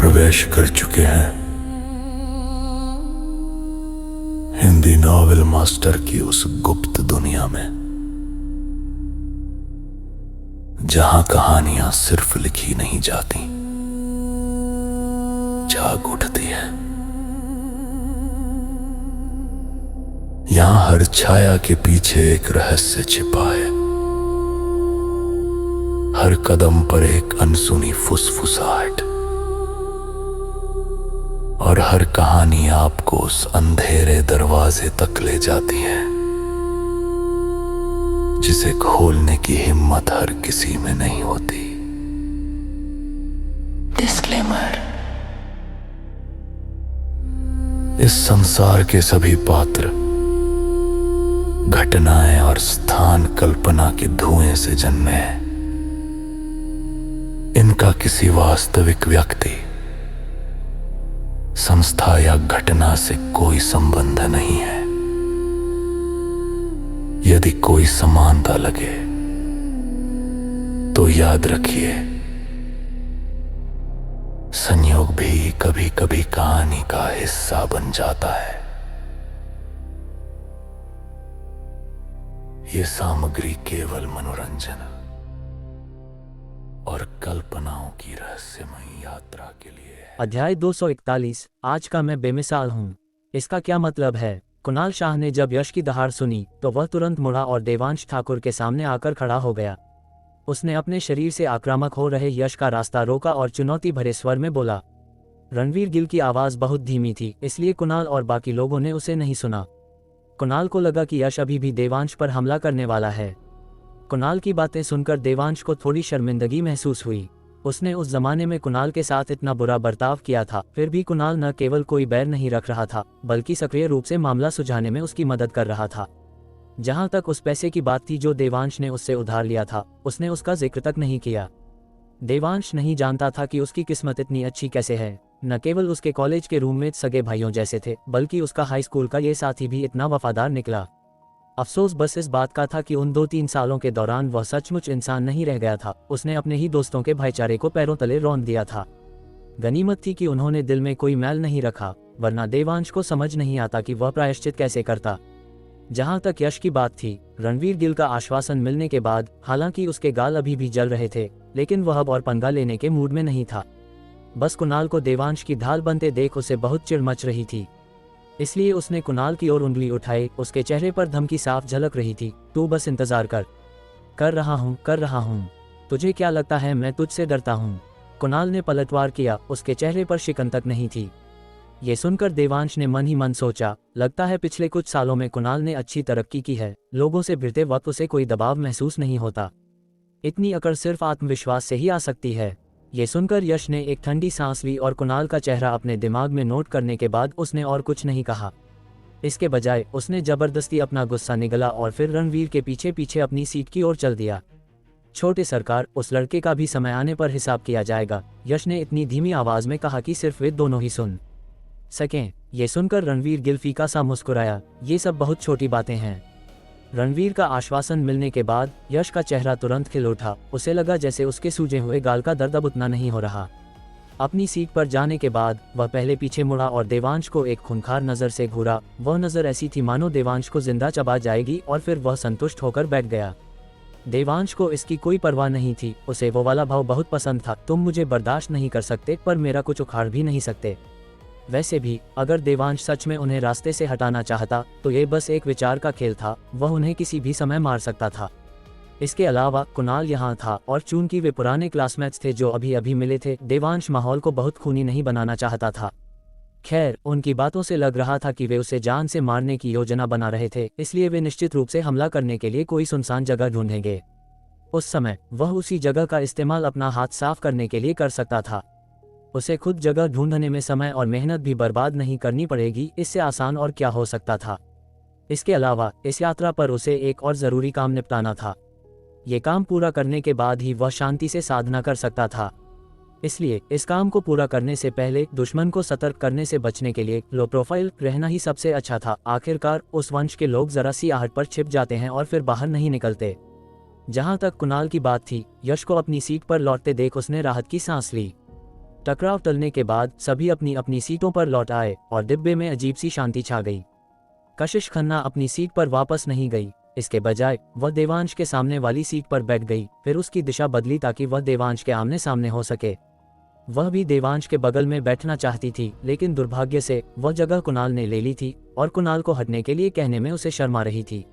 प्रवेश कर चुके हैं हिंदी नॉवेल मास्टर की उस गुप्त दुनिया में, जहां कहानियां सिर्फ लिखी नहीं जाती, जाग उठती है। यहां हर छाया के पीछे एक रहस्य छिपा है, हर कदम पर एक अनसुनी फुसफुसाहट, और हर कहानी आपको उस अंधेरे दरवाजे तक ले जाती है जिसे खोलने की हिम्मत हर किसी में नहीं होती। डिस्क्लेमर: इस संसार के सभी पात्र, घटनाएं और स्थान कल्पना के धुएं से जन्मे हैं। इनका किसी वास्तविक व्यक्ति, संस्था या घटना से कोई संबंध नहीं है। यदि कोई समानता लगे तो याद रखिए, संयोग भी कभी कभी कहानी का हिस्सा बन जाता है। ये सामग्री केवल मनोरंजन और कल्पनाओं की रहस्यमयी यात्रा के लिए है। अध्याय 241। आज का मैं बेमिसाल हूँ। इसका क्या मतलब है? कुणाल शाह ने जब यश की दहाड़ सुनी तो वह तुरंत मुड़ा और देवांश ठाकुर के सामने आकर खड़ा हो गया। उसने अपने शरीर से आक्रामक हो रहे यश का रास्ता रोका और चुनौती भरे स्वर में बोला। रणवीर गिल की आवाज बहुत धीमी थी, इसलिए कुणाल और बाकी लोगों ने उसे नहीं सुना। कुणाल को लगा कि यश अभी भी देवांश पर हमला करने वाला है। कुणाल की बातें सुनकर देवांश को थोड़ी शर्मिंदगी महसूस हुई। उसने उस जमाने में कुणाल के साथ इतना बुरा बर्ताव किया था, फिर भी कुणाल न केवल कोई बैर नहीं रख रहा था, बल्कि सक्रिय रूप से मामला सुलझाने में उसकी मदद कर रहा था। जहां तक उस पैसे की बात थी जो देवांश ने उससे उधार लिया था, उसने उसका जिक्र तक नहीं किया। देवांश नहीं जानता था कि उसकी किस्मत इतनी अच्छी कैसे है। न केवल उसके कॉलेज के रूममेट सगे भाइयों जैसे थे, बल्कि उसका हाई स्कूल का ये साथी भी इतना वफादार निकला। अफसोस बस इस बात का था कि उन 2-3 सालों के दौरान वह सचमुच इंसान नहीं रह गया था। उसने अपने ही दोस्तों के भाईचारे को पैरों तले रौंद दिया था। गनीमत थी कि उन्होंने दिल में कोई मैल नहीं रखा, वरना देवांश को समझ नहीं आता कि वह प्रायश्चित कैसे करता। जहां तक यश की बात थी, रणवीर गिल का आश्वासन मिलने के बाद, हालांकि उसके गाल अभी भी जल रहे थे, लेकिन वह अब और पंगा लेने के मूड में नहीं था। बस कुणाल को देवांश की ढाल बनते देख उसे बहुत चिढ़ मच रही थी, इसलिए उसने कुणाल की ओर उंगली उठाई। उसके चेहरे पर धमकी साफ झलक रही थी। तू बस इंतजार कर रहा हूँ। तुझे क्या लगता है मैं तुझसे डरता हूँ? कुणाल ने पलटवार किया। उसके चेहरे पर शिकन तक नहीं थी। ये सुनकर देवांश ने मन ही मन सोचा, लगता है पिछले कुछ सालों में कुणाल ने अच्छी तरक्की की है। लोगों से भिड़ते वक्त उसे कोई दबाव महसूस नहीं होता। इतनी अकड़ सिर्फ आत्मविश्वास से ही आ सकती है। ये सुनकर यश ने एक ठंडी सांस ली और कुणाल का चेहरा अपने दिमाग में नोट करने के बाद उसने और कुछ नहीं कहा। इसके बजाय उसने जबरदस्ती अपना गुस्सा निगला और फिर रणवीर के पीछे पीछे अपनी सीट की ओर चल दिया। छोटे सरकार, उस लड़के का भी समय आने पर हिसाब किया जाएगा, यश ने इतनी धीमी आवाज में कहा कि सिर्फ वे दोनों ही सुन सकें। ये सुनकर रणवीर गिल फीका सा मुस्कुराया। ये सब बहुत छोटी बातें हैं। रणवीर का आश्वासन मिलने के बाद यश का चेहरा तुरंत खिल उठा। उसे लगा जैसे उसके सूजे हुए गाल का दर्द अब उतना नहीं हो रहा। अपनी सीट पर जाने के बाद वह पहले पीछे मुड़ा और देवांश को एक खूंखार नज़र से घूरा। वह नज़र ऐसी थी मानो देवांश को जिंदा चबा जाएगी, और फिर वह संतुष्ट होकर बैठ गया। देवांश को इसकी कोई परवाह नहीं थी। उसे वो वाला भाव बहुत पसंद था। तुम मुझे बर्दाश्त नहीं कर सकते, पर मेरा कुछ उखाड़ भी नहीं सकते। वैसे भी अगर देवांश सच में उन्हें रास्ते से हटाना चाहता तो ये बस एक विचार का खेल था। वह उन्हें किसी भी समय मार सकता था। इसके अलावा कुणाल यहाँ था, और चूंकि वे पुराने क्लासमेट्स थे जो अभी अभी मिले थे, देवांश माहौल को बहुत खूनी नहीं बनाना चाहता था। खैर, उनकी बातों से लग रहा था कि वे उसे जान से मारने की योजना बना रहे थे, इसलिए वे निश्चित रूप से हमला करने के लिए कोई सुनसान जगह ढूंढेंगे। उस समय वह उसी जगह का इस्तेमाल अपना हाथ साफ करने के लिए कर सकता था। उसे खुद जगह ढूंढने में समय और मेहनत भी बर्बाद नहीं करनी पड़ेगी। इससे आसान और क्या हो सकता था। इसके अलावा इस यात्रा पर उसे एक और ज़रूरी काम निपटाना था। ये काम पूरा करने के बाद ही वह शांति से साधना कर सकता था। इसलिए इस काम को पूरा करने से पहले दुश्मन को सतर्क करने से बचने के लिए लो प्रोफाइल रहना ही सबसे अच्छा था। आखिरकार उस वंश के लोग जरा सी आहट पर छिप जाते हैं और फिर बाहर नहीं निकलते। जहां तक कुणाल की बात थी, यश को अपनी सीट पर लौटते देख उसने राहत की सांस ली। टकराव टलने के बाद सभी अपनी अपनी सीटों पर लौट आए और डिब्बे में अजीब सी शांति छा गई। कशिश खन्ना अपनी सीट पर वापस नहीं गई, इसके बजाय वह देवांश के सामने वाली सीट पर बैठ गई। फिर उसकी दिशा बदली ताकि वह देवांश के आमने सामने हो सके। वह भी देवांश के बगल में बैठना चाहती थी, लेकिन दुर्भाग्य से वह जगह कुणाल ने ले ली थी और कुणाल को हटने के लिए कहने में उसे शर्मा रही थी।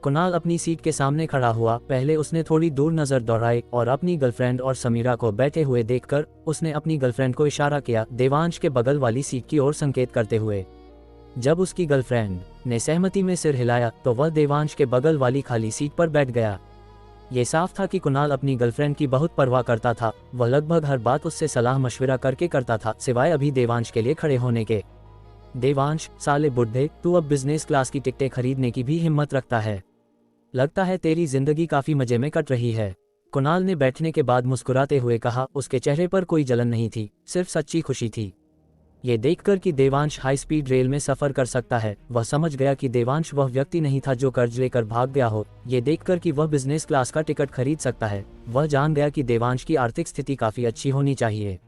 कुणाल अपनी सीट के सामने खड़ा हुआ। पहले उसने थोड़ी दूर नजर दौड़ाई और अपनी गर्लफ्रेंड और समीरा को बैठे हुए देखकर उसने अपनी गर्लफ्रेंड को इशारा किया, देवांश के बगल वाली सीट की ओर संकेत करते हुए। जब उसकी गर्लफ्रेंड ने सहमति में सिर हिलाया तो वह देवांश के बगल वाली खाली सीट पर बैठ गया। ये साफ था कि कुणाल अपनी गर्लफ्रेंड की बहुत परवाह करता था। वह लगभग हर बात उससे सलाह मशविरा करके करता था, सिवाय अभी देवांश के लिए खड़े होने के। देवांश, साले बुड्ढे, तू अब बिजनेस क्लास की टिकटें खरीदने की भी हिम्मत रखता है। लगता है तेरी जिंदगी काफी मजे में कट रही है। कुणाल ने बैठने के बाद मुस्कुराते हुए कहा। उसके चेहरे पर कोई जलन नहीं थी, सिर्फ सच्ची खुशी थी। ये देखकर कि देवांश हाई स्पीड रेल में सफर कर सकता है, वह समझ गया कि देवांश वह व्यक्ति नहीं था जो कर्ज लेकर भाग गया हो। ये देखकर कि वह बिजनेस क्लास का टिकट खरीद सकता है, वह जान गया कि देवांश की आर्थिक स्थिति काफी अच्छी होनी चाहिए।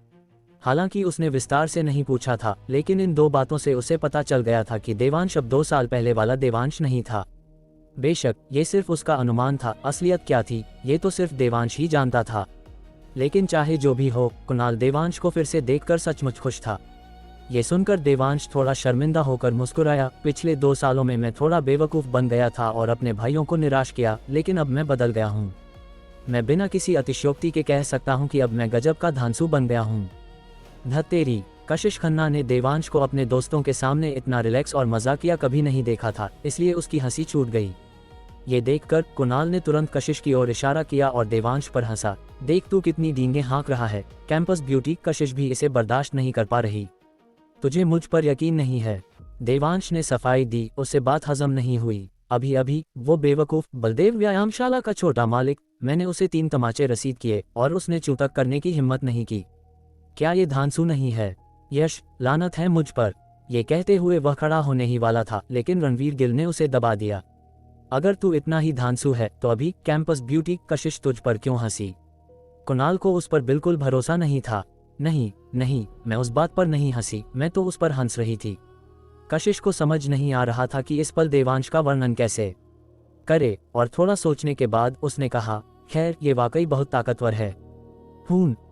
हालांकि उसने विस्तार से नहीं पूछा था, लेकिन इन दो बातों से उसे पता चल गया था कि देवांश अब 2 साल पहले वाला देवांश नहीं था। बेशक ये सिर्फ उसका अनुमान था, असलियत क्या थी ये तो सिर्फ देवांश ही जानता था। लेकिन चाहे जो भी हो, कुणाल देवांश को फिर से देखकर सचमुच खुश था। ये सुनकर देवांश थोड़ा शर्मिंदा होकर मुस्कुराया। पिछले 2 सालों में मैं थोड़ा बेवकूफ़ बन गया था और अपने भाइयों को निराश किया, लेकिन अब मैं बदल गया हूँ। मैं बिना किसी अतिशयोक्ति के कह सकता हूँ कि अब मैं गजब का धांसू बन गया हूँ। धत्तेरी, कशिश खन्ना ने देवांश को अपने दोस्तों के सामने इतना रिलैक्स और मजाकिया कभी नहीं देखा था, इसलिए उसकी हंसी छूट गई। ये देखकर कुणाल ने तुरंत कशिश की ओर इशारा किया और देवांश पर हंसा। देख तू कितनी डींगे हाँक रहा है, कैंपस ब्यूटी। कशिश भी इसे बर्दाश्त नहीं कर पा रही। तुझे मुझ पर यकीन नहीं है, देवांश ने सफाई दी। उसे बात हजम नहीं हुई। अभी अभी वो बेवकूफ बलदेव व्यायामशाला का छोटा मालिक, मैंने उसे 3 तमाचे रसीद किए और उसने चूतक करने की हिम्मत नहीं की। क्या ये धांसू नहीं है? यश, लानत है मुझ पर। ये कहते हुए वह खड़ा होने ही वाला था, लेकिन रणवीर गिल ने उसे दबा दिया। अगर तू इतना ही धांसू है तो अभी कैंपस ब्यूटी कशिश तुझ पर क्यों हंसी? कुणाल को उस पर बिल्कुल भरोसा नहीं था। नहीं नहीं, मैं उस बात पर नहीं हंसी, मैं तो उस पर हंस रही थी। कशिश को समझ नहीं आ रहा था कि इस पल देवांश का वर्णन कैसे करे, और थोड़ा सोचने के बाद उसने कहा, खैर ये वाकई बहुत ताकतवर है।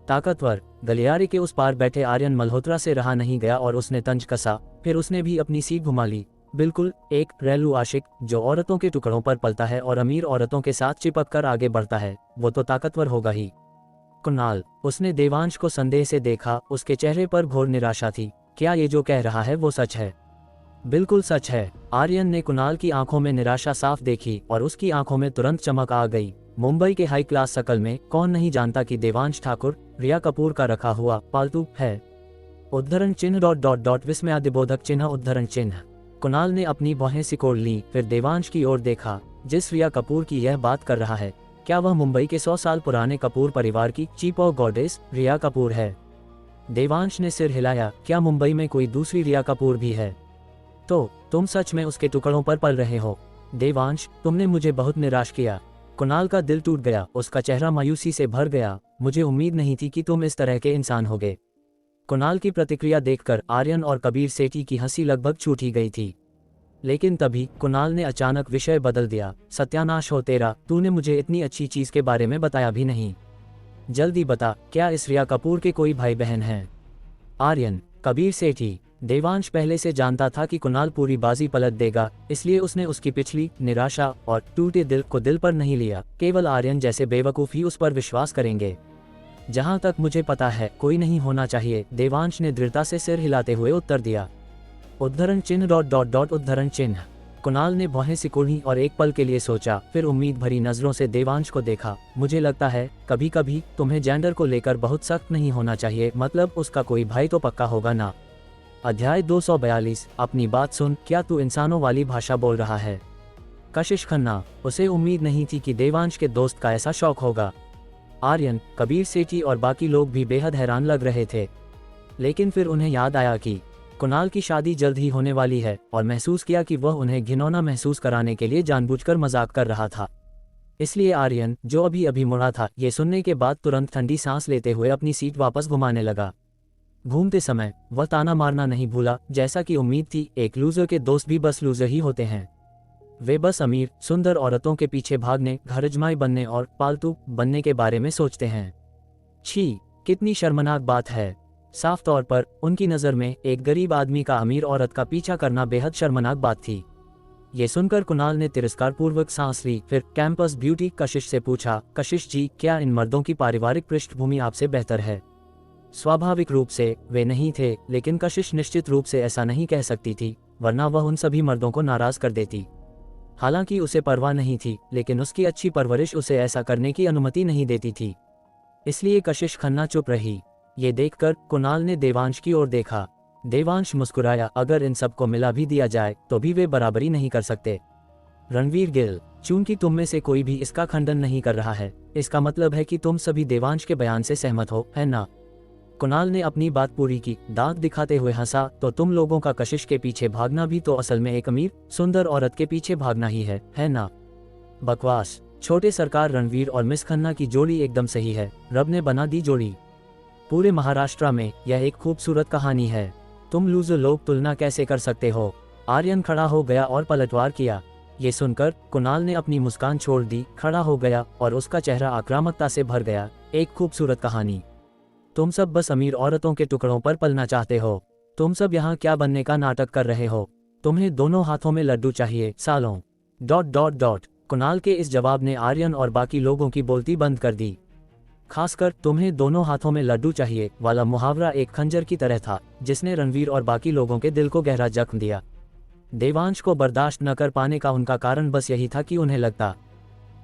ताकतवर? गलियारे के उस पार बैठे आर्यन मल्होत्रा से रहा नहीं गया और उसने तंज कसा। फिर उसने भी अपनी सीट घुमा ली। बिल्कुल एक घरेलू आशिक जो औरतों के टुकड़ों पर पलता है और अमीर औरतों के साथ चिपक कर आगे बढ़ता है, वो तो ताकतवर होगा ही। कुणाल, उसने देवांश को संदेह से देखा। उसके चेहरे पर घोर निराशा थी। क्या ये जो कह रहा है वो सच है? बिल्कुल सच है। आर्यन ने कुणाल की आंखों में निराशा साफ देखी और उसकी आंखों में तुरंत चमक आ गई। मुंबई के हाई क्लास सर्कल में कौन नहीं जानता कि देवांश ठाकुर रिया कपूर का रखा हुआ पालतू है। उद्धरण चिन्ह ... विस्मयादिबोधक चिन्ह उद्धरण चिन्ह। कुणाल ने अपनी बाहें सिकोड़ ली, फिर देवांश की ओर देखा जिस रिया कपूर की यह बात कर रहा है। क्या वह मुंबई के 100 साल पुराने कपूर परिवार की चीफ ऑफ गॉडेस रिया कपूर है? देवांश ने सिर हिलाया। क्या मुंबई में कोई दूसरी रिया कपूर भी है? तो तुम सच में उसके टुकड़ों पर पल रहे हो? देवांश, तुमने मुझे बहुत निराश किया। कुणाल का दिल टूट गया, उसका चेहरा मायूसी से भर गया। मुझे उम्मीद नहीं थी कि तुम इस तरह के इंसान होगे। कुणाल की प्रतिक्रिया देखकर आर्यन और कबीर सेठी की हंसी लगभग छूट ही गई थी। लेकिन तभी कुणाल ने अचानक विषय बदल दिया। सत्यानाश हो तेरा, तूने मुझे इतनी अच्छी चीज के बारे में बताया भी नहीं। जल्दी बता, क्या इस रिया कपूर के कोई भाई बहन हैं? आर्यन, कबीर सेठी। देवांश पहले से जानता था कि कुणाल पूरी बाजी पलट देगा, इसलिए उसने उसकी पिछली निराशा और टूटे दिल को दिल पर नहीं लिया। केवल आर्यन जैसे बेवकूफ ही उस पर विश्वास करेंगे। जहां तक मुझे पता है कोई नहीं होना चाहिए, देवांश ने दृढ़ता से सिर हिलाते हुए उत्तर दिया। उद्धरण चिन्ह ... उद्धरण चिन्ह। कुणाल ने बाहें सिकोड़ी और एक पल के लिए सोचा, फिर उम्मीद भरी नजरों से देवांश को देखा। मुझे लगता है कभी कभी तुम्हें जेंडर को लेकर बहुत सख्त नहीं होना चाहिए, मतलब उसका कोई भाई तो पक्का होगा ना। अध्याय 242। अपनी बात सुन, क्या तू इंसानों वाली भाषा बोल रहा है? कशिश खन्ना, उसे उम्मीद नहीं थी कि देवांश के दोस्त का ऐसा शौक होगा। आर्यन, कबीर सेठी और बाकी लोग भी बेहद हैरान लग रहे थे, लेकिन फिर उन्हें याद आया कि कुणाल की शादी जल्द ही होने वाली है और महसूस किया कि वह उन्हें घिनौना महसूस कराने के लिए जानबूझकर मजाक कर रहा था। इसलिए आर्यन, जो अभी अभी मुड़ा था, ये सुनने के बाद तुरंत ठंडी सांस लेते हुए अपनी सीट वापस घुमाने लगा। घूमते समय वह ताना मारना नहीं भूला, जैसा कि उम्मीद थी, एक लूजर के दोस्त भी बस लूजर ही होते हैं। वे बस अमीर सुंदर औरतों के पीछे भागने, घर अजमाई बनने और पालतू बनने के बारे में सोचते हैं। छी, कितनी शर्मनाक बात है। साफ तौर पर उनकी नज़र में एक गरीब आदमी का अमीर औरत का पीछा करना बेहद शर्मनाक बात थी। ये सुनकर कुणाल ने तिरस्कारपूर्वक सांस ली, फिर कैंपस ब्यूटी कशिश से पूछा, कशिश जी, क्या इन मर्दों की पारिवारिक पृष्ठभूमि आपसे बेहतर है? स्वाभाविक रूप से वे नहीं थे, लेकिन कशिश निश्चित रूप से ऐसा नहीं कह सकती थी, वरना वह उन सभी मर्दों को नाराज कर देती। हालांकि उसे परवाह नहीं थी, लेकिन उसकी अच्छी परवरिश उसे ऐसा करने की अनुमति नहीं देती थी। इसलिए कशिश खन्ना चुप रही। ये देखकर कुणाल ने देवांश की ओर देखा। देवांश मुस्कुराया, अगर इन सबको मिला भी दिया जाए तो भी वे बराबरी नहीं कर सकते। रणवीर गिल, चूंकि तुम में से कोई भी इसका खंडन नहीं कर रहा है, इसका मतलब है कि तुम सभी देवांश के बयान से सहमत हो, है ना? कुणाल ने अपनी बात पूरी की, दांत दिखाते हुए हंसा, तो तुम लोगों का कशिश के पीछे भागना भी तो असल में एक अमीर सुंदर औरत के पीछे भागना ही है ना? बकवास। छोटे सरकार, रणवीर और मिस खन्ना की जोड़ी एकदम सही है, रब ने बना दी जोड़ी। पूरे महाराष्ट्र में यह एक खूबसूरत कहानी है। तुम लूजर लोग तुलना कैसे कर सकते हो? आर्यन खड़ा हो गया और पलटवार किया। ये सुनकर कुणाल ने अपनी मुस्कान छोड़ दी, खड़ा हो गया और उसका चेहरा आक्रामकता से भर गया। एक खूबसूरत कहानी? तुम सब बस अमीर औरतों के टुकड़ों पर पलना चाहते हो। तुम सब यहाँ क्या बनने का नाटक कर रहे हो? तुम्हें दोनों हाथों में लड्डू चाहिए सालों। ... कुणाल के इस जवाब ने आर्यन और बाकी लोगों की बोलती बंद कर दी। खासकर तुम्हें दोनों हाथों में लड्डू चाहिए वाला मुहावरा एक खंजर की तरह था, जिसने रणवीर और बाकी लोगों के दिल को गहरा जख्म दिया। देवांश को बर्दाश्त न कर पाने का उनका कारण बस यही था कि उन्हें लगता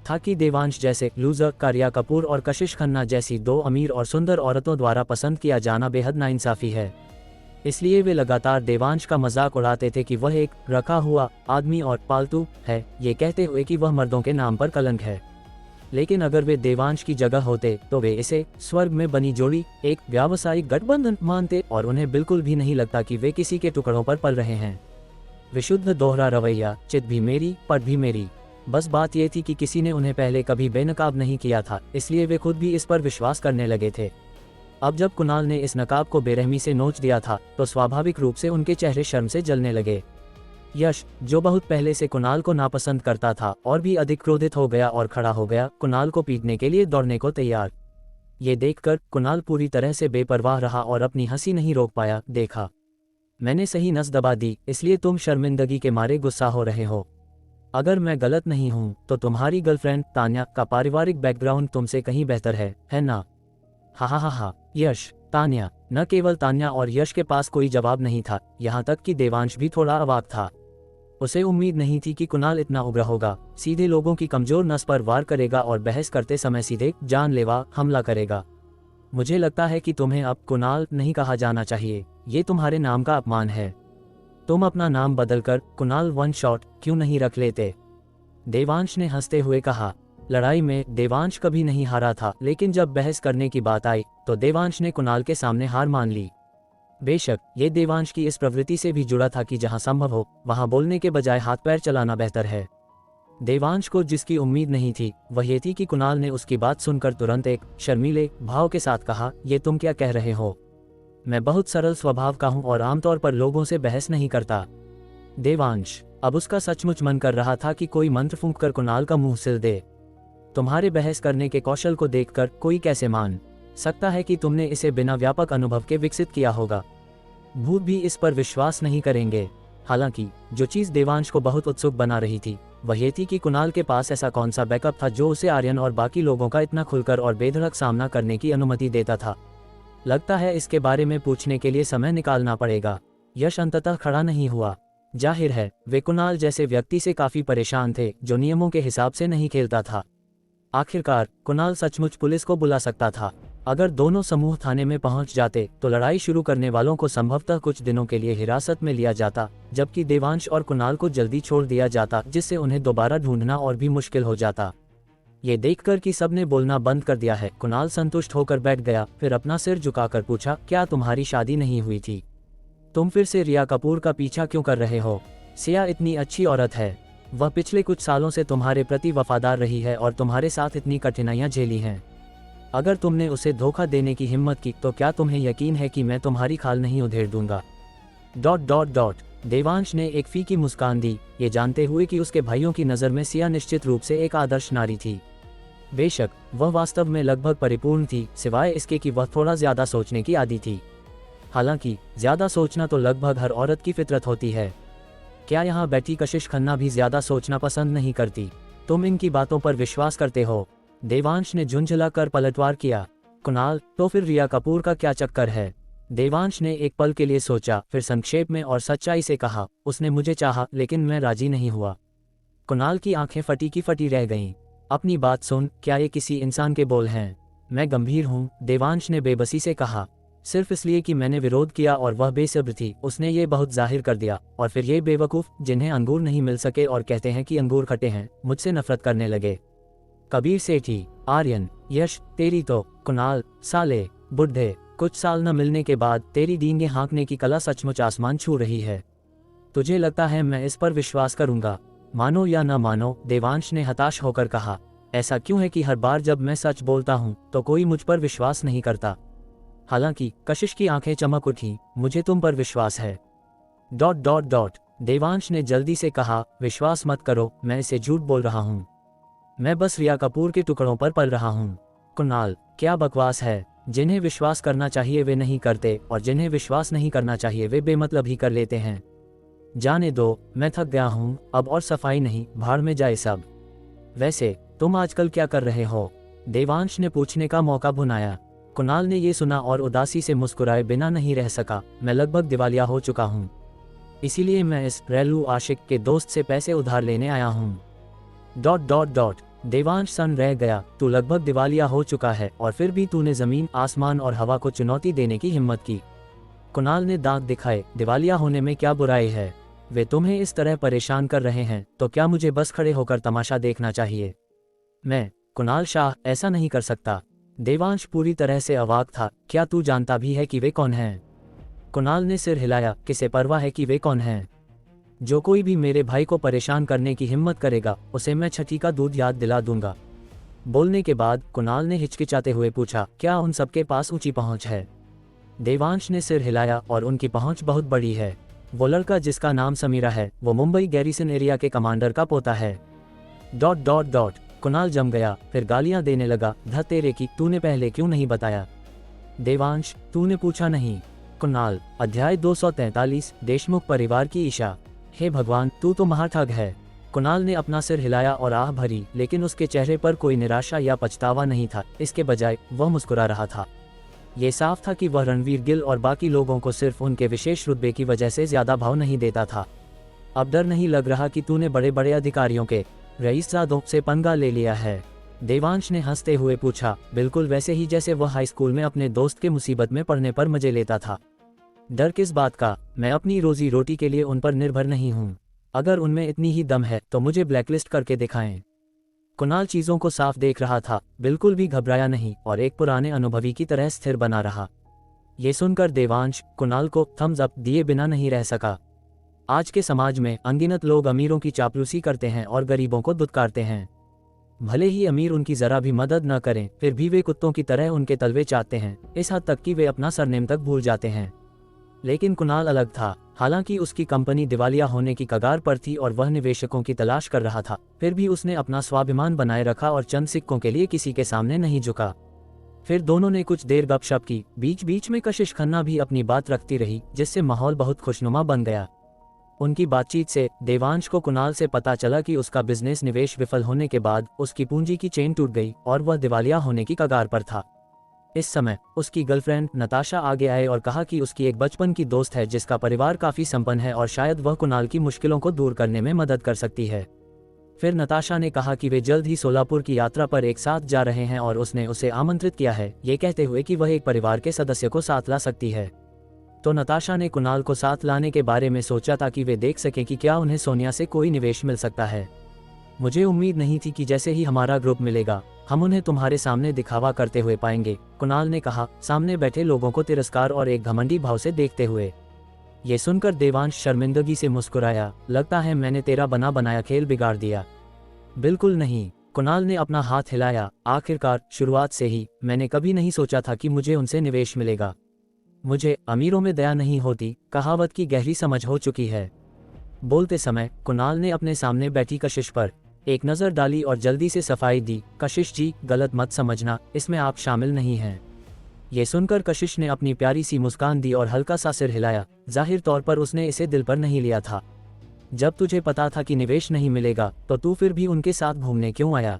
था कि देवांश जैसे लूजर, कारिया कपूर और कशिश खन्ना जैसी दो अमीर और सुंदर औरतों द्वारा पसंद किया जाना बेहद नाइंसाफी है। इसलिए वे लगातार देवांश का मजाक उड़ाते थे कि वह एक रखा हुआ आदमी और पालतू है, ये कहते हुए कि वह मर्दों के नाम पर कलंक है। लेकिन अगर वे देवांश की जगह होते तो वे इसे स्वर्ग में बनी जोड़ी, एक व्यावसायिक गठबंधन मानते और उन्हें बिल्कुल भी नहीं लगता कि वे किसी के टुकड़ों पर पल रहे हैं। विशुद्ध दोहरा रवैया, चित भी मेरी पट भी मेरी। बस बात यह थी कि किसी ने उन्हें पहले कभी बेनकाब नहीं किया था, इसलिए वे खुद भी इस पर विश्वास करने लगे थे। अब जब कुणाल ने इस नकाब को बेरहमी से नोच दिया था तो स्वाभाविक रूप से उनके चेहरे शर्म से जलने लगे। यश, जो बहुत पहले से कुणाल को नापसंद करता था, और भी अधिक क्रोधित हो गया और खड़ा हो गया, कुणाल को पीटने के लिए दौड़ने को तैयार। ये देखकर कुणाल पूरी तरह से बेपरवाह रहा और अपनी हंसी नहीं रोक पाया। देखा, मैंने सही नस दबा दी, इसलिए तुम शर्मिंदगी के मारे गुस्सा हो रहे हो। अगर मैं गलत नहीं हूं तो तुम्हारी गर्लफ्रेंड तान्या का पारिवारिक बैकग्राउंड तुमसे कहीं बेहतर है ना? हा। यश, तान्या। न केवल तान्या और यश के पास कोई जवाब नहीं था, यहाँ तक कि देवांश भी थोड़ा अवाक था। उसे उम्मीद नहीं थी कि कुणाल इतना उग्र होगा, सीधे लोगों की कमजोर नस पर वार करेगा और बहस करते समय सीधे जानलेवा हमला करेगा। मुझे लगता है कि तुम्हें अब कुणाल नहीं कहा जाना चाहिए, ये तुम्हारे नाम का अपमान है। तुम अपना नाम बदलकर कुणाल वन शॉट क्यों नहीं रख लेते? देवांश ने हंसते हुए कहा। लड़ाई में देवांश कभी नहीं हारा था, लेकिन जब बहस करने की बात आई तो देवांश ने कुणाल के सामने हार मान ली। बेशक ये देवांश की इस प्रवृत्ति से भी जुड़ा था कि जहां संभव हो वहां बोलने के बजाय हाथ पैर चलाना बेहतर है। देवांश को जिसकी उम्मीद नहीं थी वह ये थी कि कुणाल ने उसकी बात सुनकर तुरंत एक शर्मीले भाव के साथ कहा, ये तुम क्या कह रहे हो? मैं बहुत सरल स्वभाव का हूं और आमतौर पर लोगों से बहस नहीं करता। देवांश, अब उसका सचमुच मन कर रहा था कि कोई मंत्र फूंक कर कुणाल का मुंह सिल दे। तुम्हारे बहस करने के कौशल को देखकर कोई कैसे मान सकता है कि तुमने इसे बिना व्यापक अनुभव के विकसित किया होगा? भूत भी इस पर विश्वास नहीं करेंगे। हालांकि जो चीज देवांश को बहुत उत्सुक बना रही थी वह ये थी कि कुणाल के पास ऐसा कौन सा बैकअप था जो उसे आर्यन और बाकी लोगों का इतना खुलकर और बेधड़क सामना करने की अनुमति देता था। लगता है इसके बारे में पूछने के लिए समय निकालना पड़ेगा। यश अंततः खड़ा नहीं हुआ। जाहिर है वे कुणाल जैसे व्यक्ति से काफी परेशान थे जो नियमों के हिसाब से नहीं खेलता था। आखिरकार कुणाल सचमुच पुलिस को बुला सकता था। अगर दोनों समूह थाने में पहुंच जाते तो लड़ाई शुरू करने वालों को संभवतः कुछ दिनों के लिए हिरासत में लिया जाता, जबकि देवांश और कुणाल को जल्दी छोड़ दिया जाता, जिससे उन्हें दोबारा ढूंढना और भी मुश्किल हो जाता। ये देखकर कि सबने बोलना बंद कर दिया है, कुणाल संतुष्ट होकर बैठ गया, फिर अपना सिर झुकाकर पूछा, क्या तुम्हारी शादी नहीं हुई थी? तुम फिर से रिया कपूर का पीछा क्यों कर रहे हो? सिया इतनी अच्छी औरत है, वह पिछले कुछ सालों से तुम्हारे प्रति वफादार रही है और तुम्हारे साथ इतनी कठिनाइयां झेली हैं। अगर तुमने उसे धोखा देने की हिम्मत की तो क्या तुम्हें यकीन है कि मैं तुम्हारी खाल नहीं उधेड़ दूंगा। देवांश ने एक फीकी मुस्कान दी, ये जानते हुए कि उसके भाइयों की नज़र में सिया निश्चित रूप से एक आदर्श नारी थी। बेशक वह वास्तव में लगभग परिपूर्ण थी, सिवाय इसके कि वह थोड़ा ज़्यादा सोचने की आदी थी। हालांकि ज़्यादा सोचना तो लगभग हर औरत की फितरत होती है। क्या यहाँ बैठी कशिश खन्ना भी ज़्यादा सोचना पसंद नहीं करती? तुम इनकी बातों पर विश्वास करते हो? देवांश ने झुंझला कर पलटवार किया। कुणाल, तो फिर रिया कपूर का क्या चक्कर है? देवांश ने एक पल के लिए सोचा, फिर संक्षेप में और सच्चाई से कहा, उसने मुझे चाहा लेकिन मैं राजी नहीं हुआ। कुणाल की आंखें फटी की फटी रह गईं। अपनी बात सुन, क्या ये किसी इंसान के बोल हैं? मैं गंभीर हूँ, देवांश ने बेबसी से कहा। सिर्फ इसलिए कि मैंने विरोध किया और वह बेसब्र थी, उसने ये बहुत जाहिर कर दिया। और फिर ये बेवकूफ़ जिन्हें अंगूर नहीं मिल सके और कहते हैं कि अंगूर खट्टे हैं, मुझसे नफरत करने लगे। कबीर सेठी, आर्यन, यश, तेरी तो, कुणाल, साले, बुढ़े, कुछ साल न मिलने के बाद तेरी डींगे हाँकने की कला सचमुच आसमान छू रही है। तुझे लगता है मैं इस पर विश्वास करूंगा? मानो या न मानो, देवांश ने हताश होकर कहा। ऐसा क्यों है कि हर बार जब मैं सच बोलता हूँ तो कोई मुझ पर विश्वास नहीं करता? हालांकि कशिश की आंखें चमक उठी। मुझे तुम पर विश्वास है। देवांश ने जल्दी से कहा, विश्वास मत करो, मैं इसे झूठ बोल रहा हूँ। मैं बस रिया कपूर के टुकड़ों पर पल रहा हूँ। कुणाल, क्या बकवास है? जिन्हें विश्वास करना चाहिए वे नहीं करते, और जिन्हें विश्वास नहीं करना चाहिए वे बेमतलब ही कर लेते हैं। जाने दो, मैं थक गया हूँ, अब और सफाई नहीं, भाड़ में जाए सब। वैसे तुम आजकल क्या कर रहे हो? देवांश ने पूछने का मौका भुनाया। कुणाल ने ये सुना और उदासी से मुस्कुराए बिना नहीं रह सका। मैं लगभग दिवालिया हो चुका हूँ, इसीलिए मैं इस रेलू आशिक के दोस्त से पैसे उधार लेने आया हूँ। देवांश सन रह गया। तू लगभग दिवालिया हो चुका है और फिर भी तूने जमीन, आसमान और हवा को चुनौती देने की हिम्मत की। कुणाल ने दांत दिखाए। दिवालिया होने में क्या बुराई है? वे तुम्हें इस तरह परेशान कर रहे हैं तो क्या मुझे बस खड़े होकर तमाशा देखना चाहिए? मैं, कुणाल शाह, ऐसा नहीं कर सकता। देवांश पूरी तरह से अवाक था। क्या तू जानता भी है कि वे कौन हैं? कुणाल ने सिर हिलाया। किसे परवाह है कि वे कौन हैं? जो कोई भी मेरे भाई को परेशान करने की हिम्मत करेगा उसे मैं छठी का दूध याद दिला दूंगा। बोलने के बाद कुणाल ने हिचकिचाते हुए पूछा, क्या उन सबके पास ऊंची पहुंच है? देवांश ने सिर हिलाया, और उनकी पहुंच बहुत बड़ी है। वो लड़का जिसका नाम समीरा है, वो मुंबई गैरिसन एरिया के कमांडर का पोता है। कुणाल जम गया, फिर गालियां देने लगा। ध तेरे की, तूने पहले क्यों नहीं बताया? देवांश, तूने पूछा नहीं। कुणाल, अध्याय 243, देशमुख परिवार की ईशा। हे भगवान, तू तो महाठग है। कुणाल ने अपना सिर हिलाया और आह भरी, लेकिन उसके चेहरे पर कोई निराशा या पछतावा नहीं था। इसके बजाय वह मुस्कुरा रहा था। ये साफ था कि वह रणवीर गिल और बाकी लोगों को सिर्फ उनके विशेष रुतबे की वजह से ज्यादा भाव नहीं देता था। अब डर नहीं लग रहा कि तूने बड़े बड़े अधिकारियों के, रईसजादों से पंगा ले लिया है? देवांश ने हंसते हुए पूछा। बिल्कुल वैसे ही जैसे वह हाई स्कूल में अपने दोस्त के मुसीबत में पड़ने पर मजे लेता था। डर किस बात का? मैं अपनी रोजी रोटी के लिए उन पर निर्भर नहीं हूँ। अगर उनमें इतनी ही दम है तो मुझे ब्लैकलिस्ट करके दिखाएं। कुणाल चीजों को साफ देख रहा था, बिल्कुल भी घबराया नहीं और एक पुराने अनुभवी की तरह स्थिर बना रहा। ये सुनकर देवांश कुणाल को थम्स अप दिए बिना नहीं रह सका। आज के समाज में अनगिनत लोग अमीरों की चापलूसी करते हैं और गरीबों को दुत्कारते हैं। भले ही अमीर उनकी जरा भी मदद न करें, फिर भी वे कुत्तों की तरह उनके तलवे चाटते हैं, इस हद तक कि वे अपना सरनेम तक भूल जाते हैं। लेकिन कुणाल अलग था। हालांकि उसकी कंपनी दिवालिया होने की कगार पर थी और वह निवेशकों की तलाश कर रहा था, फिर भी उसने अपना स्वाभिमान बनाए रखा और चंद सिक्कों के लिए किसी के सामने नहीं झुका। फिर दोनों ने कुछ देर गपशप की। बीच बीच में कशिश खन्ना भी अपनी बात रखती रही, जिससे माहौल बहुत खुशनुमा बन गया। उनकी बातचीत से देवांश को कुणाल से पता चला कि उसका बिजनेस निवेश विफल होने के बाद उसकी पूंजी की चेन टूट गई और वह दिवालिया होने की कगार पर था। इस समय उसकी गर्लफ्रेंड नताशा आगे आए और कहा कि उसकी एक बचपन की दोस्त है जिसका परिवार काफी संपन्न है और शायद वह कुणाल की मुश्किलों को दूर करने में मदद कर सकती है। फिर नताशा ने कहा कि वे जल्द ही सोलापुर की यात्रा पर एक साथ जा रहे हैं और उसने उसे आमंत्रित किया है, ये कहते हुए कि वह एक परिवार के सदस्य को साथ ला सकती है। तो नताशा ने कुणाल को साथ लाने के बारे में सोचा ताकि वे देख सकें कि क्या उन्हें सोनिया से कोई निवेश मिल सकता है। मुझे उम्मीद नहीं थी कि जैसे ही हमारा ग्रुप मिलेगा हम उन्हें तुम्हारे सामने दिखावा करते हुए पाएंगे, कुणाल ने कहा, सामने बैठे लोगों को तिरस्कार और एक घमंडी भाव से देखते हुए। ये सुनकर देवांश शर्मिंदगी से मुस्कुराया। लगता है मैंने तेरा बना बनाया खेल बिगाड़ दिया। बिल्कुल नहीं, कुणाल ने अपना हाथ हिलाया। आखिरकार शुरुआत से ही मैंने कभी नहीं सोचा था कि मुझे उनसे निवेश मिलेगा। मुझे अमीरों में दया नहीं होती कहावत की गहरी समझ हो चुकी है। बोलते समय कुणाल ने अपने सामने बैठी कशिश पर एक नज़र डाली और जल्दी से सफाई दी। कशिश जी, गलत मत समझना, इसमें आप शामिल नहीं हैं। ये सुनकर कशिश ने अपनी प्यारी सी मुस्कान दी और हल्का सा सिर हिलाया। जाहिर तौर पर उसने इसे दिल पर नहीं लिया था। जब तुझे पता था कि निवेश नहीं मिलेगा तो तू फिर भी उनके साथ घूमने क्यों आया?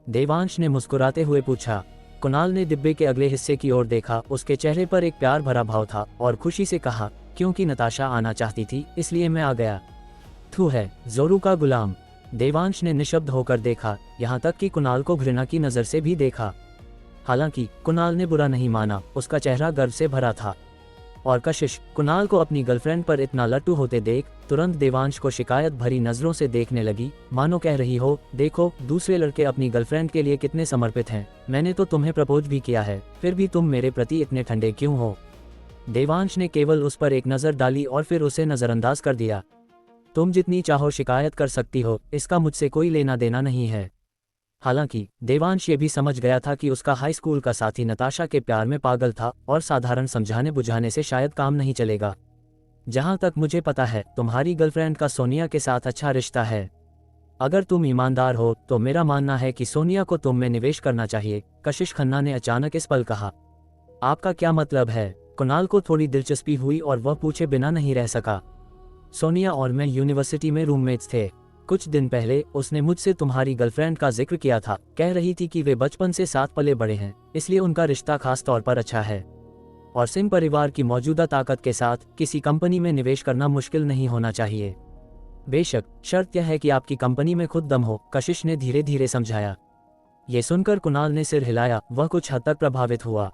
देवांश ने मुस्कुराते हुए पूछा। कुणाल ने डिब्बे के अगले हिस्से की ओर देखा। उसके चेहरे पर एक प्यार भरा भाव था और खुशी से कहा, क्योंकि नताशा आना चाहती थी इसलिए मैं आ गया। तू है जोरू का गुलाम। देवांश ने निशब्द होकर देखा, यहाँ तक कि कुणाल को घृणा की नज़र से भी देखा। हालांकि कुणाल ने बुरा नहीं माना, उसका चेहरा गर्व से भरा था। और कशिश कुणाल को अपनी गर्लफ्रेंड पर इतना लट्टू होते देख तुरंत देवांश को शिकायत भरी नज़रों से देखने लगी, मानो कह रही हो, देखो दूसरे लड़के अपनी गर्लफ्रेंड के लिए कितने समर्पित हैं। मैंने तो तुम्हें प्रपोज भी किया है, फिर भी तुम मेरे प्रति इतने ठंडे क्यों हो? देवांश ने केवल उस पर एक नज़र डाली और फिर उसे नज़रअंदाज कर दिया। तुम जितनी चाहो शिकायत कर सकती हो, इसका मुझसे कोई लेना देना नहीं है। हालांकि देवांश ये भी समझ गया था कि उसका हाई स्कूल का साथी नताशा के प्यार में पागल था और साधारण समझाने बुझाने से शायद काम नहीं चलेगा। जहां तक मुझे पता है तुम्हारी गर्लफ्रेंड का सोनिया के साथ अच्छा रिश्ता है। अगर तुम ईमानदार हो तो मेरा मानना है कि सोनिया को तुम में निवेश करना चाहिए। कशिश खन्ना ने अचानक इस पल कहा। आपका क्या मतलब है? कुणाल को थोड़ी दिलचस्पी हुई और वह पूछे बिना नहीं रह सका। सोनिया और मैं यूनिवर्सिटी में रूममेट्स थे। कुछ दिन पहले उसने मुझसे तुम्हारी गर्लफ्रेंड का जिक्र किया था। कह रही थी कि वे बचपन से साथ पले बड़े हैं, इसलिए उनका रिश्ता खास तौर पर अच्छा है। और सिंह परिवार की मौजूदा ताकत के साथ किसी कंपनी में निवेश करना मुश्किल नहीं होना चाहिए। बेशक शर्त यह है कि आपकी कंपनी में खुद दम हो, कशिश ने धीरे धीरे समझाया। ये सुनकर कुणाल ने सिर हिलाया। वह कुछ हद तक प्रभावित हुआ।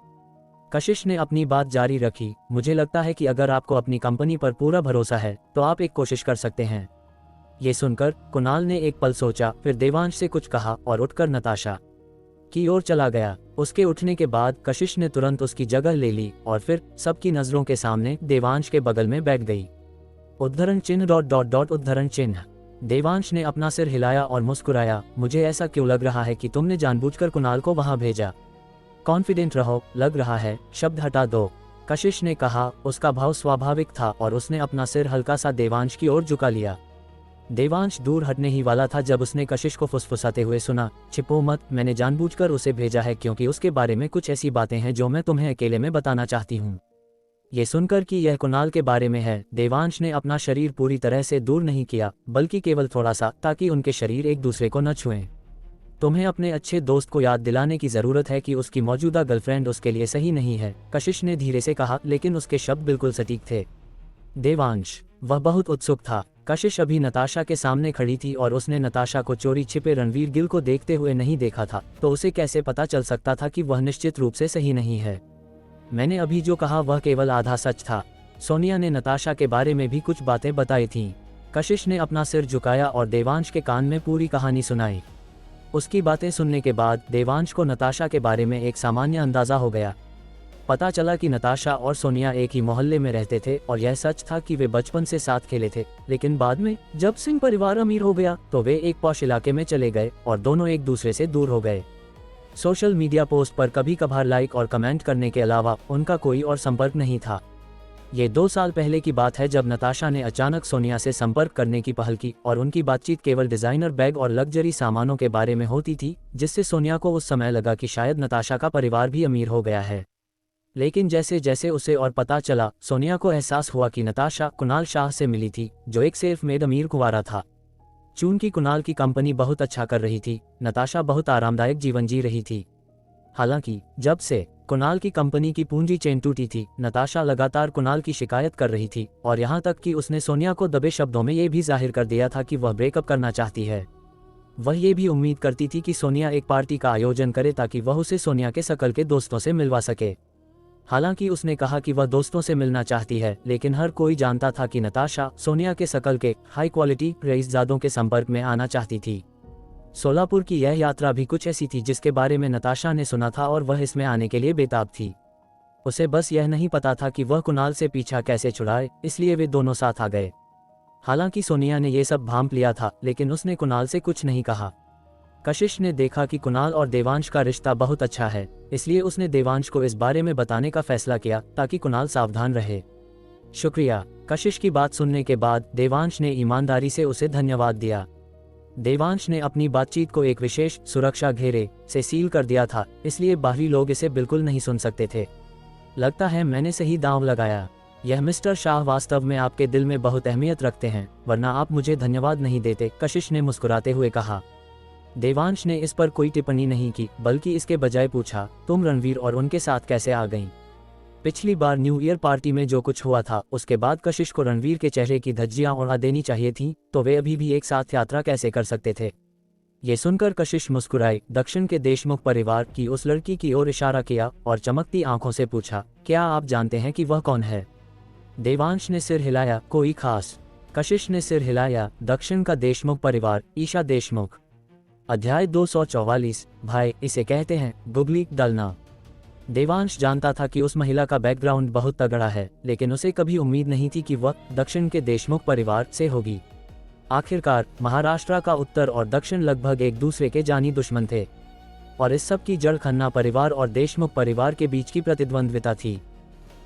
कशिश ने अपनी बात जारी रखी। मुझे लगता है कि अगर आपको अपनी कंपनी पर पूरा भरोसा है तो आप एक कोशिश कर सकते हैं। ये सुनकर कुणाल ने एक पल सोचा, फिर देवांश से कुछ कहा और उठकर नताशा की ओर चला गया। उसके उठने के बाद कशिश ने तुरंत उसकी जगह ले ली और फिर सबकी नजरों के सामने देवांश के बगल में बैठ गई। उद्धरण चिन्ह ... उद्धरण चिन्ह। देवांश ने अपना सिर हिलाया और मुस्कुराया। मुझे ऐसा क्यों लग रहा है कि तुमने जानबूझकर कुणाल को वहां भेजा? कॉन्फिडेंट रहो, लग रहा है शब्द हटा दो, कशिश ने कहा। उसका भाव स्वाभाविक था और उसने अपना सिर हल्का सा देवांश की ओर झुका लिया। देवांश दूर हटने ही वाला था जब उसने कशिश को फुसफुसाते हुए सुना, छिपो मत, मैंने जानबूझकर उसे भेजा है क्योंकि उसके बारे में कुछ ऐसी बातें हैं जो मैं तुम्हें अकेले में बताना चाहती हूँ। ये सुनकर कि यह कुणाल के बारे में है, देवांश ने अपना शरीर पूरी तरह से दूर नहीं किया, बल्कि केवल थोड़ा सा, ताकि उनके शरीर एक दूसरे को न छुएं। तुम्हें अपने अच्छे दोस्त को याद दिलाने की जरूरत है कि उसकी मौजूदा गर्लफ्रेंड उसके लिए सही नहीं है, कशिश ने धीरे से कहा, लेकिन उसके शब्द बिल्कुल सटीक थे। देवांश, वह बहुत उत्सुक था। कशिश अभी नताशा के सामने खड़ी थी और उसने नताशा को चोरी छिपे रणवीर गिल को देखते हुए नहीं देखा था, तो उसे कैसे पता चल सकता था कि वह निश्चित रूप से सही नहीं है। मैंने अभी जो कहा वह केवल आधा सच था। सोनिया ने नताशा के बारे में भी कुछ बातें बताई थीं। कशिश ने अपना सिर झुकाया और देवांश के कान में पूरी कहानी सुनाई। उसकी बातें सुनने के बाद देवांश को नताशा के बारे में एक सामान्य अंदाजा हो गया। पता चला कि नताशा और सोनिया एक ही मोहल्ले में रहते थे और यह सच था कि वे बचपन से साथ खेले थे, लेकिन बाद में जब सिंह परिवार अमीर हो गया तो वे एक पॉश इलाके में चले गए और दोनों एक दूसरे से दूर हो गए। सोशल मीडिया पोस्ट पर कभी कभार लाइक और कमेंट करने के अलावा उनका कोई और संपर्क नहीं था। ये 2 साल पहले की बात है जब नताशा ने अचानक सोनिया से संपर्क करने की पहल की और उनकी बातचीत केवल डिजाइनर बैग और लग्जरी सामानों के बारे में होती थी, जिससे सोनिया को उस समय लगा कि शायद नताशा का परिवार भी अमीर हो गया है। लेकिन जैसे जैसे उसे और पता चला, सोनिया को एहसास हुआ कि नताशा कुणाल शाह से मिली थी, जो एक सेल्फ मेड अमीर कुंवारा था। चूंकि कुणाल की कंपनी बहुत अच्छा कर रही थी, नताशा बहुत आरामदायक जीवन जी रही थी। हालांकि जब से कुणाल की कंपनी की पूंजी चेन टूटी थी, नताशा लगातार कुणाल की शिकायत कर रही थी और यहाँ तक कि उसने सोनिया को दबे शब्दों में ये भी जाहिर कर दिया था कि वह ब्रेकअप करना चाहती है। वह ये भी उम्मीद करती थी कि सोनिया एक पार्टी का आयोजन करे ताकि वह उसे सोनिया के शकल के दोस्तों से मिलवा सके। हालांकि उसने कहा कि वह दोस्तों से मिलना चाहती है, लेकिन हर कोई जानता था कि नताशा सोनिया के शकल के हाई क्वालिटी रईसजादों के संपर्क में आना चाहती थी। सोलापुर की यह यात्रा भी कुछ ऐसी थी जिसके बारे में नताशा ने सुना था और वह इसमें आने के लिए बेताब थी। उसे बस यह नहीं पता था कि वह कुणाल से पीछा कैसे छुड़ाए, इसलिए वे दोनों साथ आ गए। हालांकि सोनिया ने यह सब भांप लिया था, लेकिन उसने कुणाल से कुछ नहीं कहा। कशिश ने देखा कि कुणाल और देवांश का रिश्ता बहुत अच्छा है, इसलिए उसने देवांश को इस बारे में बताने का फैसला किया ताकि कुणाल सावधान रहे। शुक्रिया। कशिश की बात सुनने के बाद देवांश ने ईमानदारी से उसे धन्यवाद दिया। देवांश ने अपनी बातचीत को एक विशेष सुरक्षा घेरे से सील कर दिया था, इसलिए बाहरी लोग इसे बिल्कुल नहीं सुन सकते थे। लगता है मैंने सही दांव लगाया। यह मिस्टर शाह वास्तव में आपके दिल में बहुत अहमियत रखते हैं, वरना आप मुझे धन्यवाद नहीं देते, कशिश ने मुस्कुराते हुए कहा। देवांश ने इस पर कोई टिप्पणी नहीं की, बल्कि इसके बजाय पूछा, तुम रणवीर और उनके साथ कैसे आ गईं? पिछली बार न्यू ईयर पार्टी में जो कुछ हुआ था, उसके बाद कशिश को रणवीर के चेहरे की धज्जियां उड़ा देनी चाहिए थी, तो वे अभी भी एक साथ यात्रा कैसे कर सकते थे? ये सुनकर कशिश मुस्कुराई, दक्षिण के देशमुख परिवार की उस लड़की की ओर इशारा किया और चमकती आंखों से पूछा, क्या आप जानते हैं कि वह कौन है? देवांश ने सिर हिलाया, कोई खास? कशिश ने सिर हिलाया, दक्षिण का देशमुख परिवार, ईशा देशमुख। अध्याय 244, भाई, इसे कहते हैं गुगली डालना। देवांश जानता था कि उस महिला का बैकग्राउंड बहुत तगड़ा है, लेकिन उसे कभी उम्मीद नहीं थी कि वह दक्षिण के देशमुख परिवार से होगी। आखिरकार महाराष्ट्र का उत्तर और दक्षिण लगभग एक दूसरे के जानी दुश्मन थे, और इस सब की जड़ खन्ना परिवार और देशमुख परिवार के बीच की प्रतिद्वंद्विता थी।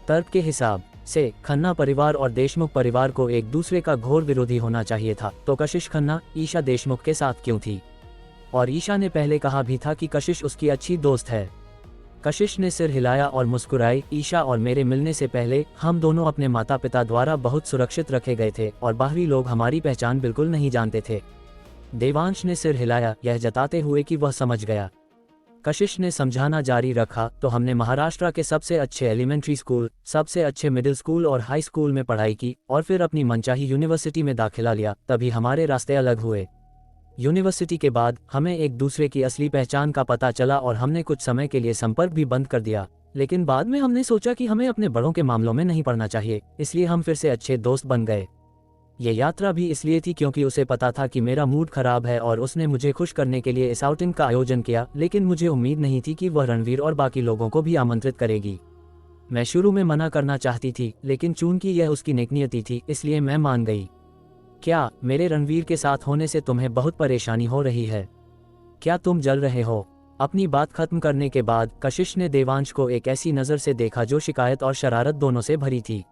तर्क के हिसाब से खन्ना परिवार और देशमुख परिवार को एक दूसरे का घोर विरोधी होना चाहिए था, तो कशिश खन्ना ईशा देशमुख के साथ क्यों थी? और ईशा ने पहले कहा भी था कि कशिश उसकी अच्छी दोस्त है। कशिश ने सिर हिलाया और मुस्कुराई, ईशा और मेरे मिलने से पहले हम दोनों अपने माता पिता द्वारा बहुत सुरक्षित रखे गए थे और बाहरी लोग हमारी पहचान बिल्कुल नहीं जानते थे। देवांश ने सिर हिलाया, यह जताते हुए कि वह समझ गया। कशिश ने समझाना जारी रखा, तो हमने महाराष्ट्र के सबसे अच्छे एलिमेंट्री स्कूल, सबसे अच्छे मिडिल स्कूल और हाई स्कूल में पढ़ाई की और फिर अपनी मनचाही यूनिवर्सिटी में दाखिला लिया, तभी हमारे रास्ते अलग हुए। यूनिवर्सिटी के बाद हमें एक दूसरे की असली पहचान का पता चला और हमने कुछ समय के लिए संपर्क भी बंद कर दिया, लेकिन बाद में हमने सोचा कि हमें अपने बड़ों के मामलों में नहीं पड़ना चाहिए, इसलिए हम फिर से अच्छे दोस्त बन गए। ये यात्रा भी इसलिए थी क्योंकि उसे पता था कि मेरा मूड खराब है और उसने मुझे खुश करने के लिए इस आउटिंग का आयोजन किया, लेकिन मुझे उम्मीद नहीं थी कि वह रणवीर और बाकी लोगों को भी आमंत्रित करेगी। मैं शुरू में मना करना चाहती थी, लेकिन चूंकि यह उसकी नेकनियति थी, इसलिए मैं मान गई। क्या मेरे रणवीर के साथ होने से तुम्हें बहुत परेशानी हो रही है? क्या तुम जल रहे हो? अपनी बात खत्म करने के बाद कशिश ने देवांश को एक ऐसी नज़र से देखा जो शिकायत और शरारत दोनों से भरी थी।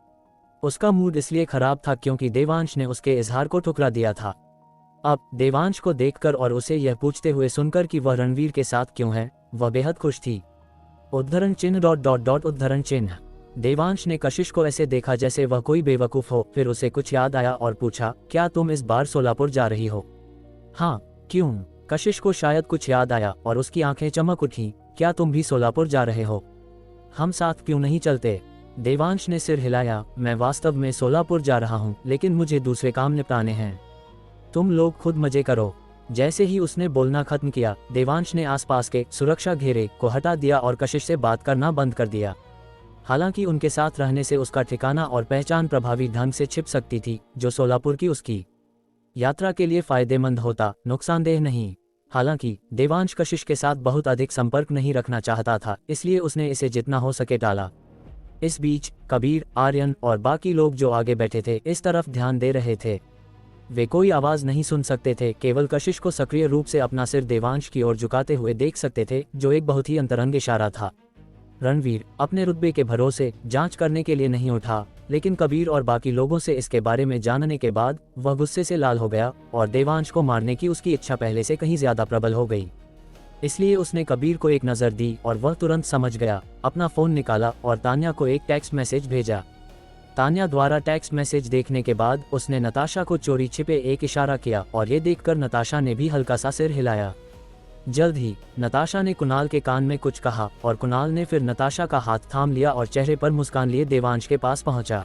उसका मूड इसलिए खराब था क्योंकि देवांश ने उसके इजहार को ठुकरा दिया था। अब देवांश को देखकर और उसे यह पूछते हुए सुनकर कि वह रणवीर के साथ क्यों है, वह बेहद खुश थी। उद्धरण चिन्ह ... उद्धरण चिन्ह। देवांश ने कशिश को ऐसे देखा जैसे वह कोई बेवकूफ़ हो, फिर उसे कुछ याद आया और पूछा, क्या तुम इस बार सोलापुर जा रही हो? हाँ, क्यों? कशिश को शायद कुछ याद आया और उसकी आंखें चमक उठी। क्या तुम भी सोलापुर जा रहे हो? हम साथ क्यों नहीं चलते? देवांश ने सिर हिलाया, मैं वास्तव में सोलापुर जा रहा हूँ, लेकिन मुझे दूसरे काम निपटाने हैं। तुम लोग खुद मजे करो। जैसे ही उसने बोलना खत्म किया, देवांश ने आसपास के सुरक्षा घेरे को हटा दिया और कशिश से बात करना बंद कर दिया। हालांकि उनके साथ रहने से उसका ठिकाना और पहचान प्रभावी ढंग से छिप सकती थी, जो सोलापुर की उसकी यात्रा के लिए फायदेमंद होता, नुकसानदेह नहीं। हालांकि देवांश कशिश के साथ बहुत अधिक संपर्क नहीं रखना चाहता था, इसलिए उसने इसे जितना हो सके टाला। इस बीच कबीर, आर्यन और बाकी लोग जो आगे बैठे थे इस तरफ ध्यान दे रहे थे। वे कोई आवाज नहीं सुन सकते थे, केवल कशिश को सक्रिय रूप से अपना सिर देवांश की ओर झुकाते हुए देख सकते थे, जो एक बहुत ही अंतरंग इशारा था। रणवीर अपने रुतबे के भरोसे जांच करने के लिए नहीं उठा, लेकिन कबीर और बाकी लोगों से इसके बारे में जानने के बाद वह गुस्से से लाल हो गया और देवांश को मारने की उसकी इच्छा पहले से कहीं ज्यादा प्रबल हो गई। इसलिए उसने कबीर को एक नज़र दी और वह तुरंत समझ गया। अपना फ़ोन निकाला और तान्या को एक टेक्स्ट मैसेज भेजा। तान्या द्वारा टेक्स्ट मैसेज देखने के बाद उसने नताशा को चोरी छिपे एक इशारा किया और ये देखकर नताशा ने भी हल्का सा सिर हिलाया। जल्द ही नताशा ने कुणाल के कान में कुछ कहा और कुणाल ने फिर नताशा का हाथ थाम लिया और चेहरे पर मुस्कान लिए देवांश के पास पहुंचा।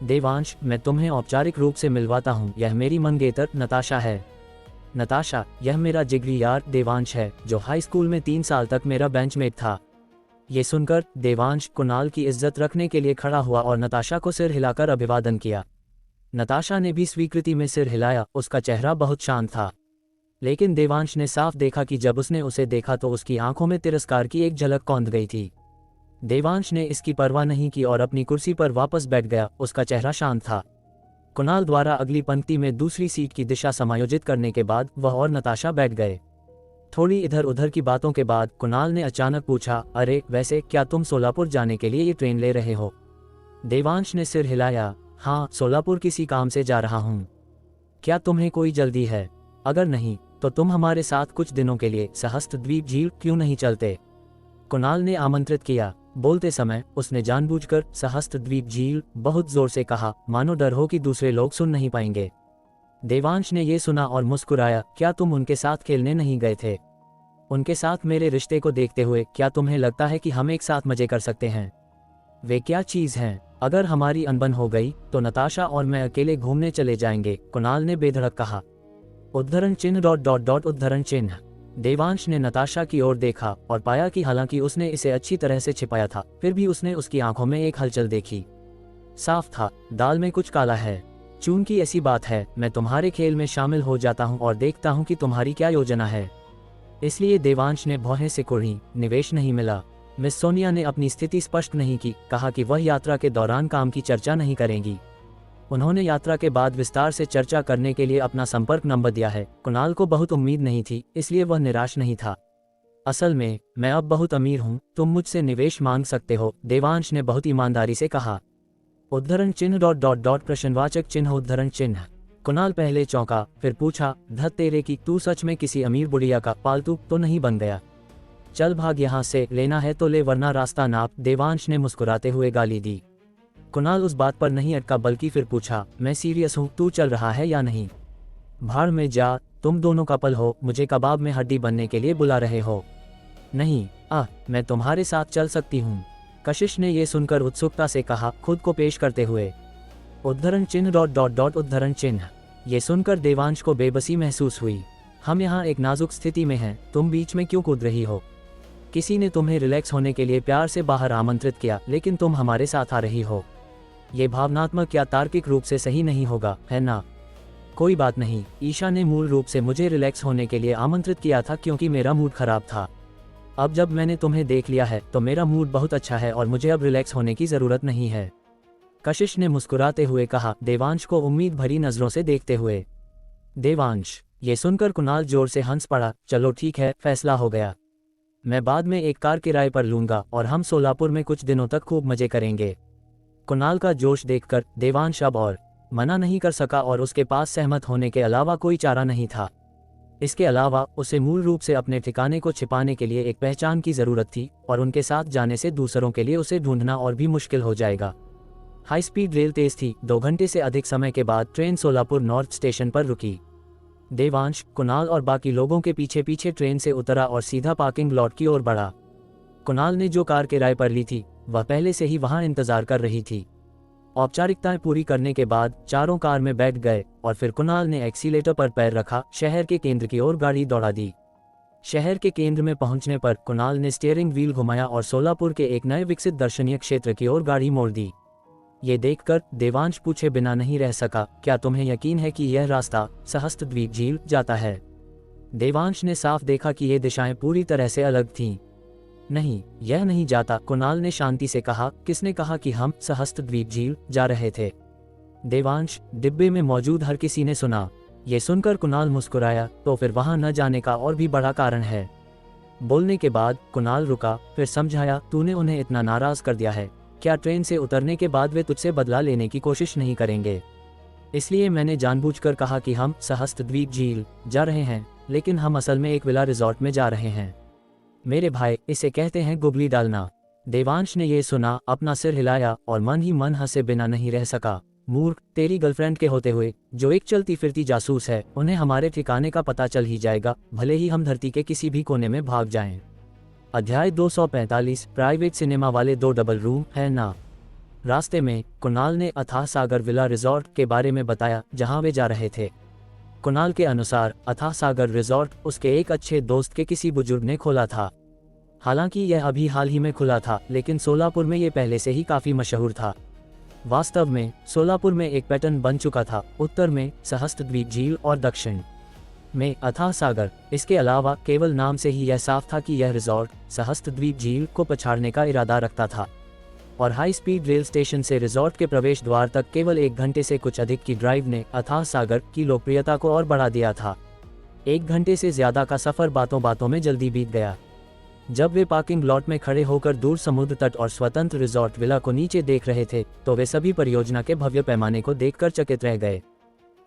देवांश, मैं तुम्हें औपचारिक रूप से मिलवाता हूं, यह मेरी मंगेतर नताशा है। नताशा, यह मेरा जिगरी यार देवांश है, जो हाई स्कूल में 3 साल तक मेरा बेंचमेट था। ये सुनकर देवांश कुणाल की इज्जत रखने के लिए खड़ा हुआ और नताशा को सिर हिलाकर अभिवादन किया। नताशा ने भी स्वीकृति में सिर हिलाया। उसका चेहरा बहुत शांत था, लेकिन देवांश ने साफ देखा कि जब उसने उसे देखा तो उसकी आंखों में तिरस्कार की एक झलक कौंध गई थी। देवांश ने इसकी परवाह नहीं की और अपनी कुर्सी पर वापस बैठ गया। उसका चेहरा शांत था। कुणाल द्वारा अगली पंक्ति में दूसरी सीट की दिशा समायोजित करने के बाद वह और नताशा बैठ गए। थोड़ी इधर उधर की बातों के बाद कुणाल ने अचानक पूछा, अरे वैसे क्या तुम सोलापुर जाने के लिए ये ट्रेन ले रहे हो? देवांश ने सिर हिलाया। हाँ, सोलापुर किसी काम से जा रहा हूँ। क्या तुम्हें कोई जल्दी है? अगर नहीं तो तुम हमारे साथ कुछ दिनों के लिए सहस्त्रद्वीप झील क्यों नहीं चलते? कुणाल ने आमंत्रित किया। बोलते समय उसने जानबूझकर सहस्त्रद्वीप झील बहुत जोर से कहा, मानो डर हो कि दूसरे लोग सुन नहीं पाएंगे। देवांश ने ये सुना और मुस्कुराया। क्या तुम उनके साथ खेलने नहीं गए थे? उनके साथ मेरे रिश्ते को देखते हुए क्या तुम्हें लगता है कि हम एक साथ मजे कर सकते हैं? वे क्या चीज हैं? अगर हमारी अनबन हो गई तो नताशा और मैं अकेले घूमने चले जाएंगे, कुणाल ने बेधड़क कहा। उद्धरण चिन्ह ... उद्धरण चिन्ह। देवांश ने नताशा की ओर देखा और पाया कि हालांकि उसने इसे अच्छी तरह से छिपाया था, फिर भी उसने उसकी आंखों में एक हलचल देखी। साफ था, दाल में कुछ काला है। चून की ऐसी बात है, मैं तुम्हारे खेल में शामिल हो जाता हूँ और देखता हूँ कि तुम्हारी क्या योजना है। इसलिए देवांश ने भौहें सिकुड़ी। निवेश नहीं मिला। मिस सोनिया ने अपनी स्थिति स्पष्ट नहीं की, कहा कि वह यात्रा के दौरान काम की चर्चा नहीं करेंगी। उन्होंने यात्रा के बाद विस्तार से चर्चा करने के लिए अपना संपर्क नंबर दिया है। कुणाल को बहुत उम्मीद नहीं थी, इसलिए वह निराश नहीं था। असल में मैं अब बहुत अमीर हूँ, तुम मुझसे निवेश मांग सकते हो, देवांश ने बहुत ईमानदारी से कहा। उद्धरण चिन्ह ... प्रश्नवाचक चिन्ह उद्धरण चिन्ह। कुणाल पहले चौंका, फिर पूछा, धत तेरे की, तू सच में किसी अमीर बुढ़िया का पालतू तो नहीं बन गया? चल भाग यहाँ से, लेना है तो ले वरना रास्ता नाप, देवांश ने मुस्कुराते हुए गाली दी। कुणाल उस बात पर नहीं अटका बल्कि फिर पूछा, मैं सीरियस हूँ, तू चल रहा है या नहीं? भाड़ में जा, तुम दोनों कपल हो, मुझे कबाब में हड्डी बनने के लिए बुला रहे हो? नहीं, मैं तुम्हारे साथ चल सकती हूँ, कशिश ने यह सुनकर उत्सुकता से कहा, खुद को पेश करते हुए। उद्धरण चिन्ह ... उद्धरण चिन्ह। ये सुनकर देवांश को बेबसी महसूस हुई। हम यहाँ एक नाजुक स्थिति में हैं, तुम बीच में क्यों कूद रही हो? किसी ने तुम्हें रिलैक्स होने के लिए प्यार से बाहर आमंत्रित किया, लेकिन तुम हमारे साथ आ रही हो। ये भावनात्मक या तार्किक रूप से सही नहीं होगा, है ना? कोई बात नहीं, ईशा ने मूल रूप से मुझे रिलैक्स होने के लिए आमंत्रित किया था क्योंकि मेरा मूड खराब था। अब जब मैंने तुम्हें देख लिया है तो मेरा मूड बहुत अच्छा है और मुझे अब रिलैक्स होने की जरूरत नहीं है, कशिश ने मुस्कुराते हुए कहा, देवांश को उम्मीद भरी नजरों से देखते हुए। देवांश, ये सुनकर कुणाल जोर से हंस पड़ा। चलो ठीक है, फैसला हो गया। मैं बाद में एक कार किराए पर लूंगा और हम सोलापुर में कुछ दिनों तक खूब मजे करेंगे। कुणाल का जोश देखकर देवांश अब और मना नहीं कर सका और उसके पास सहमत होने के अलावा कोई चारा नहीं था। इसके अलावा उसे मूल रूप से अपने ठिकाने को छिपाने के लिए एक पहचान की जरूरत थी और उनके साथ जाने से दूसरों के लिए उसे ढूंढना और भी मुश्किल हो जाएगा। हाई स्पीड रेल तेज थी। 2 घंटे से अधिक समय के बाद ट्रेन सोलापुर नॉर्थ स्टेशन पर रुकी। देवांश, कुणाल और बाकी लोगों के पीछे पीछे ट्रेन से उतरा और सीधा पार्किंग लॉट की ओर बढ़ा। कुणाल ने जो कार किराए पर ली थी वह पहले से ही वहां इंतजार कर रही थी। औपचारिकताएं पूरी करने के बाद चारों कार में बैठ गए और फिर कुणाल ने एक्सीलेटर पर पैर रखा, शहर के केंद्र की ओर गाड़ी दौड़ा दी। शहर के केंद्र में पहुंचने पर कुणाल ने स्टीयरिंग व्हील घुमाया और सोलापुर के एक नए विकसित दर्शनीय क्षेत्र की ओर गाड़ी मोड़ दी। ये देखकर देवांश पूछे बिना नहीं रह सका, क्या तुम्हें यकीन है कि यह रास्ता सहस्त्रद्वीप झील जाता है? देवांश ने साफ देखा कि ये दिशाएं पूरी तरह से अलग थीं। नहीं, यह नहीं जाता, कुणाल ने शांति से कहा। किसने कहा कि हम सहस्त्रद्वीप झील जा रहे थे? देवांश, डिब्बे में मौजूद हर किसी ने सुना। ये सुनकर कुणाल मुस्कुराया, तो फिर वहां न जाने का और भी बड़ा कारण है। बोलने के बाद कुणाल रुका, फिर समझाया, तूने उन्हें इतना नाराज कर दिया है। क्या ट्रेन से उतरने के बाद वे तुझसे बदला लेने की कोशिश नहीं करेंगे? इसलिए मैंने जानबूझकर कहा कि हम सहस्त्रद्वीप झील जा रहे हैं, लेकिन हम असल में एक विला रिजॉर्ट में जा रहे हैं। मेरे भाई, इसे कहते हैं गुगली डालना। देवांश ने यह सुना, अपना सिर हिलाया और मन ही मन हंसे बिना नहीं रह सका। मूर्ख, तेरी गर्लफ्रेंड के होते हुए जो एक चलती फिरती जासूस है, उन्हें हमारे ठिकाने का पता चल ही जाएगा, भले ही हम धरती के किसी भी कोने में भाग जाएं। अध्याय 245, प्राइवेट सिनेमा वाले 2 डबल रूम, है ना? रास्ते में कुणाल ने अथाह सागर विला रिजॉर्ट के बारे में बताया जहां वे जा रहे थे। कुणाल के अनुसार अथाह सागर रिजॉर्ट उसके एक अच्छे दोस्त के किसी बुजुर्ग ने खोला था। हालांकि यह अभी हाल ही में खुला था, लेकिन सोलापुर में यह पहले से ही काफी मशहूर था। वास्तव में सोलापुर में एक पैटर्न बन चुका था, उत्तर में सहस्त्रद्वीप झील और दक्षिण में अथाह सागर। इसके अलावा केवल नाम से ही यह साफ था कि यह रिजॉर्ट सहस्त्रद्वीप झील को पछाड़ने का इरादा रखता था और हाई स्पीड रेल स्टेशन से रिजॉर्ट के प्रवेश द्वार तक केवल 1 घंटे से कुछ अधिक की ड्राइव ने अथाह सागर की लोकप्रियता को और बढ़ा दिया था। 1 घंटे से ज्यादा का सफर बातों बातों में जल्दी बीत गया। जब वे पार्किंग लॉट में खड़े होकर दूर समुद्र तट और स्वतंत्र रिजॉर्ट विला को नीचे देख रहे थे तो वे सभी परियोजना के भव्य पैमाने को देखकर चकित रह गए।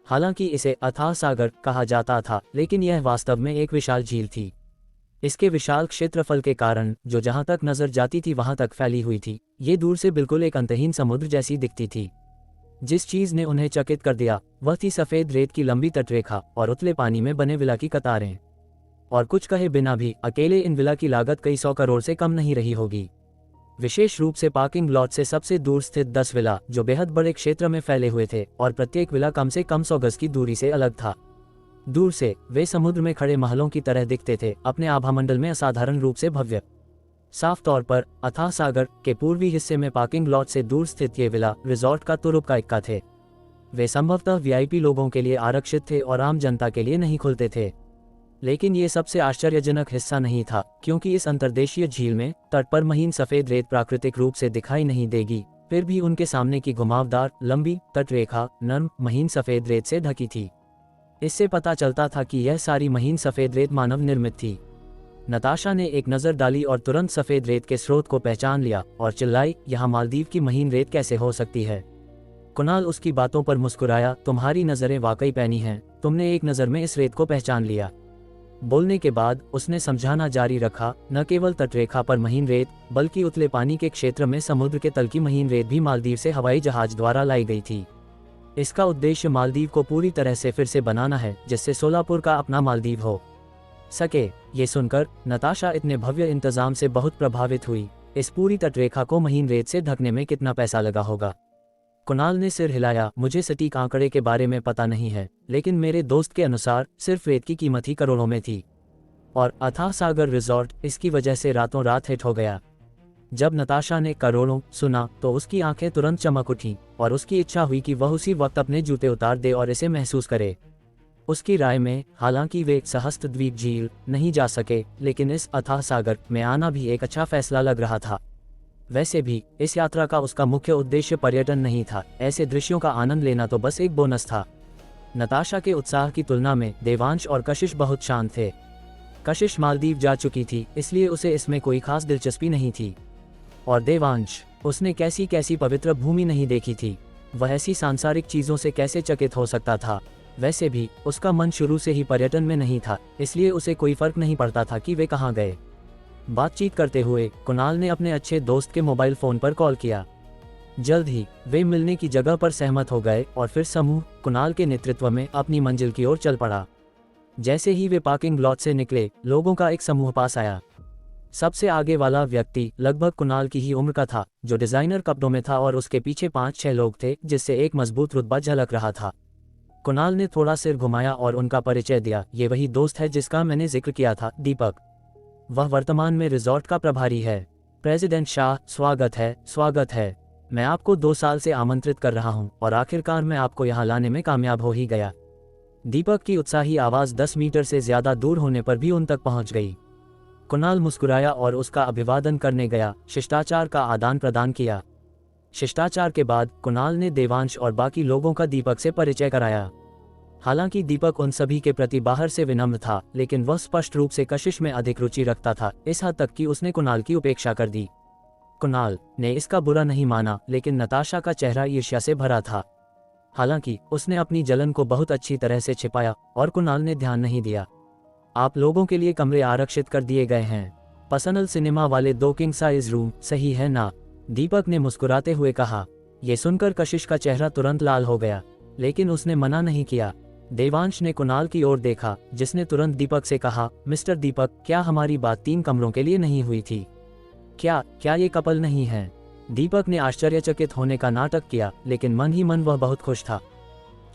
हालांकि इसे अथाह सागर कहा जाता था, लेकिन यह वास्तव में एक विशाल झील थी। इसके विशाल क्षेत्रफल के कारण जो जहां तक नजर जाती थी वहां तक फैली हुई थी, ये दूर से बिल्कुल एक अंतहीन समुद्र जैसी दिखती थी। जिस चीज ने उन्हें चकित कर दिया वह थी सफेद रेत की लंबी तटरेखा और उतले पानी में बने विला की कतारें। और कुछ कहे बिना भी अकेले इन विला की लागत कई 100 करोड़ से कम नहीं रही होगी। विशेष रूप से पार्किंग लॉट से सबसे दूर स्थित 10 विला जो बेहद बड़े क्षेत्र में फैले हुए थे और प्रत्येक विला कम से कम 100 गज की दूरी से अलग था। दूर से वे समुद्र में खड़े महलों की तरह दिखते थे, अपने आभामंडल में असाधारण रूप से भव्य। साफ तौर पर अथाह सागर के पूर्वी हिस्से में पार्किंग लॉट से दूर स्थित ये विला रिजॉर्ट का तुरुप का इक्का थे। वे संभवतः वीआईपी लोगों के लिए आरक्षित थे और आम जनता के लिए नहीं खुलते थे। लेकिन ये सबसे आश्चर्यजनक हिस्सा नहीं था, क्योंकि इस अंतर्देशीय झील में तट पर महीन सफेद रेत प्राकृतिक रूप से दिखाई नहीं देगी, फिर भी उनके सामने की घुमावदार लंबी तटरेखा नर्म महीन सफेद रेत से ढकी थी। इससे पता चलता था कि यह सारी महीन सफेद रेत मानव निर्मित थी। नताशा ने एक नज़र डाली और तुरंत सफेद रेत के स्रोत को पहचान लिया और चिल्लाई, यहाँ मालदीव की महीन रेत कैसे हो सकती है। कुणाल उसकी बातों पर मुस्कुराया, तुम्हारी नज़रें वाकई पैनी हैं, तुमने एक नज़र में इस रेत को पहचान लिया। बोलने के बाद उसने समझाना जारी रखा, न केवल तटरेखा पर महीन रेत बल्कि उतले पानी के क्षेत्र में समुद्र के तल की महीन रेत भी मालदीव से हवाई जहाज द्वारा लाई गई थी। इसका उद्देश्य मालदीव को पूरी तरह से फिर से बनाना है, जिससे सोलापुर का अपना मालदीव हो सके। ये सुनकर नताशा इतने भव्य इंतजाम से बहुत प्रभावित हुई। इस पूरी तटरेखा को महीन रेत से ढकने में कितना पैसा लगा होगा। कुणाल ने सिर हिलाया, मुझे सटीक आंकड़े के बारे में पता नहीं है, लेकिन मेरे दोस्त के अनुसार सिर्फ रेत की कीमत ही करोड़ों में थी। और अथाह सागर रिजॉर्ट इसकी वजह से रातों रात हिट हो गया। जब नताशा ने करोड़ों सुना तो उसकी आंखें तुरंत चमक उठीं और उसकी इच्छा हुई कि वह उसी वक्त अपने जूते उतार दे और इसे महसूस करे। उसकी राय में हालांकि वे सहस्त्र द्वीप झील नहीं जा सके, लेकिन इस अथाह सागर में आना भी एक अच्छा फैसला लग रहा था। वैसे भी इस यात्रा का उसका मुख्य उद्देश्य पर्यटन नहीं था, ऐसे दृश्यों का आनंद लेना तो बस एक बोनस था। नताशा के उत्साह की तुलना में देवांश और कशिश बहुत शांत थे। कशिश मालदीव जा चुकी थी, इसलिए उसे इसमें कोई खास दिलचस्पी नहीं थी। और देवांश, उसने कैसी कैसी पवित्र भूमि नहीं देखी थी, वह ऐसी सांसारिक चीज़ों से कैसे चकित हो सकता था। वैसे भी उसका मन शुरू से ही पर्यटन में नहीं था, इसलिए उसे कोई फर्क नहीं पड़ता था कि वे कहाँ गए। बातचीत करते हुए कुणाल ने अपने अच्छे दोस्त के मोबाइल फोन पर कॉल किया। जल्द ही वे मिलने की जगह पर सहमत हो गए और फिर समूह कुणाल के नेतृत्व में अपनी मंजिल की ओर चल पड़ा। जैसे ही वे पार्किंग लॉट से निकले, लोगों का एक समूह पास आया। सबसे आगे वाला व्यक्ति लगभग कुणाल की ही उम्र का था, जो डिजाइनर कपड़ों में था, और उसके पीछे 5-6 लोग थे, जिससे एक मजबूत रुतबा झलक रहा था। कुणाल ने थोड़ा सिर घुमाया और उनका परिचय दिया, ये वही दोस्त है जिसका मैंने जिक्र किया था, दीपक। वह वर्तमान में रिजॉर्ट का प्रभारी है। प्रेसिडेंट शाह, स्वागत है, स्वागत है। मैं आपको 2 साल से आमंत्रित कर रहा हूं और आखिरकार मैं आपको यहां लाने में कामयाब हो ही गया। दीपक की उत्साही आवाज 10 मीटर से ज्यादा दूर होने पर भी उन तक पहुंच गई। कुणाल मुस्कुराया और उसका अभिवादन करने गया, शिष्टाचार का आदान प्रदान किया। शिष्टाचार के बाद कुणाल ने देवांश और बाकी लोगों का दीपक से परिचय कराया। हालांकि दीपक उन सभी के प्रति बाहर से विनम्र था, लेकिन वह स्पष्ट रूप से कशिश में अधिक रुचि रखता था, इस हद तक कि उसने कुणाल की उपेक्षा कर दी। कुणाल ने इसका बुरा नहीं माना, लेकिन नताशा का चेहरा ईर्ष्या से भरा था। हालांकि उसने अपनी जलन को बहुत अच्छी तरह से छिपाया और कुणाल ने ध्यान नहीं दिया। आप लोगों के लिए कमरे आरक्षित कर दिए गए हैं। पर्सनल सिनेमा वाले 2 किंग साइज रूम, सही है ना? दीपक ने मुस्कुराते हुए कहा। यह सुनकर कशिश का चेहरा तुरंत लाल हो गया, लेकिन उसने मना नहीं किया। देवांश ने कुणाल की ओर देखा, जिसने तुरंत दीपक से कहा, मिस्टर दीपक, क्या हमारी बात 3 कमरों के लिए नहीं हुई थी? क्या ये कपल नहीं है? दीपक ने आश्चर्यचकित होने का नाटक किया, लेकिन मन ही मन वह बहुत खुश था।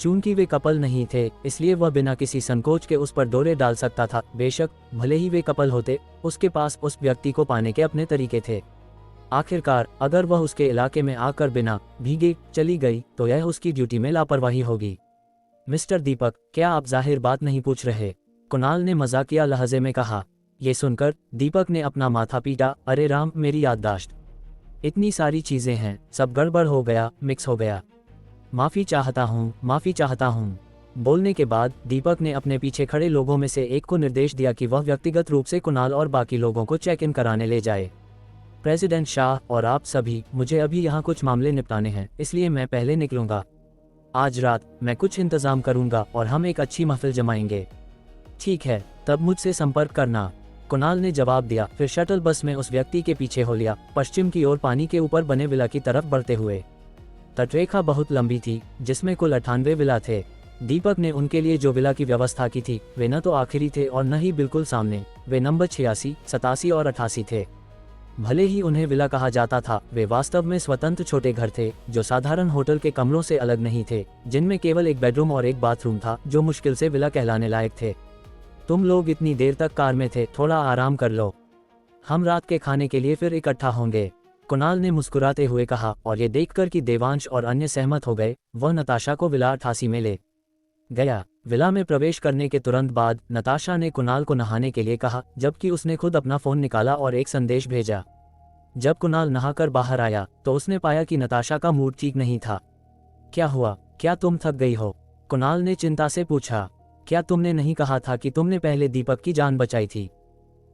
चूंकि वे कपल नहीं थे, इसलिए वह बिना किसी संकोच के उस पर डोरे डाल सकता था। बेशक भले ही वे कपल होते, उसके पास उस व्यक्ति को पाने के अपने तरीके थे। आखिरकार अगर वह उसके इलाके में आकर बिना भीगे चली गई तो यह उसकी ड्यूटी में लापरवाही होगी। मिस्टर दीपक, क्या आप जाहिर बात नहीं पूछ रहे? कुणाल ने मजाकिया लहजे में कहा। ये सुनकर दीपक ने अपना माथा पीटा। अरे राम, मेरी याददाश्त, इतनी सारी चीजें हैं, सब गड़बड़ हो गया, मिक्स हो गया। माफी चाहता हूँ। बोलने के बाद दीपक ने अपने पीछे खड़े लोगों में से एक को निर्देश दिया कि वह व्यक्तिगत रूप से कुणाल और बाकी लोगों को चेक इन कराने ले जाए। प्रेसिडेंट शाह और आप सभी, मुझे अभी यहाँ कुछ मामले निपटाने हैं, इसलिए मैं पहले निकलूंगा। आज रात मैं कुछ इंतजाम करूंगा और हम एक अच्छी महफिल जमाएंगे। ठीक है, तब मुझसे संपर्क करना, कुणाल ने जवाब दिया। फिर शटल बस में उस व्यक्ति के पीछे हो लिया, पश्चिम की ओर पानी के ऊपर बने विला की तरफ बढ़ते हुए। तटरेखा बहुत लंबी थी, जिसमें कुल 98 विला थे। दीपक ने उनके लिए जो विला की व्यवस्था की थी वे न तो आखिरी थे और न ही बिल्कुल सामने, वे नंबर 86, 87 और 88 थे। भले ही उन्हें विला कहा जाता था, वे वास्तव में स्वतंत्र छोटे घर थे जो साधारण होटल के कमरों से अलग नहीं थे, जिनमें केवल एक बेडरूम और एक बाथरूम था, जो मुश्किल से विला कहलाने लायक थे। तुम लोग इतनी देर तक कार में थे, थोड़ा आराम कर लो, हम रात के खाने के लिए फिर इकट्ठा होंगे, कुणाल ने मुस्कुराते हुए कहा। और ये देखकर कि देवांश और अन्य सहमत हो गए, वह नताशा को विला 88 में ले गया। विला में प्रवेश करने के तुरंत बाद नताशा ने कुणाल को नहाने के लिए कहा, जबकि उसने खुद अपना फोन निकाला और एक संदेश भेजा। जब कुणाल नहाकर बाहर आया तो उसने पाया कि नताशा का मूड ठीक नहीं था। क्या हुआ, क्या तुम थक गई हो, कुणाल ने चिंता से पूछा। क्या तुमने नहीं कहा था कि तुमने पहले दीपक की जान बचाई थी?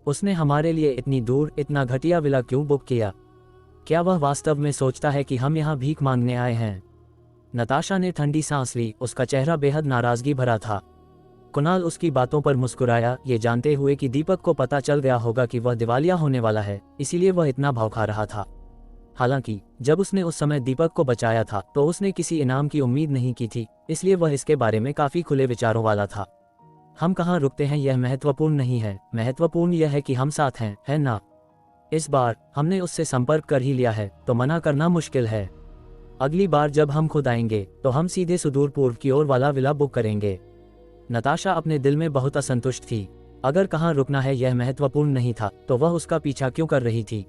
उसने हमारे लिए इतनी दूर इतना घटिया विला क्यों बुक किया? क्या वह वास्तव में सोचता है कि हम यहाँ भीख मांगने आए हैं? नताशा ने ठंडी सांस ली, उसका चेहरा बेहद नाराजगी भरा था। कुणाल उसकी बातों पर मुस्कुराया, ये जानते हुए कि दीपक को पता चल गया होगा कि वह दिवालिया होने वाला है, इसीलिए वह इतना भाव खा रहा था। हालांकि जब उसने उस समय दीपक को बचाया था तो उसने किसी इनाम की उम्मीद नहीं की थी, इसलिए वह इसके बारे में काफी खुले विचारों वाला था। हम कहाँ रुकते हैं यह महत्वपूर्ण नहीं है, महत्वपूर्ण यह है कि हम साथ हैं, है ना? इस बार हमने उससे संपर्क कर ही लिया है तो मना करना मुश्किल है। अगली बार जब हम खुद आएंगे तो हम सीधे सुदूर पूर्व की ओर वाला विला बुक करेंगे। नताशा अपने दिल में बहुत असंतुष्ट थी। अगर कहाँ रुकना है यह महत्वपूर्ण नहीं था तो वह उसका पीछा क्यों कर रही थी?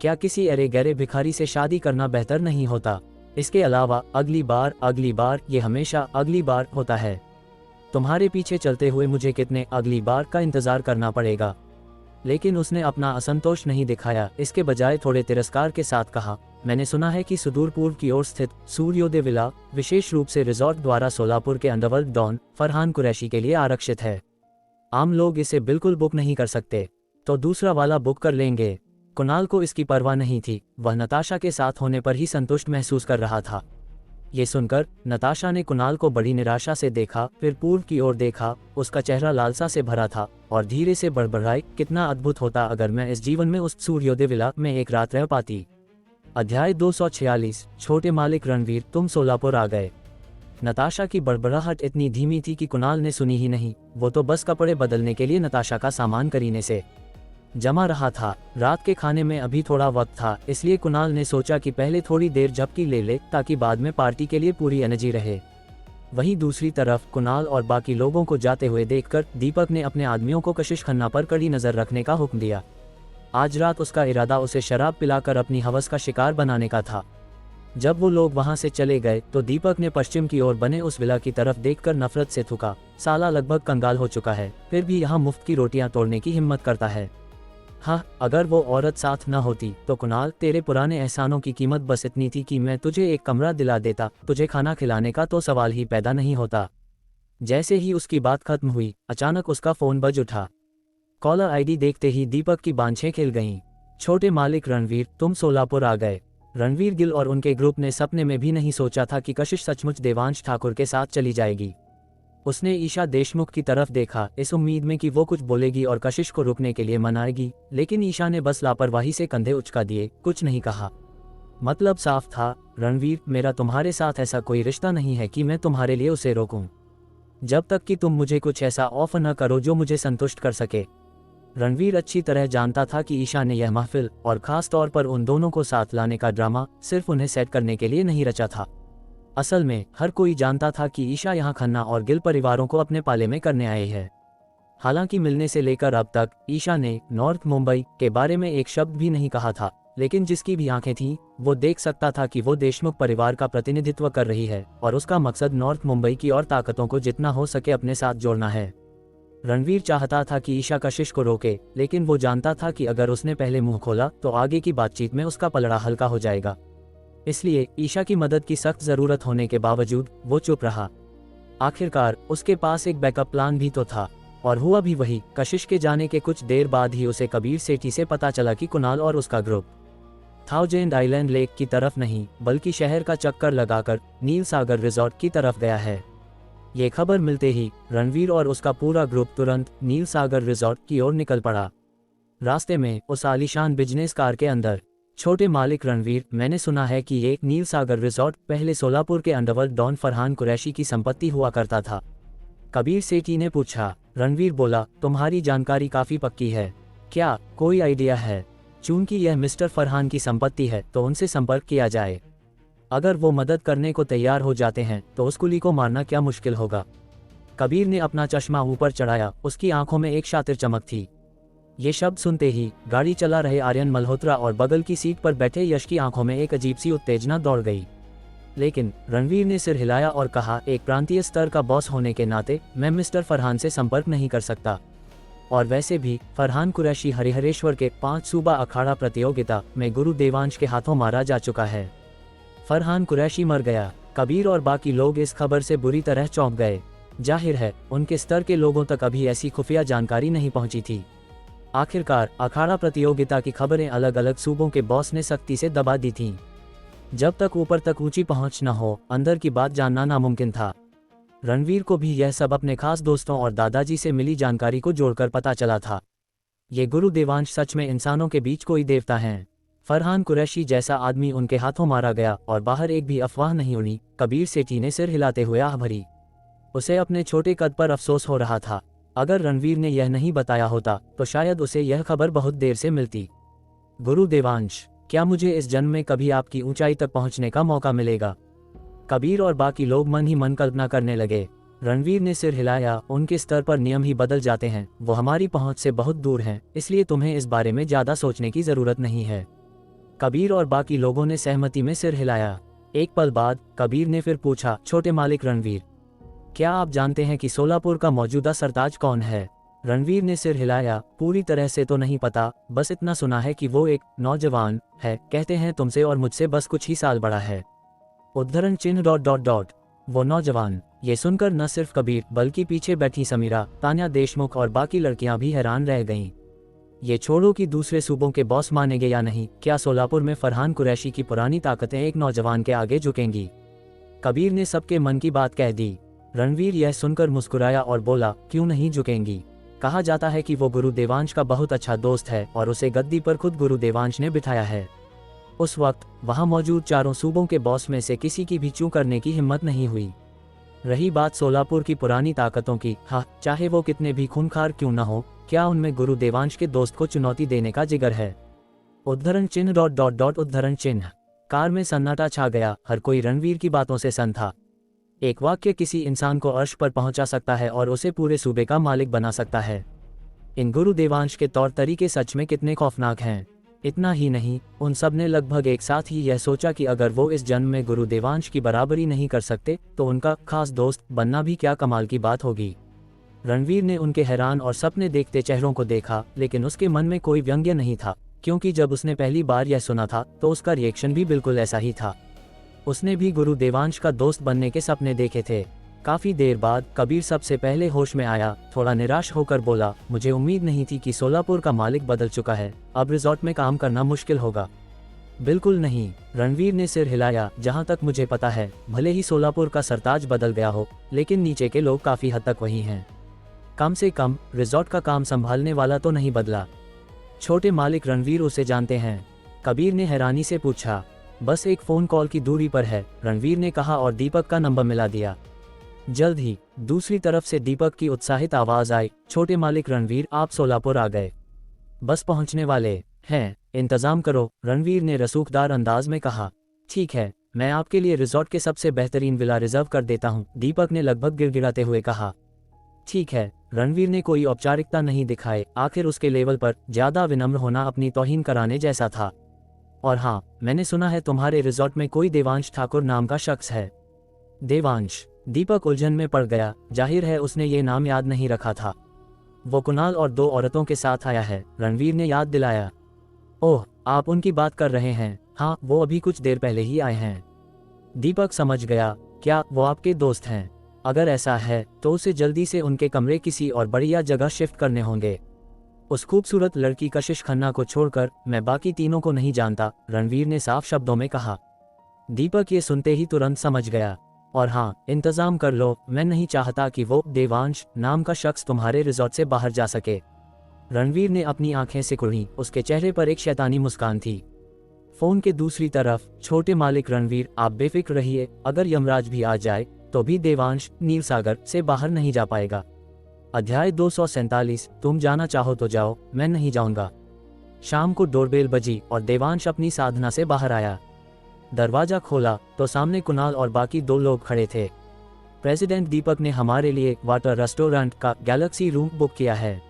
क्या किसी अरे गहरे भिखारी से शादी करना बेहतर नहीं होता? इसके अलावा अगली बार, ये हमेशा अगली बार होता है। तुम्हारे पीछे चलते हुए मुझे कितने अगली बार का इंतजार करना पड़ेगा? लेकिन उसने अपना असंतोष नहीं दिखाया, इसके बजाय थोड़े तिरस्कार के साथ कहा, मैंने सुना है कि सुदूर पूर्व की ओर स्थित सूर्योदय विला विशेष रूप से रिजॉर्ट द्वारा सोलापुर के अंडरवर्ल्ड डॉन फरहान कुरैशी के लिए आरक्षित है। आम लोग इसे बिल्कुल बुक नहीं कर सकते, तो दूसरा वाला बुक कर लेंगे। कुणाल को इसकी परवाह नहीं थी, वह नताशा के साथ होने पर ही संतुष्ट महसूस कर रहा था। ये सुनकर नताशा ने कुणाल को बड़ी निराशा से देखा, फिर पूर्व की ओर देखा, उसका चेहरा लालसा से भरा था और धीरे से बड़बड़ाई, कितना अद्भुत होता अगर मैं इस जीवन में उस सूर्योदय विला में एक रात रह पाती। अध्याय 246, छोटे मालिक रणवीर, तुम सोलापुर आ गए। नताशा की बड़बड़ाहट इतनी धीमी थी कि कुणाल ने सुनी ही नहीं, वो तो बस कपड़े बदलने के लिए नताशा का सामान करीने से जमा रहा था। रात के खाने में अभी थोड़ा वक्त था, इसलिए कुणाल ने सोचा कि पहले थोड़ी देर झपकी ले ले ताकि बाद में पार्टी के लिए पूरी एनर्जी रहे। वहीं दूसरी तरफ कुणाल और बाकी लोगों को जाते हुए देखकर दीपक ने अपने आदमियों को कशिश खन्ना पर कड़ी नजर रखने का हुक्म दिया। आज रात उसका इरादा उसे शराब पिलाकर अपनी हवस का शिकार बनाने का था। जब वो लोग वहां से चले गए तो दीपक ने पश्चिम की ओर बने उस विला की तरफ देखकर नफरत से थूका। साला लगभग कंगाल हो चुका है, फिर भी यहाँ मुफ्त की रोटियां तोड़ने की हिम्मत करता है। हाँ, अगर वो औरत साथ न होती तो कुणाल, तेरे पुराने एहसानों की कीमत बस इतनी थी कि मैं तुझे एक कमरा दिला देता, तुझे खाना खिलाने का तो सवाल ही पैदा नहीं होता। जैसे ही उसकी बात खत्म हुई, अचानक उसका फोन बज उठा। कॉलर आईडी देखते ही दीपक की बांछें खिल गईं। छोटे मालिक रणवीर, तुम सोलापुर आ गए। रणवीर गिल और उनके ग्रुप ने सपने में भी नहीं सोचा था कि कशिश सचमुच देवांश ठाकुर के साथ चली जाएगी। उसने ईशा देशमुख की तरफ देखा, इस उम्मीद में कि वो कुछ बोलेगी और कशिश को रुकने के लिए मनाएगी, लेकिन ईशा ने बस लापरवाही से कंधे उचका दिए, कुछ नहीं कहा। मतलब साफ था, रणवीर, मेरा तुम्हारे साथ ऐसा कोई रिश्ता नहीं है कि मैं तुम्हारे लिए उसे रोकूं, जब तक कि तुम मुझे कुछ ऐसा ऑफर न करो जो मुझे संतुष्ट कर सके। रणवीर अच्छी तरह जानता था कि ईशा ने यह महफिल और खास तौर पर उन दोनों को साथ लाने का ड्रामा सिर्फ उन्हें सेट करने के लिए नहीं रचा था। असल में हर कोई जानता था कि ईशा यहाँ खन्ना और गिल परिवारों को अपने पाले में करने आए हैं। हालांकि मिलने से लेकर अब तक ईशा ने नॉर्थ मुंबई के बारे में एक शब्द भी नहीं कहा था, लेकिन जिसकी भी आंखें थीं वो देख सकता था कि वो देशमुख परिवार का प्रतिनिधित्व कर रही है और उसका मकसद नॉर्थ मुंबई की और ताकतों को जितना हो सके अपने साथ जोड़ना है। रणवीर चाहता था कि ईशा कशिश को रोके, लेकिन वो जानता था कि अगर उसने पहले मुंह खोला तो आगे की बातचीत में उसका पलड़ा हल्का हो जाएगा। इसलिए ईशा की मदद की सख्त जरूरत होने के बावजूद वो चुप रहा। आखिरकार उसके पास एक बैकअप प्लान भी तो था, और हुआ भी वही। कशिश के जाने के कुछ देर बाद ही उसे कबीर सेठी से पता चला कि कुणाल और उसका ग्रुप थाउजेंड आइलैंड लेक की तरफ नहीं बल्कि शहर का चक्कर लगाकर नील सागर रिजॉर्ट की तरफ गया है। ये खबर मिलते ही रणवीर और उसका पूरा ग्रुप तुरंत नील सागर रिजॉर्ट की ओर निकल पड़ा। रास्ते में उस आलीशान बिजनेस कार के अंदर, छोटे मालिक रणवीर, मैंने सुना है कि ये नील सागर रिजॉर्ट पहले सोलापुर के अंडरवर्ल्ड डॉन फरहान कुरैशी की संपत्ति हुआ करता था। कबीर सेठी ने पूछा। रणवीर बोला, तुम्हारी जानकारी काफी पक्की है, क्या कोई आइडिया है? चूंकि यह मिस्टर फरहान की संपत्ति है तो उनसे संपर्क किया जाए। अगर वो मदद करने को तैयार हो जाते हैं तो उस कुली को मारना क्या मुश्किल होगा। कबीर ने अपना चश्मा ऊपर चढ़ाया, उसकी आंखों में एक शातिर चमक थी। ये शब्द सुनते ही गाड़ी चला रहे आर्यन मल्होत्रा और बगल की सीट पर बैठे यश की आंखों में एक अजीब सी उत्तेजना दौड़ गई। लेकिन रणवीर ने सिर हिलाया और कहा, एक प्रांतीय स्तर का बॉस होने के नाते मैं मिस्टर फरहान से संपर्क नहीं कर सकता। और वैसे भी फरहान कुरैशी हरिहरेश्वर के 5 सूबा अखाड़ा प्रतियोगिता में गुरु देवांश के हाथों मारा जा चुका है। फरहान कुरैशी मर गया। कबीर और बाकी लोग इस खबर से बुरी तरह चौंक गए। जाहिर है उनके स्तर के लोगों तक अभी ऐसी खुफिया जानकारी नहीं पहुंची थी। आखिरकार अखाड़ा प्रतियोगिता की खबरें अलग अलग सूबों के बॉस ने सख्ती से दबा दी थीं। जब तक ऊपर तक ऊंची पहुंच न हो, अंदर की बात जानना नामुमकिन था। रणवीर को भी यह सब अपने खास दोस्तों और दादाजी से मिली जानकारी को जोड़कर पता चला था। ये गुरु देवांश सच में इंसानों के बीच कोई देवता हैं। फरहान कुरैशी जैसा आदमी उनके हाथों मारा गया और बाहर एक भी अफवाह नहीं उड़ी। कबीर सेठी ने सिर हिलाते हुए आह भरी। उसे अपने छोटे कद पर अफसोस हो रहा था। अगर रणवीर ने यह नहीं बताया होता तो शायद उसे यह खबर बहुत देर से मिलती। गुरु देवांश, क्या मुझे इस जन्म में कभी आपकी ऊंचाई तक पहुंचने का मौका मिलेगा? कबीर और बाकी लोग मन ही मन कल्पना करने लगे। रणवीर ने सिर हिलाया, उनके स्तर पर नियम ही बदल जाते हैं, वो हमारी पहुंच से बहुत दूर हैं, इसलिए तुम्हें इस बारे में ज्यादा सोचने की जरूरत नहीं है। कबीर और बाकी लोगों ने सहमति में सिर हिलाया। एक पल बाद कबीर ने फिर पूछा, छोटे मालिक रणवीर, क्या आप जानते हैं कि सोलापुर का मौजूदा सरताज कौन है? रणवीर ने सिर हिलाया, पूरी तरह से तो नहीं पता, बस इतना सुना है कि वो एक नौजवान है, कहते हैं तुमसे और मुझसे बस कुछ ही साल बड़ा है। उद्धरण चिन्ह ... वो नौजवान। ये सुनकर न सिर्फ कबीर बल्कि पीछे बैठी समीरा, तान्या देशमुख और बाकी लड़कियां भी हैरान रह गईं। ये छोड़ो कि दूसरे सूबों के बॉस मानेंगे या नहीं, क्या सोलापुर में फरहान कुरैशी की पुरानी ताकतें एक नौजवान के आगे झुकेंगी? कबीर ने सबके मन की बात कह दी। रणवीर यह सुनकर मुस्कुराया और बोला, क्यों नहीं झुकेंगी? कहा जाता है कि वो गुरु देवांश का बहुत अच्छा दोस्त है और उसे गद्दी पर खुद गुरु देवांश ने बिठाया है। उस वक्त वहां मौजूद चारों सूबों के बॉस में से किसी की भी चूं करने की हिम्मत नहीं हुई। रही बात सोलापुर की पुरानी ताकतों की, हाँ, चाहे वो कितने भी खूंखार क्यों न हो, क्या उनमें गुरु देवांश के दोस्त को चुनौती देने का जिगर है? उद्धरण चिन्ह ... उद्धरण चिन्ह। कार में सन्नाटा छा गया। हर कोई रणवीर की बातों से सन्न था। एक वाक्य किसी इंसान को अर्श पर पहुंचा सकता है और उसे पूरे सूबे का मालिक बना सकता है। इन गुरु देवांश के तौर तरीके सच में कितने खौफनाक हैं। इतना ही नहीं, उन सब ने लगभग एक साथ ही यह सोचा कि अगर वो इस जन्म में गुरु देवांश की बराबरी नहीं कर सकते तो उनका खास दोस्त बनना भी क्या कमाल की बात होगी। रणवीर ने उनके हैरान और सपने देखते चेहरों को देखा, लेकिन उसके मन में कोई व्यंग्य नहीं था, क्योंकि जब उसने पहली बार यह सुना था तो उसका रिएक्शन भी बिल्कुल ऐसा ही था। उसने भी गुरु देवांश का दोस्त बनने के सपने देखे थे। काफी देर बाद कबीर सबसे पहले होश में आया। थोड़ा निराश होकर बोला, मुझे उम्मीद नहीं थी कि सोलापुर का मालिक बदल चुका है, अब रिजॉर्ट में काम करना मुश्किल होगा। बिल्कुल नहीं, रणवीर ने सिर हिलाया, जहां तक मुझे पता है भले ही सोलापुर का सरताज बदल गया हो, लेकिन नीचे के लोग काफी हद तक वही हैं। कम से कम रिजॉर्ट का काम संभालने वाला तो नहीं बदला। छोटे मालिक रणवीर उसे जानते हैं? कबीर ने हैरानी से पूछा। बस एक फोन कॉल की दूरी पर है, रणवीर ने कहा और दीपक का नंबर मिला दिया। जल्द ही दूसरी तरफ से दीपक की उत्साहित आवाज आई, छोटे मालिक रणवीर, आप सोलापुर आ गए, बस पहुंचने वाले हैं, इंतजाम करो। रणवीर ने रसूखदार अंदाज में कहा। ठीक है, मैं आपके लिए रिजॉर्ट के सबसे बेहतरीन विला रिजर्व कर देता हूं, दीपक ने लगभग गिड़गिड़ाते हुए कहा। ठीक है, रणवीर ने कोई औपचारिकता नहीं दिखाए, आखिर उसके लेवल पर ज्यादा विनम्र होना अपनी तौहीन कराने जैसा था। और हाँ, मैंने सुना है तुम्हारे रिजॉर्ट में कोई देवांश ठाकुर नाम का शख्स है। देवांश? दीपक उलझन में पड़ गया। जाहिर है उसने ये नाम याद नहीं रखा था। वो कुणाल और 2 औरतों के साथ आया है, रणवीर ने याद दिलाया। ओह, आप उनकी बात कर रहे हैं? हाँ, वो अभी कुछ देर पहले ही आए हैं। दीपक समझ गया, क्या वो आपके दोस्त हैं? अगर ऐसा है तो उसे जल्दी से उनके कमरे किसी और बढ़िया जगह शिफ्ट करने होंगे। उस खूबसूरत लड़की कशिश खन्ना को छोड़कर मैं बाकी तीनों को नहीं जानता, रणवीर ने साफ शब्दों में कहा। दीपक ये सुनते ही तुरंत समझ गया। और हाँ, इंतजाम कर लो, मैं नहीं चाहता कि वो देवांश नाम का शख्स तुम्हारे रिजॉर्ट से बाहर जा सके। रणवीर ने अपनी आंखें सिकुड़ी, उसके चेहरे पर एक शैतानी मुस्कान थी। फोन के दूसरी तरफ छोटे मालिक रणवीर, आप बेफिक्र रहिए, अगर यमराज भी आ जाए तो भी देवांश नीलसागर से बाहर नहीं जा पाएगा। अध्याय 247, तुम जाना चाहो तो जाओ, मैं नहीं जाऊंगा। शाम को डोरबेल बजी और देवांश अपनी साधना से बाहर आया। दरवाजा खोला तो सामने कुणाल और बाकी 2 लोग खड़े थे। प्रेसिडेंट दीपक ने हमारे लिए वाटर रेस्टोरेंट का गैलेक्सी रूम बुक किया है।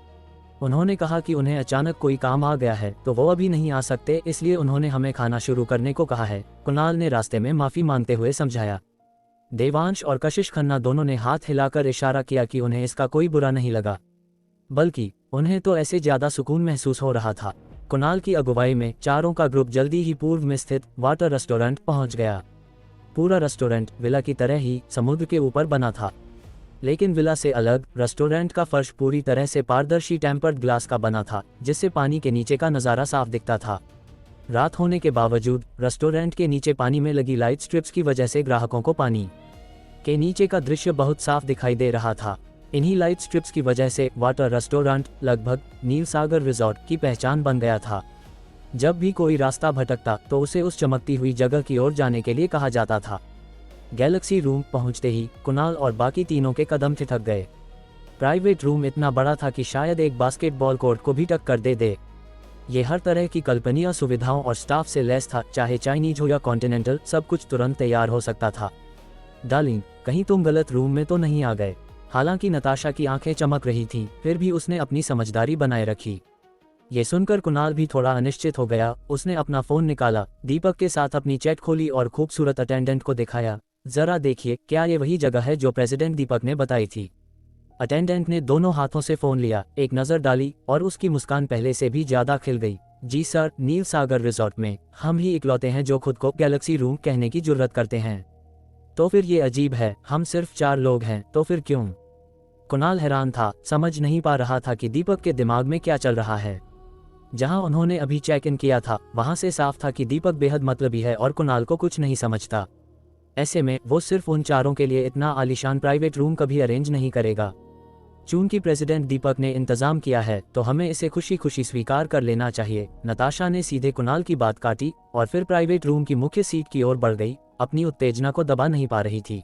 उन्होंने कहा कि उन्हें अचानक कोई काम आ गया है तो वो अभी नहीं आ सकते, इसलिए उन्होंने हमें खाना शुरू करने को कहा है, कुणाल ने रास्ते में माफी मांगते हुए समझाया। देवांश और कशिश खन्ना दोनों ने हाथ हिलाकर इशारा किया कि उन्हें इसका कोई बुरा नहीं लगा, बल्कि उन्हें तो ऐसे ज्यादा सुकून महसूस हो रहा था। कुणाल की अगुवाई में चारों का ग्रुप जल्दी ही पूर्व में स्थित वाटर रेस्टोरेंट पहुंच गया। पूरा रेस्टोरेंट विला की तरह ही समुद्र के ऊपर बना था, लेकिन विला से अलग रेस्टोरेंट का फर्श पूरी तरह से पारदर्शी टेम्पर्ड ग्लास का बना था, जिससे पानी के नीचे का नज़ारा साफ दिखता था। रात होने के बावजूद रेस्टोरेंट के नीचे पानी में लगी लाइट स्ट्रिप्स की वजह से ग्राहकों को पानी के नीचे का दृश्य बहुत साफ दिखाई दे रहा था। इन्हीं लाइट स्ट्रिप्स की वजह से वाटर रेस्टोरेंट लगभग नीलसागर रिजॉर्ट की पहचान बन गया था। जब भी कोई रास्ता भटकता तो उसे उस चमकती हुई जगह की ओर जाने के लिए कहा जाता था। गैलेक्सी रूम पहुंचते ही कुणाल और बाकी तीनों के कदम ठिठक गए। प्राइवेट रूम इतना बड़ा था कि शायद एक बास्केटबॉल कोर्ट को भी टक्कर दे। ये हर तरह की कल्पनीय सुविधाओं और स्टाफ से लैस था, चाहे चाइनीज हो या कॉन्टिनेंटल, सब कुछ तुरंत तैयार हो सकता था। डार्लिंग, कहीं तुम गलत रूम में तो नहीं आ गए? हालांकि नताशा की आंखें चमक रही थीं, फिर भी उसने अपनी समझदारी बनाए रखी। ये सुनकर कुणाल भी थोड़ा अनिश्चित हो गया। उसने अपना फोन निकाला, दीपक के साथ अपनी चैट खोली और खूबसूरत अटेंडेंट को दिखाया। जरा देखिए, क्या ये वही जगह है जो प्रेसिडेंट दीपक ने बताई थी? अटेंडेंट ने दोनों हाथों से फोन लिया, एक नज़र डाली और उसकी मुस्कान पहले से भी ज्यादा खिल गई। जी सर, नीलसागर रिजॉर्ट में हम ही इकलौते हैं जो खुद को गैलेक्सी रूम कहने की जुर्रत करते हैं। तो फिर ये अजीब है, हम सिर्फ 4 लोग हैं, तो फिर क्यों? कुणाल हैरान था, समझ नहीं पा रहा था कि दीपक के दिमाग में क्या चल रहा है। जहां उन्होंने अभी चेक इन किया था वहां से साफ था कि दीपक बेहद मतलबी है और कुणाल को कुछ नहीं समझता। ऐसे में वो सिर्फ उन चारों के लिए इतना आलीशान प्राइवेट रूम कभी अरेंज नहीं करेगा। चूंकि प्रेसिडेंट दीपक ने इंतजाम किया है तो हमें इसे खुशी खुशी स्वीकार कर लेना चाहिए। नताशा ने सीधे कुणाल की बात काटी और फिर प्राइवेट रूम की मुख्य सीट की ओर बढ़ गई। अपनी उत्तेजना को दबा नहीं पा रही थी।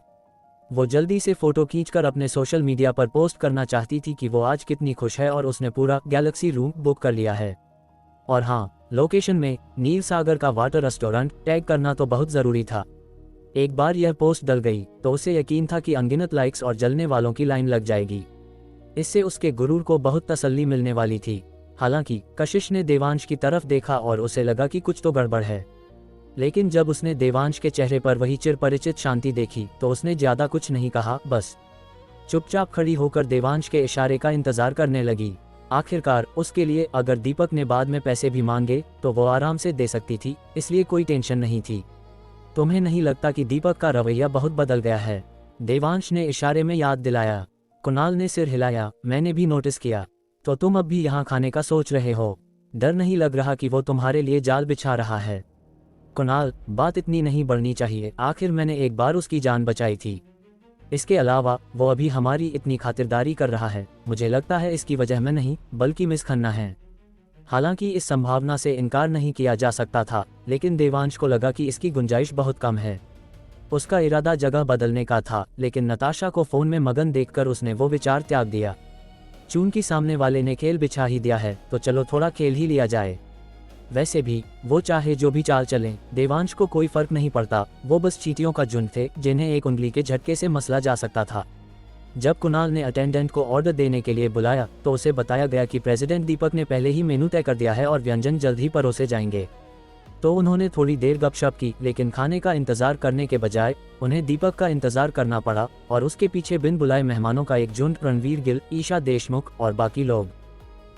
वो जल्दी से फोटो खींचकर अपने सोशल मीडिया पर पोस्ट करना चाहती थी कि वो आज कितनी खुश है और उसने पूरा गैलेक्सी रूम बुक कर लिया है। और हाँ, लोकेशन में नीलसागर का वाटर रेस्टोरेंट टैग करना तो बहुत ज़रूरी था। एक बार यह पोस्ट डल गई तो उसे यकीन था कि अनगिनत लाइक्स और जलने वालों की लाइन लग जाएगी। इससे उसके गुरूर को बहुत तसल्ली मिलने वाली थी। हालांकि कशिश ने देवांश की तरफ देखा और उसे लगा कि कुछ तो गड़बड़ है, लेकिन जब उसने देवांश के चेहरे पर वही चिरपरिचित शांति देखी तो उसने ज्यादा कुछ नहीं कहा, बस चुपचाप खड़ी होकर देवांश के इशारे का इंतजार करने लगी। आखिरकार उसके लिए अगर दीपक ने बाद में पैसे भी मांगे तो वो आराम से दे सकती थी, इसलिए कोई टेंशन नहीं थी। तुम्हें नहीं लगता कि दीपक का रवैया बहुत बदल गया है? देवांश ने इशारे में याद दिलाया। कुणाल ने सिर हिलाया, मैंने भी नोटिस किया। तो तुम अब भी यहाँ खाने का सोच रहे हो? डर नहीं लग रहा कि वो तुम्हारे लिए जाल बिछा रहा है? कुणाल, बात इतनी नहीं बढ़नी चाहिए, आखिर मैंने एक बार उसकी जान बचाई थी। इसके अलावा वो अभी हमारी इतनी खातिरदारी कर रहा है, मुझे लगता है इसकी वजह मैं नहीं बल्कि मिस खन्ना है। हालांकि इस संभावना से इनकार नहीं किया जा सकता था, लेकिन देवांश को लगा कि इसकी गुंजाइश बहुत कम है। उसका इरादा जगह बदलने का था, लेकिन नताशा को फोन में मगन देखकर उसने वो विचार त्याग दिया। चूंकि सामने वाले ने खेल बिछा ही दिया है तो चलो थोड़ा खेल ही लिया जाए। वैसे भी वो चाहे जो भी चाल चलें, देवांश को कोई फर्क नहीं पड़ता। वो बस चींटियों का झुंड थे जिन्हें एक उंगली के झटके से मसला जा सकता था। जब कुणाल ने अटेंडेंट को ऑर्डर देने के लिए बुलाया तो उसे बताया गया कि प्रेसिडेंट दीपक ने पहले ही मेनू तय कर दिया है और व्यंजन जल्द ही परोसे जाएंगे। तो उन्होंने थोड़ी देर गपशप की, लेकिन खाने का इंतजार करने के बजाय उन्हें दीपक का इंतजार करना पड़ा और उसके पीछे बिन बुलाए मेहमानों का एक झुंड, रणवीर गिल, ईशा देशमुख और बाकी लोग।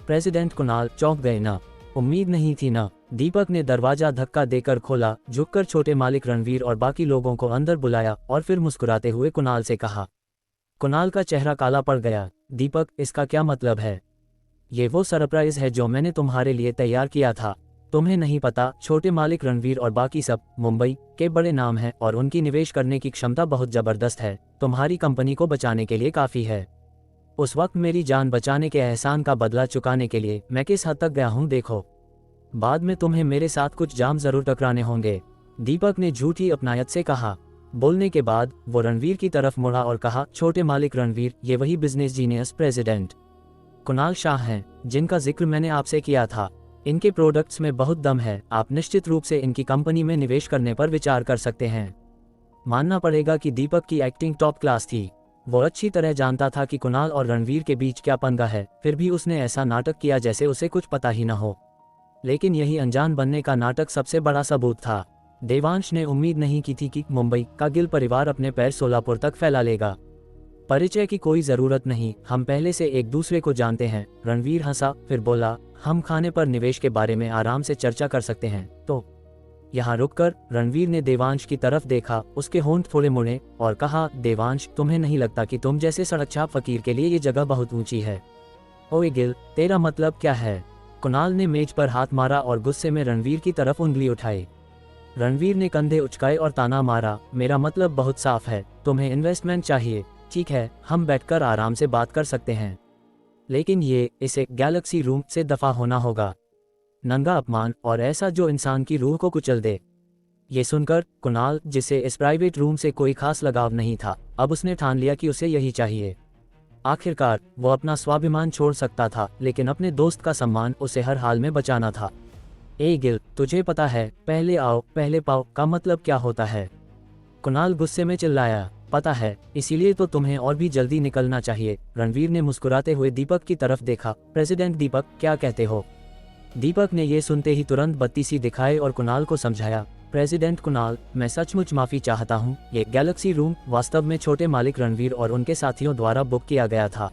प्रेसिडेंट कुणाल चौंक गए ना? उम्मीद नहीं थी ना? दीपक ने दरवाजा धक्का देकर खोला, झुककर छोटे मालिक रणवीर और बाकी लोगों को अंदर बुलाया और फिर मुस्कुराते हुए कुणाल से कहा, कुणाल का चेहरा काला पड़ गया। दीपक, इसका क्या मतलब है? ये वो सरप्राइज है जो मैंने तुम्हारे लिए तैयार किया था। तुम्हें नहीं पता, छोटे मालिक रणवीर और बाकी सब मुंबई के बड़े नाम हैं और उनकी निवेश करने की क्षमता बहुत जबरदस्त है। तुम्हारी कंपनी को बचाने के लिए काफ़ी है। उस वक्त मेरी जान बचाने के एहसान का बदला चुकाने के लिए मैं किस हद तक गया हूँ देखो। बाद में तुम्हें मेरे साथ कुछ जाम जरूर टकराने होंगे। दीपक ने झूठी अपनायत से कहा। बोलने के बाद वो रणवीर की तरफ मुड़ा और कहा, छोटे मालिक रणवीर, ये वही business genius president Kunal Shah हैं जिनका जिक्र मैंने आपसे किया था। इनके प्रोडक्ट्स में बहुत दम है। आप निश्चित रूप से इनकी कंपनी में निवेश करने पर विचार कर सकते हैं। मानना पड़ेगा कि दीपक की एक्टिंग टॉप क्लास थी। वो अच्छी तरह जानता था कि कुणाल और रणवीर के बीच क्या पंगा है, फिर भी उसने ऐसा नाटक किया जैसे उसे कुछ पता ही न हो। लेकिन यही अनजान बनने का नाटक सबसे बड़ा सबूत था। देवांश ने उम्मीद नहीं की थी कि मुंबई का गिल परिवार अपने पैर सोलापुर तक फैला लेगा। परिचय की कोई जरूरत नहीं, हम पहले से एक दूसरे को जानते हैं। रणवीर हंसा, फिर बोला, हम खाने पर निवेश के बारे में आराम से चर्चा कर सकते हैं। तो यहाँ रुककर रणवीर ने देवांश की तरफ देखा। उसके होंठ थोड़े मुड़े और कहा, देवांश, तुम्हें नहीं लगता कि तुम जैसे सड़कछाप फकीर के लिए ये जगह बहुत ऊंची है? ओए गिल, तेरा मतलब क्या है? कुणाल ने मेज पर हाथ मारा और गुस्से में रणवीर की तरफ उंगली उठाई। रणवीर ने कंधे उचकाए और ताना मारा, मेरा मतलब बहुत साफ है। तुम्हें इन्वेस्टमेंट चाहिए, ठीक है, हम बैठकर आराम से बात कर सकते हैं। लेकिन इसे गैलेक्सी रूम से दफा होना होगा। नंगा अपमान, और ऐसा जो इंसान की रूह को कुचल दे। ये सुनकर कुणाल, जिसे इस प्राइवेट रूम से कोई खास लगाव नहीं था, अब उसने ठान लिया कि उसे यही चाहिए। आखिरकार वो अपना स्वाभिमान छोड़ सकता था, लेकिन अपने दोस्त का सम्मान उसे हर हाल में बचाना था। ए गिल, तुझे पता है पहले आओ पहले पाओ का मतलब क्या होता है? कुणाल गुस्से में चिल्लाया। पता है, इसीलिए तो तुम्हें और भी जल्दी निकलना चाहिए। रणवीर ने मुस्कुराते हुए दीपक की तरफ देखा। प्रेसिडेंट दीपक, क्या कहते हो? दीपक ने ये सुनते ही तुरंत बत्ती सी दिखाए और कुणाल को समझाया, प्रेसिडेंट कुणाल, मैं सचमुच माफ़ी चाहता हूँ। ये गैलेक्सी रूम वास्तव में छोटे मालिक रणवीर और उनके साथियों द्वारा बुक किया गया था।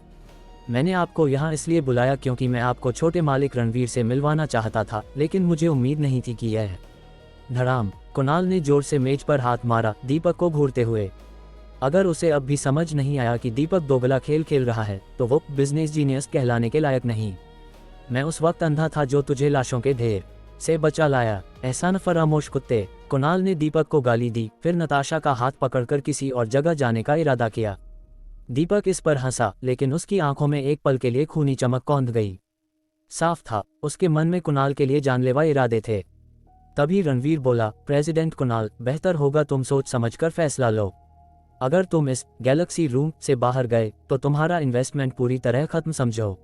मैंने आपको यहाँ इसलिए बुलाया क्योंकि मैं आपको छोटे मालिक रणवीर से मिलवाना चाहता था, लेकिन मुझे उम्मीद नहीं थी कि यह धड़ाम। कुणाल ने जोर से मेज पर हाथ मारा, दीपक को घूरते हुए। अगर उसे अब भी समझ नहीं आया कि दीपक दोगला खेल खेल रहा है, तो वो बिजनेस जीनियस कहलाने के लायक नहीं। मैं उस वक्त अंधा था जो तुझे लाशों के ढेर से बचा लाया। एहसान फरामोश कुत्ते। कुणाल ने दीपक को गाली दी, फिर नताशा का हाथ पकड़कर किसी और जगह जाने का इरादा किया। दीपक इस पर हंसा, लेकिन उसकी आंखों में एक पल के लिए खूनी चमक कौंध गई। साफ था, उसके मन में कुणाल के लिए जानलेवा इरादे थे। तभी रणवीर बोला, प्रेसिडेंट कुणाल, बेहतर होगा तुम सोच समझकर फैसला लो। अगर तुम इस गैलेक्सी रूम से बाहर गए तो तुम्हारा इन्वेस्टमेंट पूरी तरह खत्म समझो।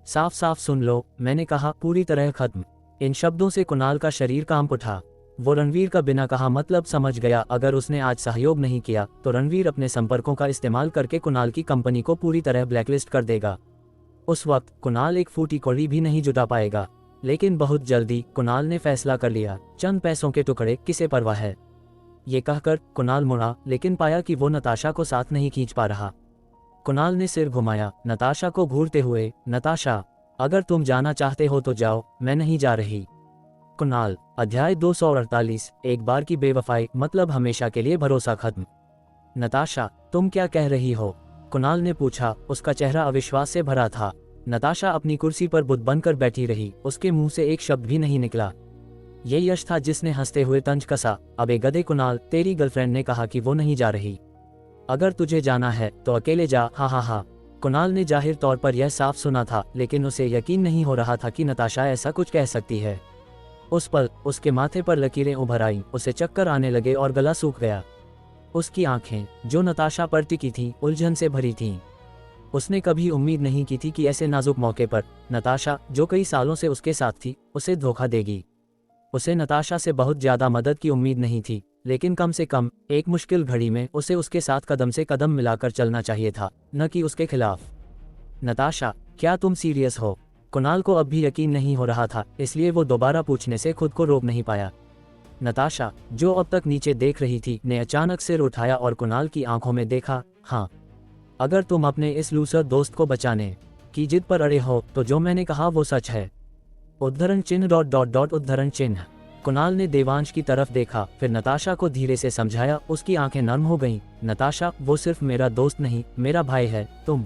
साफ साफ सुन लो, मैंने कहा पूरी तरह खत्म। इन शब्दों से कुणाल का शरीर कांप उठा। वो रणवीर का बिना कहा मतलब समझ गया। अगर उसने आज सहयोग नहीं किया तो रणवीर अपने संपर्कों का इस्तेमाल करके कुणाल की कंपनी को पूरी तरह ब्लैकलिस्ट कर देगा। उस वक्त कुणाल एक फूटी कौड़ी भी नहीं जुटा पाएगा। लेकिन बहुत जल्दी कुणाल ने फैसला कर लिया, चंद पैसों के टुकड़े किसे परवाह है। ये कहकर कुणाल मुड़ा, लेकिन पाया कि वो नताशा को साथ नहीं खींच पा रहा। कुणाल ने सिर घुमाया, नताशा को घूरते हुए, नताशा, अगर तुम जाना चाहते हो तो जाओ, मैं नहीं जा रही। कुणाल। अध्याय 248, एक बार की बेवफाई मतलब हमेशा के लिए भरोसा खत्म। नताशा, तुम क्या कह रही हो? कुणाल ने पूछा। उसका चेहरा अविश्वास से भरा था। नताशा अपनी कुर्सी पर बुत बनकर बैठी रही। उसके मुंह से एक शब्द भी नहीं निकला। ये यश था जिसने हंसते हुए तंज कसा। अबे गधे कुणाल, तेरी गर्लफ्रेंड ने कहा कि वो नहीं जा रही। अगर तुझे जाना है तो अकेले जा। हा हा हा। कुणाल ने जाहिर तौर पर यह साफ सुना था, लेकिन उसे यकीन नहीं हो रहा था कि नताशा ऐसा कुछ कह सकती है। उस पल उसके माथे पर लकीरें उभर आईं, उसे चक्कर आने लगे और गला सूख गया। उसकी आंखें, जो नताशा पर टिकी थीं, उलझन से भरी थीं। उसने कभी उम्मीद नहीं की थी कि ऐसे नाजुक मौके पर नताशा, जो कई सालों से उसके साथ थी, उसे धोखा देगी। उसे नताशा से बहुत ज्यादा मदद की उम्मीद नहीं थी, लेकिन कम से कम एक मुश्किल घड़ी में उसे उसके साथ कदम से कदम मिलाकर चलना चाहिए था, न कि उसके खिलाफ। नताशा, क्या तुम सीरियस हो? कुणाल को अब भी यकीन नहीं हो रहा था, इसलिए वो दोबारा पूछने से खुद को रोक नहीं पाया। नताशा, जो अब तक नीचे देख रही थी, ने अचानक सिर उठाया और कुणाल की आंखों में देखा। हाँ, अगर तुम अपने इस लूसर दोस्त को बचाने की जिद पर अड़े हो तो जो मैंने कहा वो सच है। उद्धरण चिन्ह .. उद्धरण चिन्ह। कुणाल ने देवांश की तरफ देखा, फिर नताशा को धीरे से समझाया। उसकी आंखें नर्म हो गईं। नताशा, वो सिर्फ मेरा दोस्त नहीं, मेरा भाई है। तुम?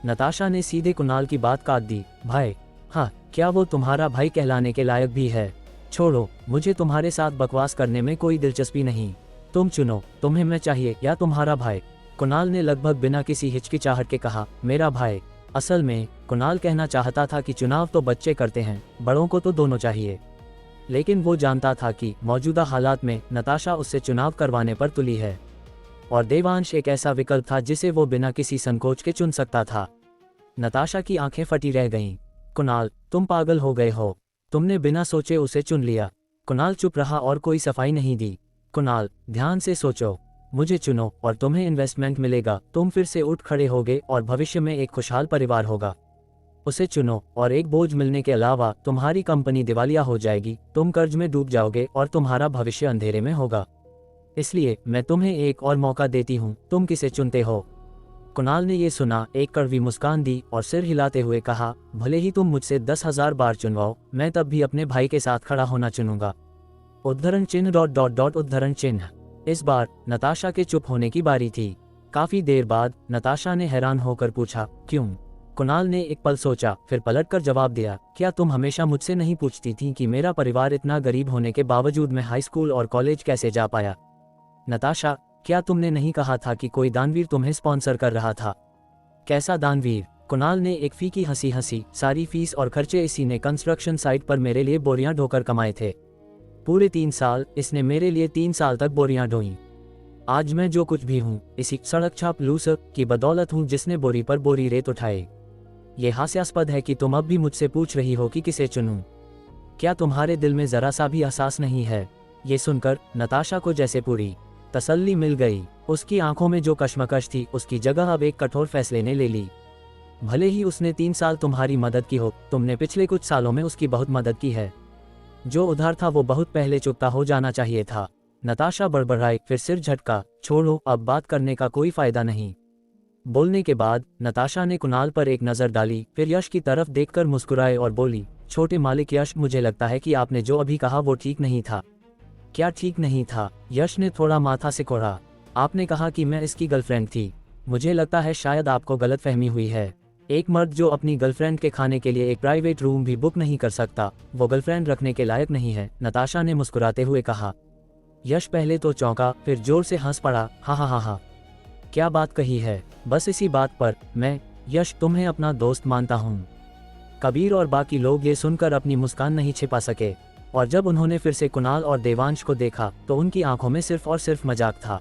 नताशा ने सीधे कुणाल की बात काट दी। भाई? हाँ, क्या वो तुम्हारा भाई कहलाने के लायक भी है? छोड़ो, मुझे तुम्हारे साथ बकवास करने में कोई दिलचस्पी नहीं। तुम चुनो, तुम्हें मैं चाहिए या तुम्हारा भाई? कुणाल ने लगभग बिना किसी हिचकिचाहट के कहा, मेरा भाई। असल में कुणाल कहना चाहता था कि चुनाव तो बच्चे करते हैं, बड़ों को तो दोनों चाहिए। लेकिन वो जानता था कि मौजूदा हालात में नताशा उससे चुनाव करवाने पर तुली है, और देवांश एक ऐसा विकल्प था जिसे वो बिना किसी संकोच के चुन सकता था। नताशा की आंखें फटी रह गईं। कुणाल, तुम पागल हो गए हो। तुमने बिना सोचे उसे चुन लिया। कुणाल चुप रहा और कोई सफाई नहीं दी। कुणाल, ध्यान से सोचो। मुझे चुनो और तुम्हें इन्वेस्टमेंट मिलेगा। तुम फिर से उठ खड़े होगे और भविष्य में एक खुशहाल परिवार होगा। उसे चुनो और एक बोझ मिलने के अलावा तुम्हारी कंपनी दिवालिया हो जाएगी, तुम कर्ज में डूब जाओगे और तुम्हारा भविष्य अंधेरे में होगा। इसलिए मैं तुम्हें एक और मौका देती हूँ, तुम किसे चुनते हो? कुणाल ने ये सुना, एक कड़वी मुस्कान दी और सिर हिलाते हुए कहा, भले ही तुम मुझसे 10,000 बार चुनवाओ, मैं तब भी अपने भाई के साथ खड़ा होना चुनूंगा। उद्धरण चिन्ह ... उद्धरण चिन्ह। इस बार नताशा के चुप होने की बारी थी। काफी देर बाद नताशा ने हैरान होकर पूछा, क्यों? कुणाल ने एक पल सोचा, फिर पलटकर जवाब दिया, क्या तुम हमेशा मुझसे नहीं पूछती थी कि मेरा परिवार इतना गरीब होने के बावजूद मैं हाई स्कूल और कॉलेज कैसे जा पाया? नताशा, क्या तुमने नहीं कहा था कि कोई दानवीर तुम्हें स्पॉन्सर कर रहा था? कैसा दानवीर? कुणाल ने एक फीकी हंसी हंसी, सारी फीस और खर्चे इसी ने कंस्ट्रक्शन साइट पर मेरे लिए बोरियां ढोकर कमाए थे। पूरे 3 साल इसने मेरे लिए 3 साल तक बोरियां ढोई। आज मैं जो कुछ भी हूँ इसी सड़क छाप लूसर की बदौलत हूँ जिसने बोरी पर बोरी रेत उठाए। ये हास्यास्पद है कि तुम अब भी मुझसे पूछ रही हो कि किसे चुनूं। क्या तुम्हारे दिल में जरा सा भी एहसास नहीं है? ये सुनकर नताशा को जैसे पूरी तसल्ली मिल गई। उसकी आंखों में जो कश्मकश थी उसकी जगह अब एक कठोर फैसले ने ले ली। भले ही उसने 3 साल तुम्हारी मदद की हो, तुमने पिछले कुछ सालों में उसकी बहुत मदद की है। जो उधार था वो बहुत पहले चुकता हो जाना चाहिए था। नताशा बड़बड़ाई, फिर सिर झटका। छोड़ो, अब बात करने का कोई फायदा नहीं। बोलने के बाद नताशा ने कुणाल पर एक नज़र डाली, फिर यश की तरफ देखकर मुस्कुराए और बोली, छोटे मालिक यश, मुझे लगता है कि आपने जो अभी कहा वो ठीक नहीं था। क्या ठीक नहीं था? यश ने थोड़ा माथा सिकोड़ा। आपने कहा कि मैं इसकी गर्लफ्रेंड थी। मुझे लगता है शायद आपको गलतफहमी हुई है। एक मर्द जो अपनी गर्लफ्रेंड के खाने के लिए एक प्राइवेट रूम भी बुक नहीं कर सकता, वो गर्लफ्रेंड रखने के लायक नहीं है, नताशा ने मुस्कुराते हुए कहा। यश पहले तो चौंका, फिर जोर से हंस पड़ा। हा हा हा हा, क्या बात कही है? बस इसी बात पर मैं, यश, तुम्हें अपना दोस्त मानता हूँ। कबीर और बाकी लोग ये सुनकर अपनी मुस्कान नहीं छिपा सके, और जब उन्होंने फिर से कुणाल और देवांश को देखा तो उनकी आंखों में सिर्फ और सिर्फ मजाक था।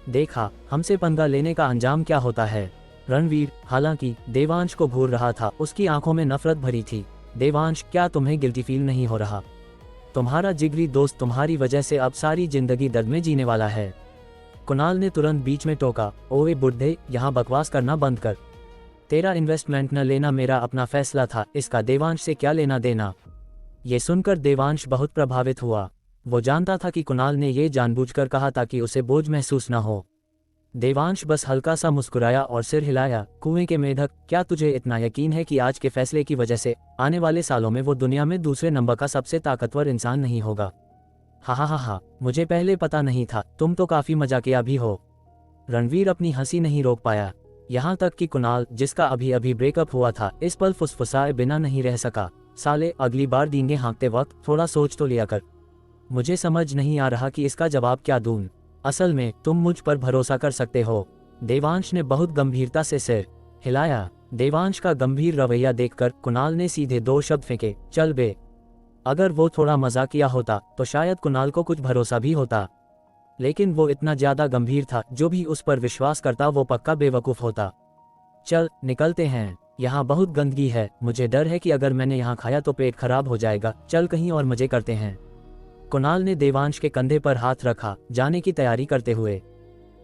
देखा, हमसे पंगा लेने का अंजाम क्या होता है। रणवीर, हालांकि देवांश को घूर रहा था, उसकी आंखों में नफरत भरी थी। देवांश, क्या तुम्हें गिल्टी फील नहीं हो रहा? तुम्हारा जिगरी दोस्त तुम्हारी वजह से अब सारी जिंदगी दर्द में जीने वाला है। कुणाल ने तुरंत बीच में टोका, ओए बुड्ढे, यहाँ बकवास करना बंद कर। तेरा इन्वेस्टमेंट न लेना मेरा अपना फैसला था, इसका देवांश से क्या लेना देना? ये सुनकर देवांश बहुत प्रभावित हुआ। वो जानता था कि कुणाल ने ये जानबूझकर कहा ताकि उसे बोझ महसूस न हो। देवांश बस हल्का सा मुस्कुराया और सिर हिलाया। कुएं के मेढक, क्या तुझे इतना यकीन है कि आज के फैसले की वजह से आने वाले सालों में वो दुनिया में दूसरे नंबर का सबसे ताकतवर इंसान नहीं होगा? हा हा हा हा, मुझे पहले पता नहीं था, तुम तो काफी मजाकिया भी हो। रणवीर अपनी हंसी नहीं रोक पाया। यहाँ तक कि कुणाल, जिसका अभी अभी ब्रेकअप हुआ था, इस पल फुसफुसाए बिना नहीं रह सका। साले, अगली बार डींगे हाँकते वक्त थोड़ा सोच तो लिया कर। मुझे समझ नहीं आ रहा कि इसका जवाब क्या दूं। असल में तुम मुझ पर भरोसा कर सकते हो। देवांश ने बहुत गंभीरता से सिर हिलाया। देवांश का गंभीर रवैया देखकर कुणाल ने सीधे 2 शब्द फेंके, चल बे। अगर वो थोड़ा मजाकिया होता तो शायद कुणाल को कुछ भरोसा भी होता, लेकिन वो इतना ज्यादा गंभीर था, जो भी उस पर विश्वास करता वो पक्का बेवकूफ होता। चल निकलते हैं, यहाँ बहुत गंदगी है, मुझे डर है कि अगर मैंने यहाँ खाया तो पेट खराब हो जाएगा। चल कहीं और मजे करते हैं। कुणाल ने देवांश के कंधे पर हाथ रखा, जाने की तैयारी करते हुए।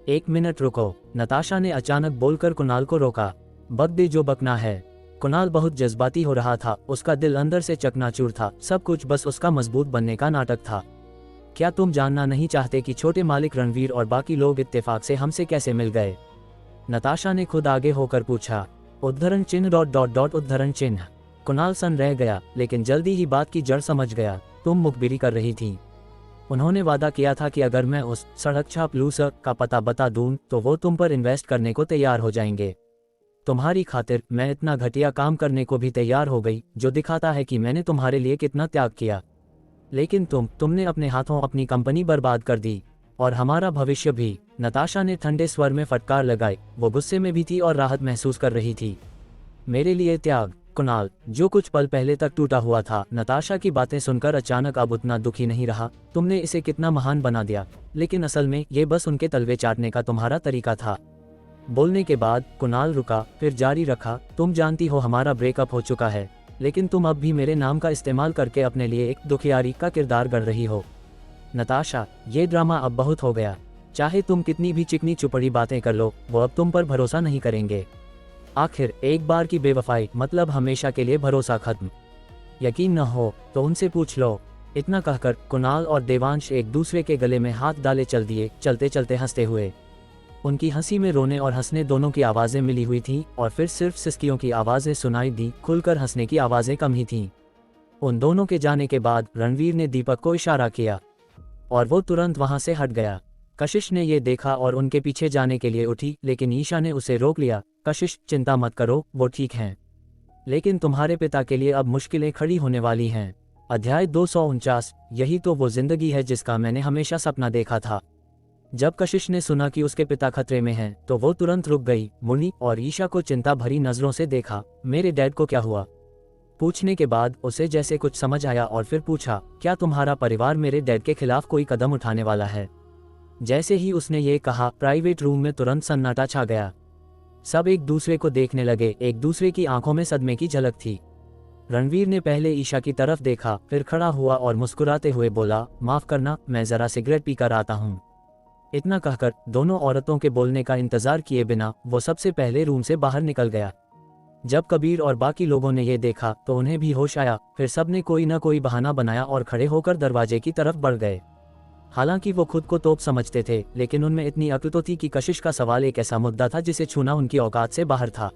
1 मिनट रुको, नताशा ने अचानक बोलकर कुणाल को रोका। बक दे जो बकना है। कुणाल बहुत जज्बाती हो रहा था, उसका दिल अंदर से चकनाचूर था, सब कुछ बस उसका मजबूत बनने का नाटक था। क्या तुम जानना नहीं चाहते कि छोटे मालिक रणवीर और बाकी लोग इत्तेफाक से हमसे कैसे मिल गए? नताशा ने खुद आगे होकर पूछा। उद्धरण चिन्ह ... उद्धरण चिन्ह। कुणाल सन रह गया, लेकिन जल्दी ही बात की जड़ समझ गया। तुम मुखबिरी कर रही थी। उन्होंने वादा किया था कि अगर मैं उस सड़क चापलूस का पता बता दूं तो वो तुम पर इन्वेस्ट करने को तैयार हो जाएंगे। तुम्हारी खातिर मैं इतना घटिया काम करने को भी तैयार हो गई, जो दिखाता है कि मैंने तुम्हारे लिए कितना त्याग किया। लेकिन तुमने अपने हाथों अपनी कंपनी बर्बाद कर दी, और हमारा भविष्य भी। नताशा ने ठंडे स्वर में फटकार लगाई। वो गुस्से में भी थी और राहत महसूस कर रही थी। मेरे लिए त्याग? कुणाल, जो कुछ पल पहले तक टूटा हुआ था, नताशा की बातें सुनकर अचानक अब उतना दुखी नहीं रहा। तुमने इसे कितना महान बना दिया, लेकिन असल में ये बस उनके तलवे चाटने का तुम्हारा तरीका था। बोलने के बाद कुणाल रुका, फिर जारी रखा, तुम जानती हो हमारा ब्रेकअप हो चुका है, लेकिन तुम अब भी मेरे नाम का इस्तेमाल करके अपने लिए एक दुखियारी का किरदार गढ़ रही हो। नताशा, ये ड्रामा अब बहुत हो गया। चाहे तुम कितनी भी चिकनी चुपड़ी बातें कर लो, वो अब तुम पर भरोसा नहीं करेंगे। आखिर एक बार की बेवफाई मतलब हमेशा के लिए भरोसा खत्म। यकीन न हो तो उनसे पूछ लो। इतना कहकर कुणाल और देवांश एक दूसरे के गले में हाथ डाले चल दिए, चलते चलते हंसते हुए। उनकी हंसी में रोने और हंसने दोनों की आवाज़ें मिली हुई थीं, और फिर सिर्फ सिसकियों की आवाज़ें सुनाई दी, खुलकर हंसने की आवाज़ें कम ही थीं। उन दोनों के जाने के बाद रणवीर ने दीपक को इशारा किया और वो तुरंत वहां से हट गया। कशिश ने ये देखा और उनके पीछे जाने के लिए उठी, लेकिन ईशा ने उसे रोक लिया। कशिश, चिंता मत करो, वो ठीक हैं, लेकिन तुम्हारे पिता के लिए अब मुश्किलें खड़ी होने वाली हैं। अध्याय 249। यही तो वो जिंदगी है जिसका मैंने हमेशा सपना देखा था। जब कशिश ने सुना कि उसके पिता खतरे में हैं, तो वो तुरंत रुक गई, मुड़ी और ईशा को चिंता भरी नजरों से देखा। मेरे डैड को क्या हुआ? पूछने के बाद उसे जैसे कुछ समझ आया और फिर पूछा, क्या तुम्हारा परिवार मेरे डैड के खिलाफ कोई कदम उठाने वाला है? जैसे ही उसने ये कहा, प्राइवेट रूम में तुरंत सन्नाटा छा गया। सब एक दूसरे को देखने लगे, एक दूसरे की आंखों में सदमे की झलक थी। रणवीर ने पहले ईशा की तरफ देखा, फिर खड़ा हुआ और मुस्कुराते हुए बोला, माफ करना, मैं जरा सिगरेट पीकर आता हूँ। इतना कहकर दोनों औरतों के बोलने का इंतजार किए बिना वो सबसे पहले रूम से बाहर निकल गया। जब कबीर और बाकी लोगों ने ये देखा तो उन्हें भी होश आया। फिर सबने कोई न कोई बहाना बनाया और खड़े होकर दरवाजे की तरफ बढ़ गए। हालांकि वो खुद को तोप समझते थे, लेकिन उनमें इतनी अक्ल तो थी कि कशिश का सवाल एक ऐसा मुद्दा था जिसे छूना उनकी औकात से बाहर था।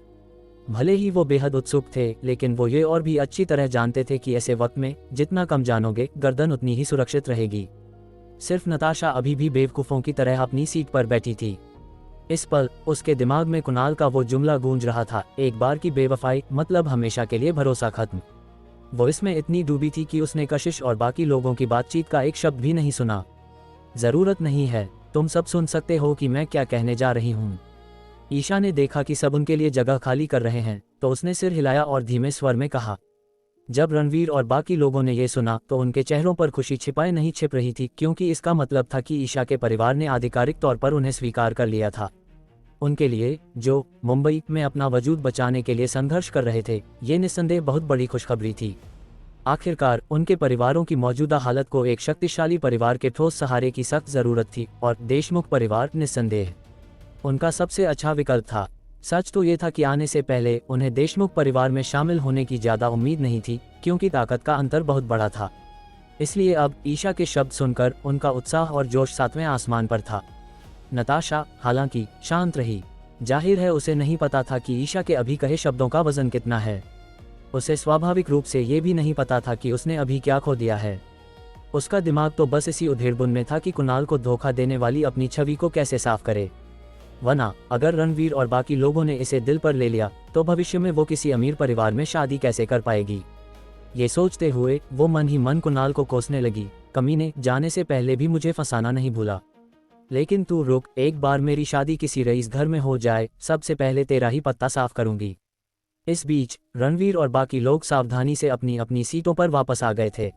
भले ही वो बेहद उत्सुक थे, लेकिन वो ये और भी अच्छी तरह जानते थे कि ऐसे वक्त में जितना कम जानोगे, गर्दन उतनी ही सुरक्षित रहेगी। सिर्फ नताशा अभी भी बेवकूफ़ों की तरह अपनी सीट पर बैठी थी। इस पल उसके दिमाग में कुणाल का वो जुमला गूंज रहा था, एक बार की बेवफाई मतलब हमेशा के लिए भरोसा खत्म। वो इसमें इतनी डूबी थी कि उसने कशिश और बाकी लोगों की बातचीत का एक शब्द भी नहीं सुना। जरूरत नहीं है, तुम सब सुन सकते हो कि मैं क्या कहने जा रही हूँ। ईशा ने देखा कि सब उनके लिए जगह खाली कर रहे हैं, तो उसने सिर हिलाया और धीमे स्वर में कहा। जब रणवीर और बाकी लोगों ने ये सुना तो उनके चेहरों पर खुशी छिपाए नहीं छिप रही थी, क्योंकि इसका मतलब था कि ईशा के परिवार ने आधिकारिक तौर पर उन्हें स्वीकार कर लिया था। उनके लिए, जो मुंबई में अपना वजूद बचाने के लिए संघर्ष कर रहे थे, ये निस्संदेह बहुत बड़ी खुशखबरी थी। आखिरकार उनके परिवारों की मौजूदा हालत को एक शक्तिशाली परिवार के ठोस सहारे की सख्त जरूरत थी, और देशमुख परिवार निस्संदेह उनका सबसे अच्छा विकल्प था। सच तो ये था कि आने से पहले उन्हें देशमुख परिवार में शामिल होने की ज़्यादा उम्मीद नहीं थी, क्योंकि ताकत का अंतर बहुत बड़ा था। इसलिए अब ईशा के शब्द सुनकर उनका उत्साह और जोश सातवें आसमान पर था। नताशा हालांकि शांत रही। जाहिर है उसे नहीं पता था कि ईशा के अभी कहे शब्दों का वजन कितना है। उसे स्वाभाविक रूप से ये भी नहीं पता था कि उसने अभी क्या खो दिया है। उसका दिमाग तो बस इसी उधेड़बुन में था कि कुणाल को धोखा देने वाली अपनी छवि को कैसे साफ करे। वरना अगर रणवीर और बाकी लोगों ने इसे दिल पर ले लिया तो भविष्य में वो किसी अमीर परिवार में शादी कैसे कर पाएगी। ये सोचते हुए वो मन ही मन कुणाल को कोसने लगी। कमीने, जाने से पहले भी मुझे फंसाना नहीं भूला। लेकिन तू रुक, एक बार मेरी शादी किसी रईस घर में हो जाए, सबसे पहले तेरा ही पत्ता साफ करूंगी। इस बीच रणवीर और बाकी लोग सावधानी से अपनी अपनी सीटों पर वापस आ गए थे।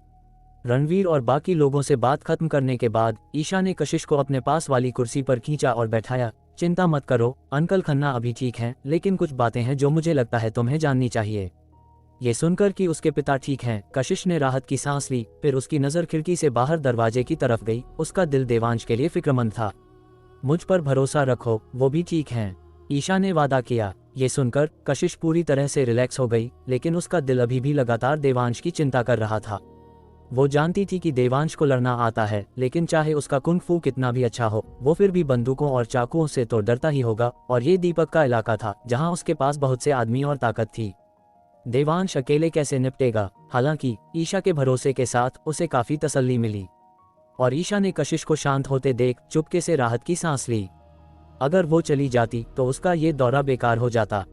रणवीर और बाकी लोगों से बात खत्म करने के बाद ईशा ने कशिश को अपने पास वाली कुर्सी पर खींचा और बैठाया। चिंता मत करो, अंकल खन्ना अभी ठीक हैं, लेकिन कुछ बातें हैं जो मुझे लगता है तुम्हें जाननी चाहिए। ये सुनकर कि उसके पिता ठीक हैं, कशिश ने राहत की सांस ली। फिर उसकी नज़र खिड़की से बाहर दरवाजे की तरफ गई। उसका दिल देवांश के लिए फिक्रमंद था। मुझ पर भरोसा रखो, वो भी ठीक हैं, ईशा ने वादा किया। ये सुनकर कशिश पूरी तरह से रिलैक्स हो गई, लेकिन उसका दिल अभी भी लगातार देवांश की चिंता कर रहा था। वो जानती थी कि देवांश को लड़ना आता है, लेकिन चाहे उसका कुंग फू कितना भी अच्छा हो, वो फिर भी बंदूकों और चाकुओं से तो डरता ही होगा। और ये दीपक का इलाका था, जहां उसके पास बहुत से आदमी और ताकत थी। देवांश अकेले कैसे निपटेगा। हालांकि ईशा के भरोसे के साथ उसे काफी तसल्ली मिली और ईशा ने कशिश को शांत होते देख चुपके से राहत की सांस ली। अगर वो चली जाती तो उसका ये दौरा बेकार हो जाता,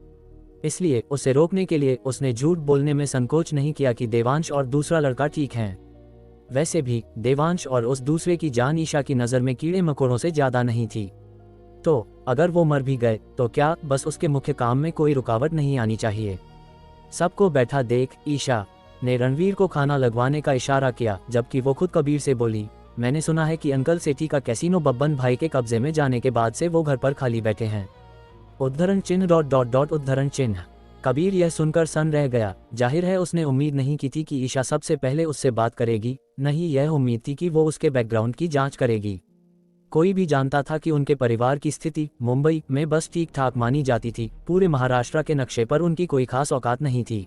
इसलिए उसे रोकने के लिए उसने झूठ बोलने में संकोच नहीं किया कि देवांश और दूसरा लड़का ठीक हैं। वैसे भी देवांश और उस दूसरे की जान ईशा की नज़र में कीड़े मकोड़ों से ज़्यादा नहीं थी, तो अगर वो मर भी गए तो क्या, बस उसके मुख्य काम में कोई रुकावट नहीं आनी चाहिए। सबको बैठा देख ईशा ने रणवीर को खाना लगवाने का इशारा किया, जबकि वो खुद कबीर से बोली, मैंने सुना है कि अंकल सेठी का कैसीनो बब्बन भाई के कब्जे में जाने के बाद से वो घर पर खाली बैठे हैं। उद्धरण चिन्ह डॉट डॉट डॉट उद्धरण चिन्ह। कबीर यह सुनकर सन रह गया। जाहिर है उसने उम्मीद नहीं की थी कि ईशा सबसे पहले उससे बात करेगी, नहीं यह उम्मीद थी कि वो उसके बैकग्राउंड की जांच करेगी। कोई भी जानता था कि उनके परिवार की स्थिति मुंबई में बस ठीक ठाक मानी जाती थी, पूरे महाराष्ट्र के नक्शे पर उनकी कोई खास औकात नहीं थी।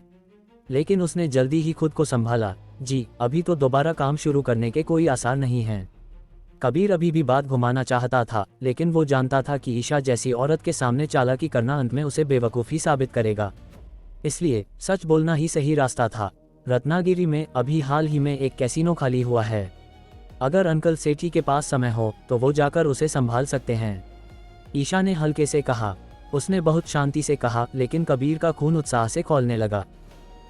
लेकिन उसने जल्दी ही खुद को संभाला। जी अभी तो दोबारा काम शुरू करने के कोई आसार नहीं हैं। कबीर अभी भी बात घुमाना चाहता था, लेकिन वो जानता था कि ईशा जैसी औरत के सामने चालाकी करना अंत में उसे बेवकूफ़ी साबित करेगा, इसलिए सच बोलना ही सही रास्ता था। रत्नागिरी में अभी हाल ही में एक कैसीनो खाली हुआ है। अगर अंकल सेठी के पास समय हो तो वो जाकर उसे संभाल सकते हैं, ईशा ने हल्के से कहा। उसने बहुत शांति से कहा, लेकिन कबीर का खून उत्साह से खौलने लगा।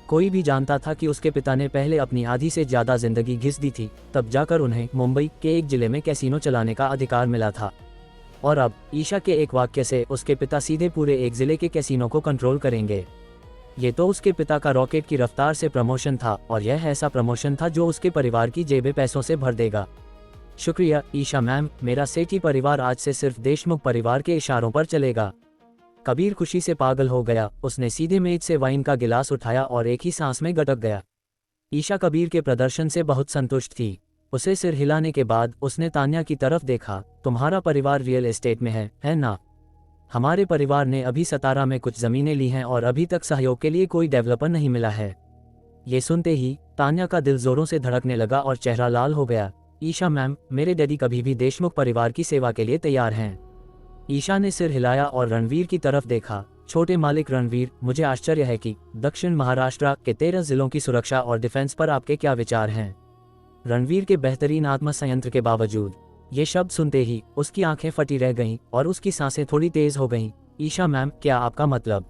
कोई भी जानता था कि उसके पिता ने पहले अपनी आधी से ज़्यादा जिंदगी घिस दी थी, तब जाकर उन्हें मुंबई के एक जिले में कैसीनो चलाने का अधिकार मिला था। और अब ईशा के एक वाक्य से उसके पिता सीधे पूरे एक जिले के कैसीनो को कंट्रोल करेंगे। ये तो उसके पिता का रॉकेट की रफ्तार से प्रमोशन था, और यह ऐसा प्रमोशन था जो उसके परिवार की जेबें पैसों से भर देगा। शुक्रिया ईशा मैम, मेरा सेठी परिवार आज से सिर्फ देशमुख परिवार के इशारों पर चलेगा। कबीर खुशी से पागल हो गया। उसने सीधे मेज से वाइन का गिलास उठाया और एक ही सांस में गटक गया। ईशा कबीर के प्रदर्शन से बहुत संतुष्ट थी। उसे सिर हिलाने के बाद उसने तान्या की तरफ देखा। तुम्हारा परिवार रियल एस्टेट में है ना? हमारे परिवार ने अभी सतारा में कुछ ज़मीनें ली हैं और अभी तक सहयोग के लिए कोई डेवलपर नहीं मिला है। ये सुनते ही तान्या का दिल जोरों से धड़कने लगा और चेहरा लाल हो गया। ईशा मैम, मेरे डैडी कभी भी देशमुख परिवार की सेवा के लिए तैयार हैं। ईशा ने सिर हिलाया और रणवीर की तरफ देखा। छोटे मालिक रणवीर, मुझे आश्चर्य है कि दक्षिण महाराष्ट्र के 13 जिलों की सुरक्षा और डिफेंस पर आपके क्या विचार हैं? रणवीर के बेहतरीन आत्मसंयंत्र के बावजूद ये शब्द सुनते ही उसकी आंखें फटी रह गईं और उसकी सांसें थोड़ी तेज हो गईं। ईशा मैम, क्या आपका मतलब?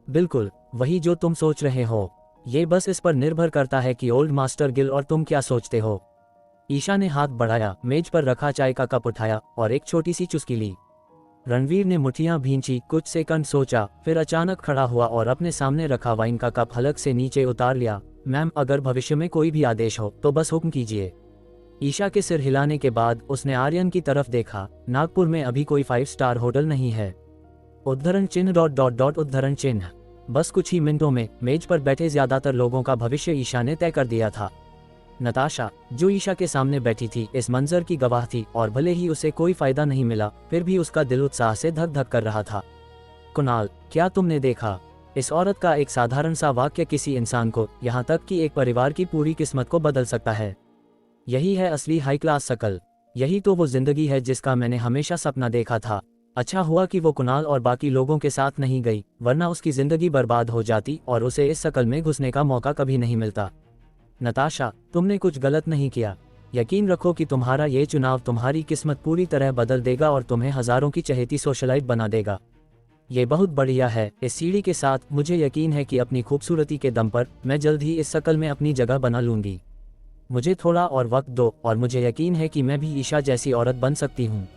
बिल्कुल वही जो तुम सोच रहे हो। ये बस इस पर निर्भर करता है कि ओल्ड मास्टर गिल और तुम क्या सोचते हो। ईशा ने हाथ बढ़ाया, मेज पर रखा चाय का कप उठाया और एक छोटी सी चुस्की ली। रणवीर ने मुठियां भींची, कुछ सेकंड सोचा, फिर अचानक खड़ा हुआ और अपने सामने रखा वाइन का कप हलक से नीचे उतार लिया। मैम, अगर भविष्य में कोई भी आदेश हो तो बस हुक्म कीजिए। ईशा के सिर हिलाने के बाद उसने आर्यन की तरफ देखा। नागपुर में अभी कोई 5 स्टार होटल नहीं है। उद्धरण चिन्ह डॉट डॉट डॉट उद्धरण चिन्ह। बस कुछ ही मिनटों में मेज पर बैठे ज्यादातर लोगों का भविष्य ईशा ने तय कर दिया था। नताशा, जो ईशा के सामने बैठी थी, इस मंजर की गवाह थी और भले ही उसे कोई फायदा नहीं मिला, फिर भी उसका दिल उत्साह से धक धक कर रहा था। कुणाल, क्या तुमने देखा? इस औरत का एक साधारण सा वाक्य किसी इंसान को, यहाँ तक कि एक परिवार की पूरी किस्मत को बदल सकता है। यही है असली हाई क्लास शकल। यही तो वो जिंदगी है जिसका मैंने हमेशा सपना देखा था। अच्छा हुआ कि वो कुणाल और बाकी लोगों के साथ नहीं गई, वरना उसकी जिंदगी बर्बाद हो जाती और उसे इस शकल में घुसने का मौका कभी नहीं मिलता। नताशा, तुमने कुछ गलत नहीं किया। यकीन रखो कि तुम्हारा ये चुनाव तुम्हारी किस्मत पूरी तरह बदल देगा और तुम्हें हजारों की चहेती सोशलाइट बना देगा। ये बहुत बढ़िया है। इस सीढ़ी के साथ मुझे यकीन है कि अपनी खूबसूरती के दम पर मैं जल्द ही इस शकल में अपनी जगह बना लूंगी। मुझे थोड़ा और वक्त दो और मुझे यकीन है कि मैं भी ईशा जैसी औरत बन सकती हूँ।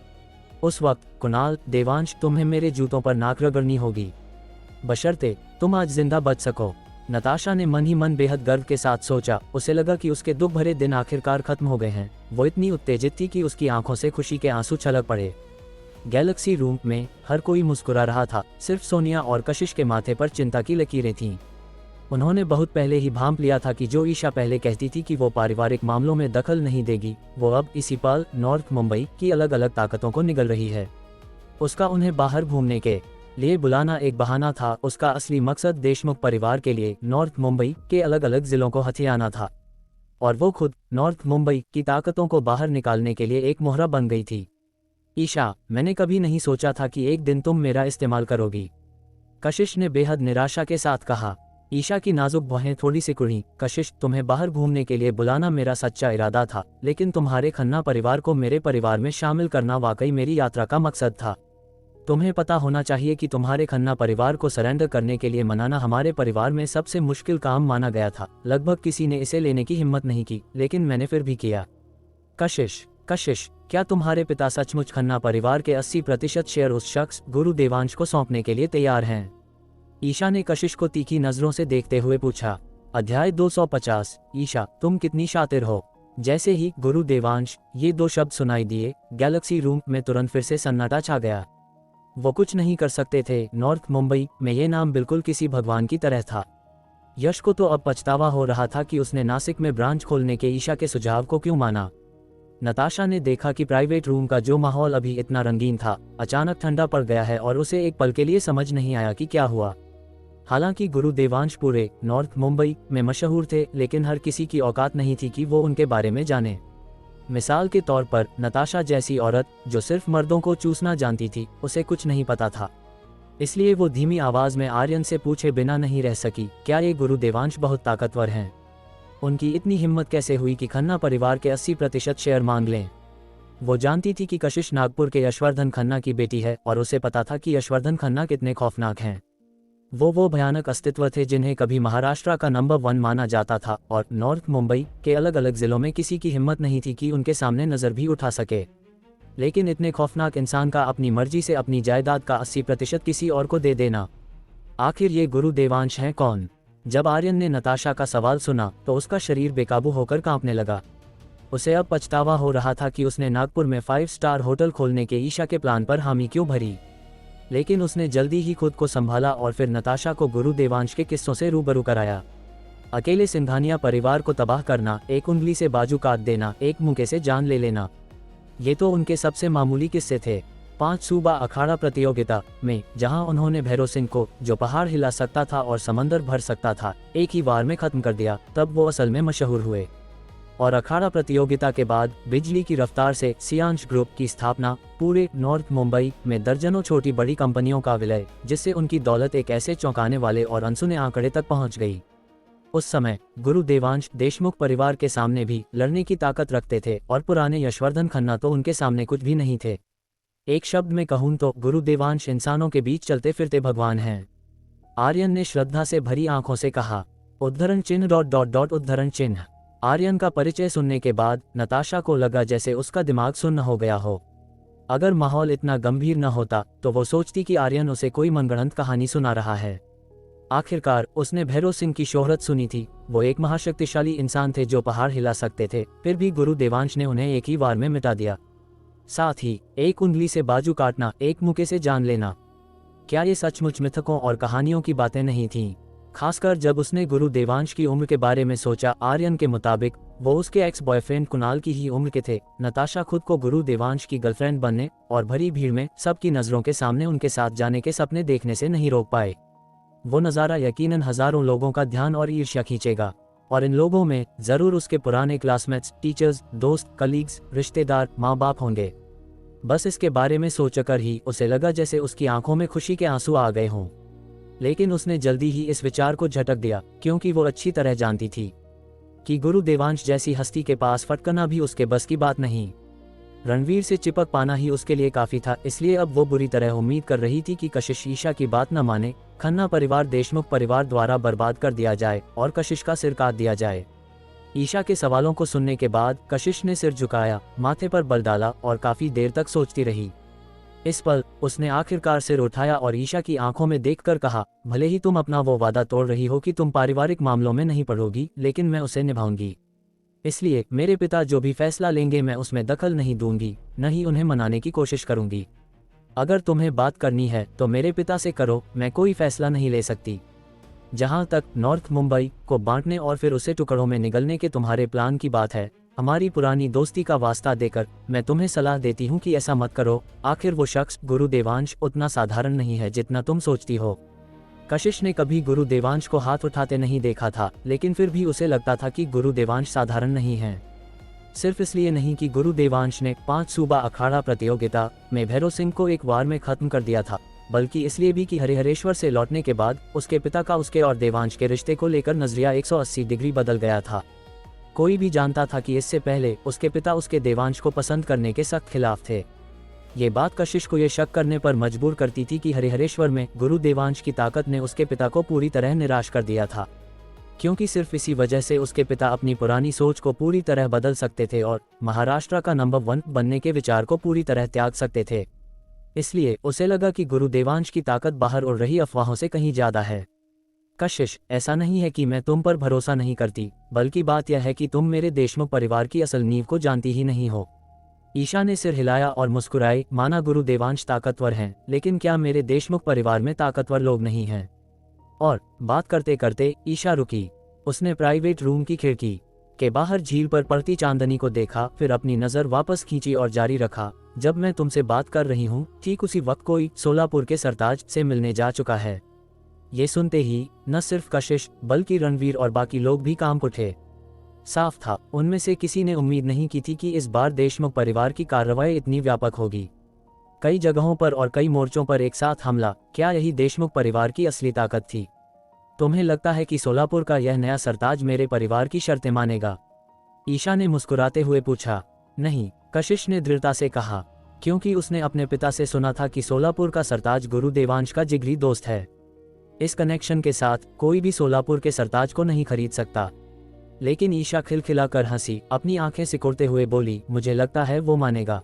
उस वक्त कुणाल, देवांश, तुम्हें मेरे जूतों पर नाक रगड़नी होगी, बशर्ते तुम आज जिंदा बच सको। नताशा ने मन ही मन बेहद गर्व के साथ सोचा। उसे लगा कि उसके दुख भरे दिन आखिरकार खत्म हो गए हैं। वो इतनी उत्तेजित थी कि उसकी आंखों से खुशी के आंसू छलक पड़े। गैलेक्सी रूम में हर कोई मुस्कुरा रहा था, सिर्फ सोनिया और कशिश के माथे पर चिंता की लकीरें थीं। उन्होंने बहुत पहले ही भांप लिया था कि जो ईशा पहले कहती थी कि वो पारिवारिक मामलों में दखल नहीं देगी, वो अब इसी पल नॉर्थ मुंबई की अलग अलग ताकतों को निगल रही है। उसका उन्हें बाहर घूमने के लिए बुलाना एक बहाना था। उसका असली मकसद देशमुख परिवार के लिए नॉर्थ मुंबई के अलग अलग जिलों को हथियाना था, और वो खुद नॉर्थ मुंबई की ताकतों को बाहर निकालने के लिए एक मोहरा बन गई थी। ईशा, मैंने कभी नहीं सोचा था कि एक दिन तुम मेरा इस्तेमाल करोगी, कशिश ने बेहद निराशा के साथ कहा। ईशा की नाजुक भौहें थोड़ी सिकुड़ी। कशिश, तुम्हें बाहर घूमने के लिए बुलाना मेरा सच्चा इरादा था, लेकिन तुम्हारे खन्ना परिवार को मेरे परिवार में शामिल करना वाकई मेरी यात्रा का मकसद था। तुम्हें पता होना चाहिए कि तुम्हारे खन्ना परिवार को सरेंडर करने के लिए मनाना हमारे परिवार में सबसे मुश्किल काम माना गया था। लगभग किसी ने इसे लेने की हिम्मत नहीं की, लेकिन मैंने फिर भी किया। कशिश, कशिश, क्या तुम्हारे पिता सचमुच खन्ना परिवार के 80% शेयर उस शख्स गुरु देवांश को सौंपने के लिए तैयार हैं? ईशा ने कशिश को तीखी नजरों से देखते हुए पूछा। अध्याय 250। ईशा, तुम कितनी शातिर हो। जैसे ही गुरु देवांश ये दो शब्द सुनाई दिए, गैलेक्सी रूम में तुरंत फिर से सन्नाटा छा गया। वो कुछ नहीं कर सकते थे। नॉर्थ मुंबई में ये नाम बिल्कुल किसी भगवान की तरह था। यश को तो अब पछतावा हो रहा था कि उसने नासिक में ब्रांच खोलने के ईशा के सुझाव को क्यों माना। नताशा ने देखा कि प्राइवेट रूम का जो माहौल अभी इतना रंगीन था, अचानक ठंडा पड़ गया है और उसे एक पल के लिए समझ नहीं आया कि क्या हुआ। हालांकि गुरु देवांश पूरे नॉर्थ मुंबई में मशहूर थे, लेकिन हर किसी की औकात नहीं थी कि वो उनके बारे में जाने। मिसाल के तौर पर नताशा जैसी औरत जो सिर्फ मर्दों को चूसना जानती थी, उसे कुछ नहीं पता था। इसलिए वो धीमी आवाज में आर्यन से पूछे बिना नहीं रह सकी, क्या ये गुरु देवांश बहुत ताकतवर हैं? उनकी इतनी हिम्मत कैसे हुई कि खन्ना परिवार के 80% शेयर मांग लें? वो जानती थी कि कशिश नागपुर के यशवर्धन खन्ना की बेटी है और उसे पता था कि यशवर्धन खन्ना कितने खौफनाक हैं। वो भयानक अस्तित्व थे जिन्हें कभी महाराष्ट्र का नंबर 1 माना जाता था, और नॉर्थ मुंबई के अलग अलग जिलों में किसी की हिम्मत नहीं थी कि उनके सामने नजर भी उठा सके। लेकिन इतने खौफनाक इंसान का अपनी मर्जी से अपनी जायदाद का 80% किसी और को दे देना, आखिर ये गुरु देवांश हैं कौन? जब आर्यन ने नताशा का सवाल सुना तो उसका शरीर बेकाबू होकर कांपने लगा। उसे अब पछतावा हो रहा था कि उसने नागपुर में 5 स्टार होटल खोलने के ईशा के प्लान पर हामी क्यों भरी। लेकिन उसने जल्दी ही खुद को संभाला और फिर नताशा को गुरु देवांश के किस्सों से रूबरू कराया। अकेले सिंघानिया परिवार को तबाह करना, एक उंगली से बाजू काट देना, एक मुक्के से जान ले लेना, ये तो उनके सबसे मामूली किस्से थे। 5 सूबा अखाड़ा प्रतियोगिता में जहां उन्होंने भैरव सिंह को, जो पहाड़ हिला सकता था और समंदर भर सकता था, एक ही बार में खत्म कर दिया, तब वो असल में मशहूर हुए। और अखाड़ा प्रतियोगिता के बाद बिजली की रफ्तार से सियांश ग्रुप की स्थापना, पूरे नॉर्थ मुंबई में दर्जनों छोटी बड़ी कंपनियों का विलय, जिससे उनकी दौलत एक ऐसे चौंकाने वाले और अनसुने आंकड़े तक पहुंच गई। उस समय गुरु देवांश देशमुख परिवार के सामने भी लड़ने की ताकत रखते थे और पुराने यशवर्धन खन्ना तो उनके सामने कुछ भी नहीं थे। एक शब्द में कहूं तो गुरु देवांश इंसानों के बीच चलते फिरते भगवान हैं। आर्यन ने श्रद्धा से भरी आंखों से कहा। उद्धरण चिन्ह ... उद्धरण चिन्ह। आर्यन का परिचय सुनने के बाद नताशा को लगा जैसे उसका दिमाग सुन्न हो गया हो। अगर माहौल इतना गंभीर न होता तो वो सोचती कि आर्यन उसे कोई मनगढ़ंत कहानी सुना रहा है। आखिरकार उसने भैरव सिंह की शोहरत सुनी थी। वो एक महाशक्तिशाली इंसान थे जो पहाड़ हिला सकते थे, फिर भी गुरु देवांश ने उन्हें एक ही वार में मिटा दिया। साथ ही एक उंगली से बाजू काटना, एक मुक्के से जान लेना। क्या ये सचमुच मिथकों और कहानियों की बातें नहीं थीं? खासकर जब उसने गुरु देवांश की उम्र के बारे में सोचा। आर्यन के मुताबिक वो उसके एक्स बॉयफ्रेंड कुणाल की ही उम्र के थे। नताशा खुद को गुरु देवांश की गर्लफ्रेंड बनने और भरी भीड़ में सबकी नजरों के सामने उनके साथ जाने के सपने देखने से नहीं रोक पाए। वो नज़ारा यकीनन हजारों लोगों का ध्यान और ईर्ष्या खींचेगा, और इन लोगों में जरूर उसके पुराने क्लासमेट्स, टीचर्स, दोस्त, कलीग्स, रिश्तेदार, माँ बाप होंगे। बस इसके बारे में सोचकर ही उसे लगा जैसे उसकी आंखों में खुशी के आंसू आ गए हों। लेकिन उसने जल्दी ही इस विचार को झटक दिया, क्योंकि वो अच्छी तरह जानती थी कि गुरु देवांश जैसी हस्ती के पास फटकना भी उसके बस की बात नहीं। रणवीर से चिपक पाना ही उसके लिए काफी था। इसलिए अब वो बुरी तरह उम्मीद कर रही थी कि कशिश ईशा की बात न माने, खन्ना परिवार देशमुख परिवार द्वारा बर्बाद कर दिया जाए और कशिश का सिर काट दिया जाए। ईशा के सवालों को सुनने के बाद कशिश ने सिर झुकाया, माथे पर बल डाला और काफी देर तक सोचती रही। इस पल उसने आखिरकार सिर उठाया और ईशा की आंखों में देखकर कहा, भले ही तुम अपना वो वादा तोड़ रही हो कि तुम पारिवारिक मामलों में नहीं पड़ोगी, लेकिन मैं उसे निभाऊंगी। इसलिए मेरे पिता जो भी फैसला लेंगे मैं उसमें दखल नहीं दूंगी, न ही उन्हें मनाने की कोशिश करूंगी। अगर तुम्हें बात करनी है तो मेरे पिता से करो, मैं कोई फैसला नहीं ले सकती। जहां तक नॉर्थ मुंबई को बांटने और फिर उसे टुकड़ों में निगलने के तुम्हारे प्लान की बात है, हमारी पुरानी दोस्ती का वास्ता देकर मैं तुम्हें सलाह देती हूँ कि ऐसा मत करो। आखिर वो शख्स गुरु देवांश उतना साधारण नहीं है जितना तुम सोचती हो। कशिश ने कभी गुरु देवांश को हाथ उठाते नहीं देखा था, लेकिन फिर भी उसे लगता था कि गुरु देवांश साधारण नहीं है। सिर्फ इसलिए नहीं कि गुरु देवांश ने 5 सूबा अखाड़ा प्रतियोगिता में भैरव सिंह को एक वार में खत्म कर दिया था, बल्कि इसलिए भी कि हरिहरेश्वर से लौटने के बाद उसके पिता का उसके और देवांश के रिश्ते को लेकर नजरिया 180 डिग्री बदल गया था। कोई भी जानता था कि इससे पहले उसके पिता उसके देवांश को पसंद करने के सख्त खिलाफ थे। ये बात कशिश को ये शक करने पर मजबूर करती थी कि हरिहरेश्वर में गुरु देवांश की ताकत ने उसके पिता को पूरी तरह निराश कर दिया था, क्योंकि सिर्फ इसी वजह से उसके पिता अपनी पुरानी सोच को पूरी तरह बदल सकते थे और महाराष्ट्र का नंबर 1 बनने के विचार को पूरी तरह त्याग सकते थे। इसलिए उसे लगा कि गुरु देवांश की ताकत बाहर उड़ रही अफवाहों से कहीं ज्यादा है। कशिश, ऐसा नहीं है कि मैं तुम पर भरोसा नहीं करती, बल्कि बात यह है कि तुम मेरे देशमुख परिवार की असल नींव को जानती ही नहीं हो। ईशा ने सिर हिलाया और मुस्कुराई, माना गुरु देवांश ताकतवर हैं, लेकिन क्या मेरे देशमुख परिवार में ताकतवर लोग नहीं हैं? और बात करते करते ईशा रुकी। उसने प्राइवेट रूम की खिड़की के बाहर झील पर पड़ती चांदनी को देखा, फिर अपनी नजर वापस खींची और जारी रखा, जब मैं तुमसे बात कर रही हूँ ठीक उसी वक्त कोई सोलापुर के सरताज से मिलने जा चुका है। ये सुनते ही न सिर्फ कशिश बल्कि रणवीर और बाकी लोग भी कांप उठे। साफ था, उनमें से किसी ने उम्मीद नहीं की थी कि इस बार देशमुख परिवार की कार्रवाई इतनी व्यापक होगी। कई जगहों पर और कई मोर्चों पर एक साथ हमला, क्या यही देशमुख परिवार की असली ताकत थी? तुम्हें लगता है कि सोलापुर का यह नया सरताज मेरे परिवार की शर्तें मानेगा? ईशा ने मुस्कुराते हुए पूछा। नहीं, कशिश ने दृढ़ता से कहा, क्योंकि उसने अपने पिता से सुना था कि सोलापुर का सरताज गुरु देवांश का जिगरी दोस्त है। इस कनेक्शन के साथ कोई भी सोलापुर के सरताज को नहीं खरीद सकता। लेकिन ईशा खिलखिलाकर हंसी, अपनी आंखें सिकुड़ते हुए बोली, मुझे लगता है वो मानेगा।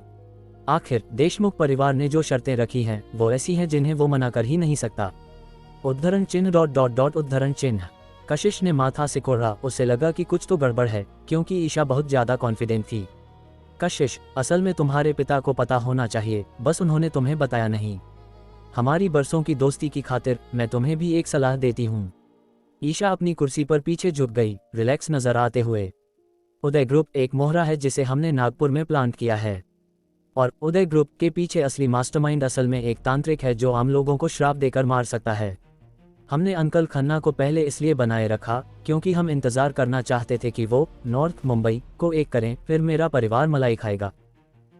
आखिर देशमुख परिवार ने जो शर्तें रखी हैं वो ऐसी हैं जिन्हें वो मना कर ही नहीं सकता। उद्धरण चिन्ह ... उद्धरण चिन्ह। कशिश ने माथा सिकोड़ा, उसे लगा कि कुछ तो गड़बड़ है, क्योंकि ईशा बहुत ज्यादा कॉन्फिडेंट थी। कशिश, असल में तुम्हारे पिता को पता होना चाहिए, बस उन्होंने तुम्हें बताया नहीं। हमारी बरसों की दोस्ती की खातिर मैं तुम्हें भी एक सलाह देती हूँ। ईशा अपनी कुर्सी पर पीछे झुक गई, रिलैक्स नजर आते हुए। उदय ग्रुप एक मोहरा है जिसे हमने नागपुर में प्लांट किया है, और उदय ग्रुप के पीछे असली मास्टरमाइंड असल में एक तांत्रिक है जो आम लोगों को श्राप देकर मार सकता है। हमने अंकल खन्ना को पहले इसलिए बनाए रखा क्योंकि हम इंतजार करना चाहते थे कि वो नॉर्थ मुंबई को एक करें, फिर मेरा परिवार मलाई खाएगा।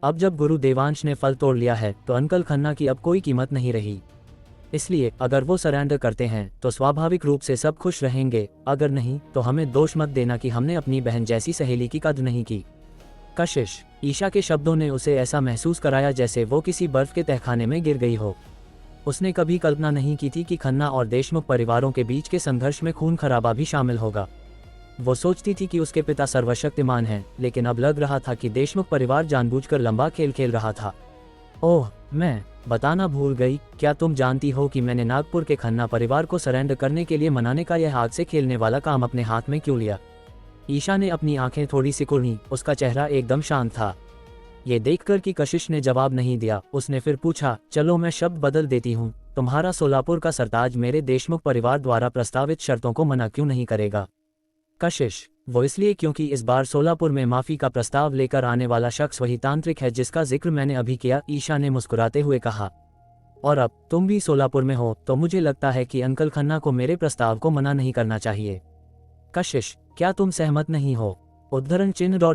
अब जब गुरु देवांश ने फल तोड़ लिया है तो अंकल खन्ना की अब कोई कीमत नहीं रही। इसलिए अगर वो सरेंडर करते हैं तो स्वाभाविक रूप से सब खुश रहेंगे, अगर नहीं तो हमें दोष मत देना कि हमने अपनी बहन जैसी सहेली की कद्र नहीं की। कशिश, ईशा के शब्दों ने उसे ऐसा महसूस कराया जैसे वो किसी बर्फ के तहखाने में गिर गई हो। उसने कभी कल्पना नहीं की थी कि खन्ना और देशमुख परिवारों के बीच के संघर्ष में खून खराबा भी शामिल होगा। वो सोचती थी कि उसके पिता सर्वशक्तिमान हैं, लेकिन अब लग रहा था कि देशमुख परिवार जानबूझकर लंबा खेल खेल रहा था। ओह, मैं बताना भूल गई, क्या तुम जानती हो कि मैंने नागपुर के खन्ना परिवार को सरेंडर करने के लिए मनाने का यह हाथ से खेलने वाला काम अपने हाथ में क्यों लिया? ईशा ने अपनी आंखें थोड़ी सिकुड़ी, उसका चेहरा एकदम शांत था। ये देखकर कि कशिश ने जवाब नहीं दिया, उसने फिर पूछा, चलो मैं शब्द बदल देती हूँ, तुम्हारा सोलापुर का सरताज मेरे देशमुख परिवार द्वारा प्रस्तावित शर्तों को मना क्यों नहीं करेगा? कशिश, वो इसलिए क्योंकि इस बार सोलापुर में माफी का प्रस्ताव लेकर आने वाला शख्स वही तांत्रिक है जिसका जिक्र मैंने अभी किया, ईशा ने मुस्कुराते हुए कहा। और अब तुम भी सोलापुर में हो तो मुझे लगता है कि अंकल खन्ना को मेरे प्रस्ताव को मना नहीं करना चाहिए। कशिश, क्या तुम सहमत नहीं हो? उद्धरण चिन्ह ...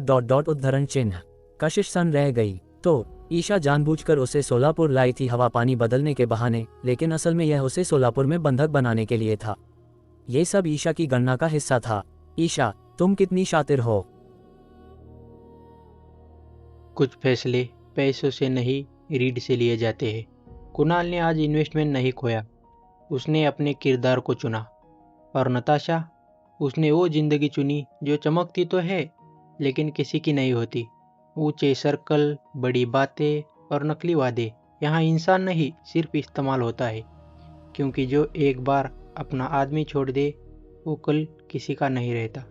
उद्धरण चिन्ह। कशिश सन रह गई। तो ईशा जानबूझकर उसे सोलापुर लाई थी हवा पानी बदलने के बहाने, लेकिन असल में यह उसे सोलापुर में बंधक बनाने के लिए था। ये सब ईशा की गणना का हिस्सा था। ईशा, तुम कितनी शातिर हो। कुछ फैसले पैसों से नहीं, रीढ़ से लिए जाते हैं। कुणाल ने आज इन्वेस्टमेंट नहीं खोया, उसने अपने किरदार को चुना। और नताशा, उसने वो जिंदगी चुनी जो चमकती तो है लेकिन किसी की नहीं होती। ऊंचे सर्कल, बड़ी बातें और नकली वादे, यहाँ इंसान नहीं सिर्फ इस्तेमाल होता है, क्योंकि जो एक बार अपना आदमी छोड़ दे वो कल किसी का नहीं रहता।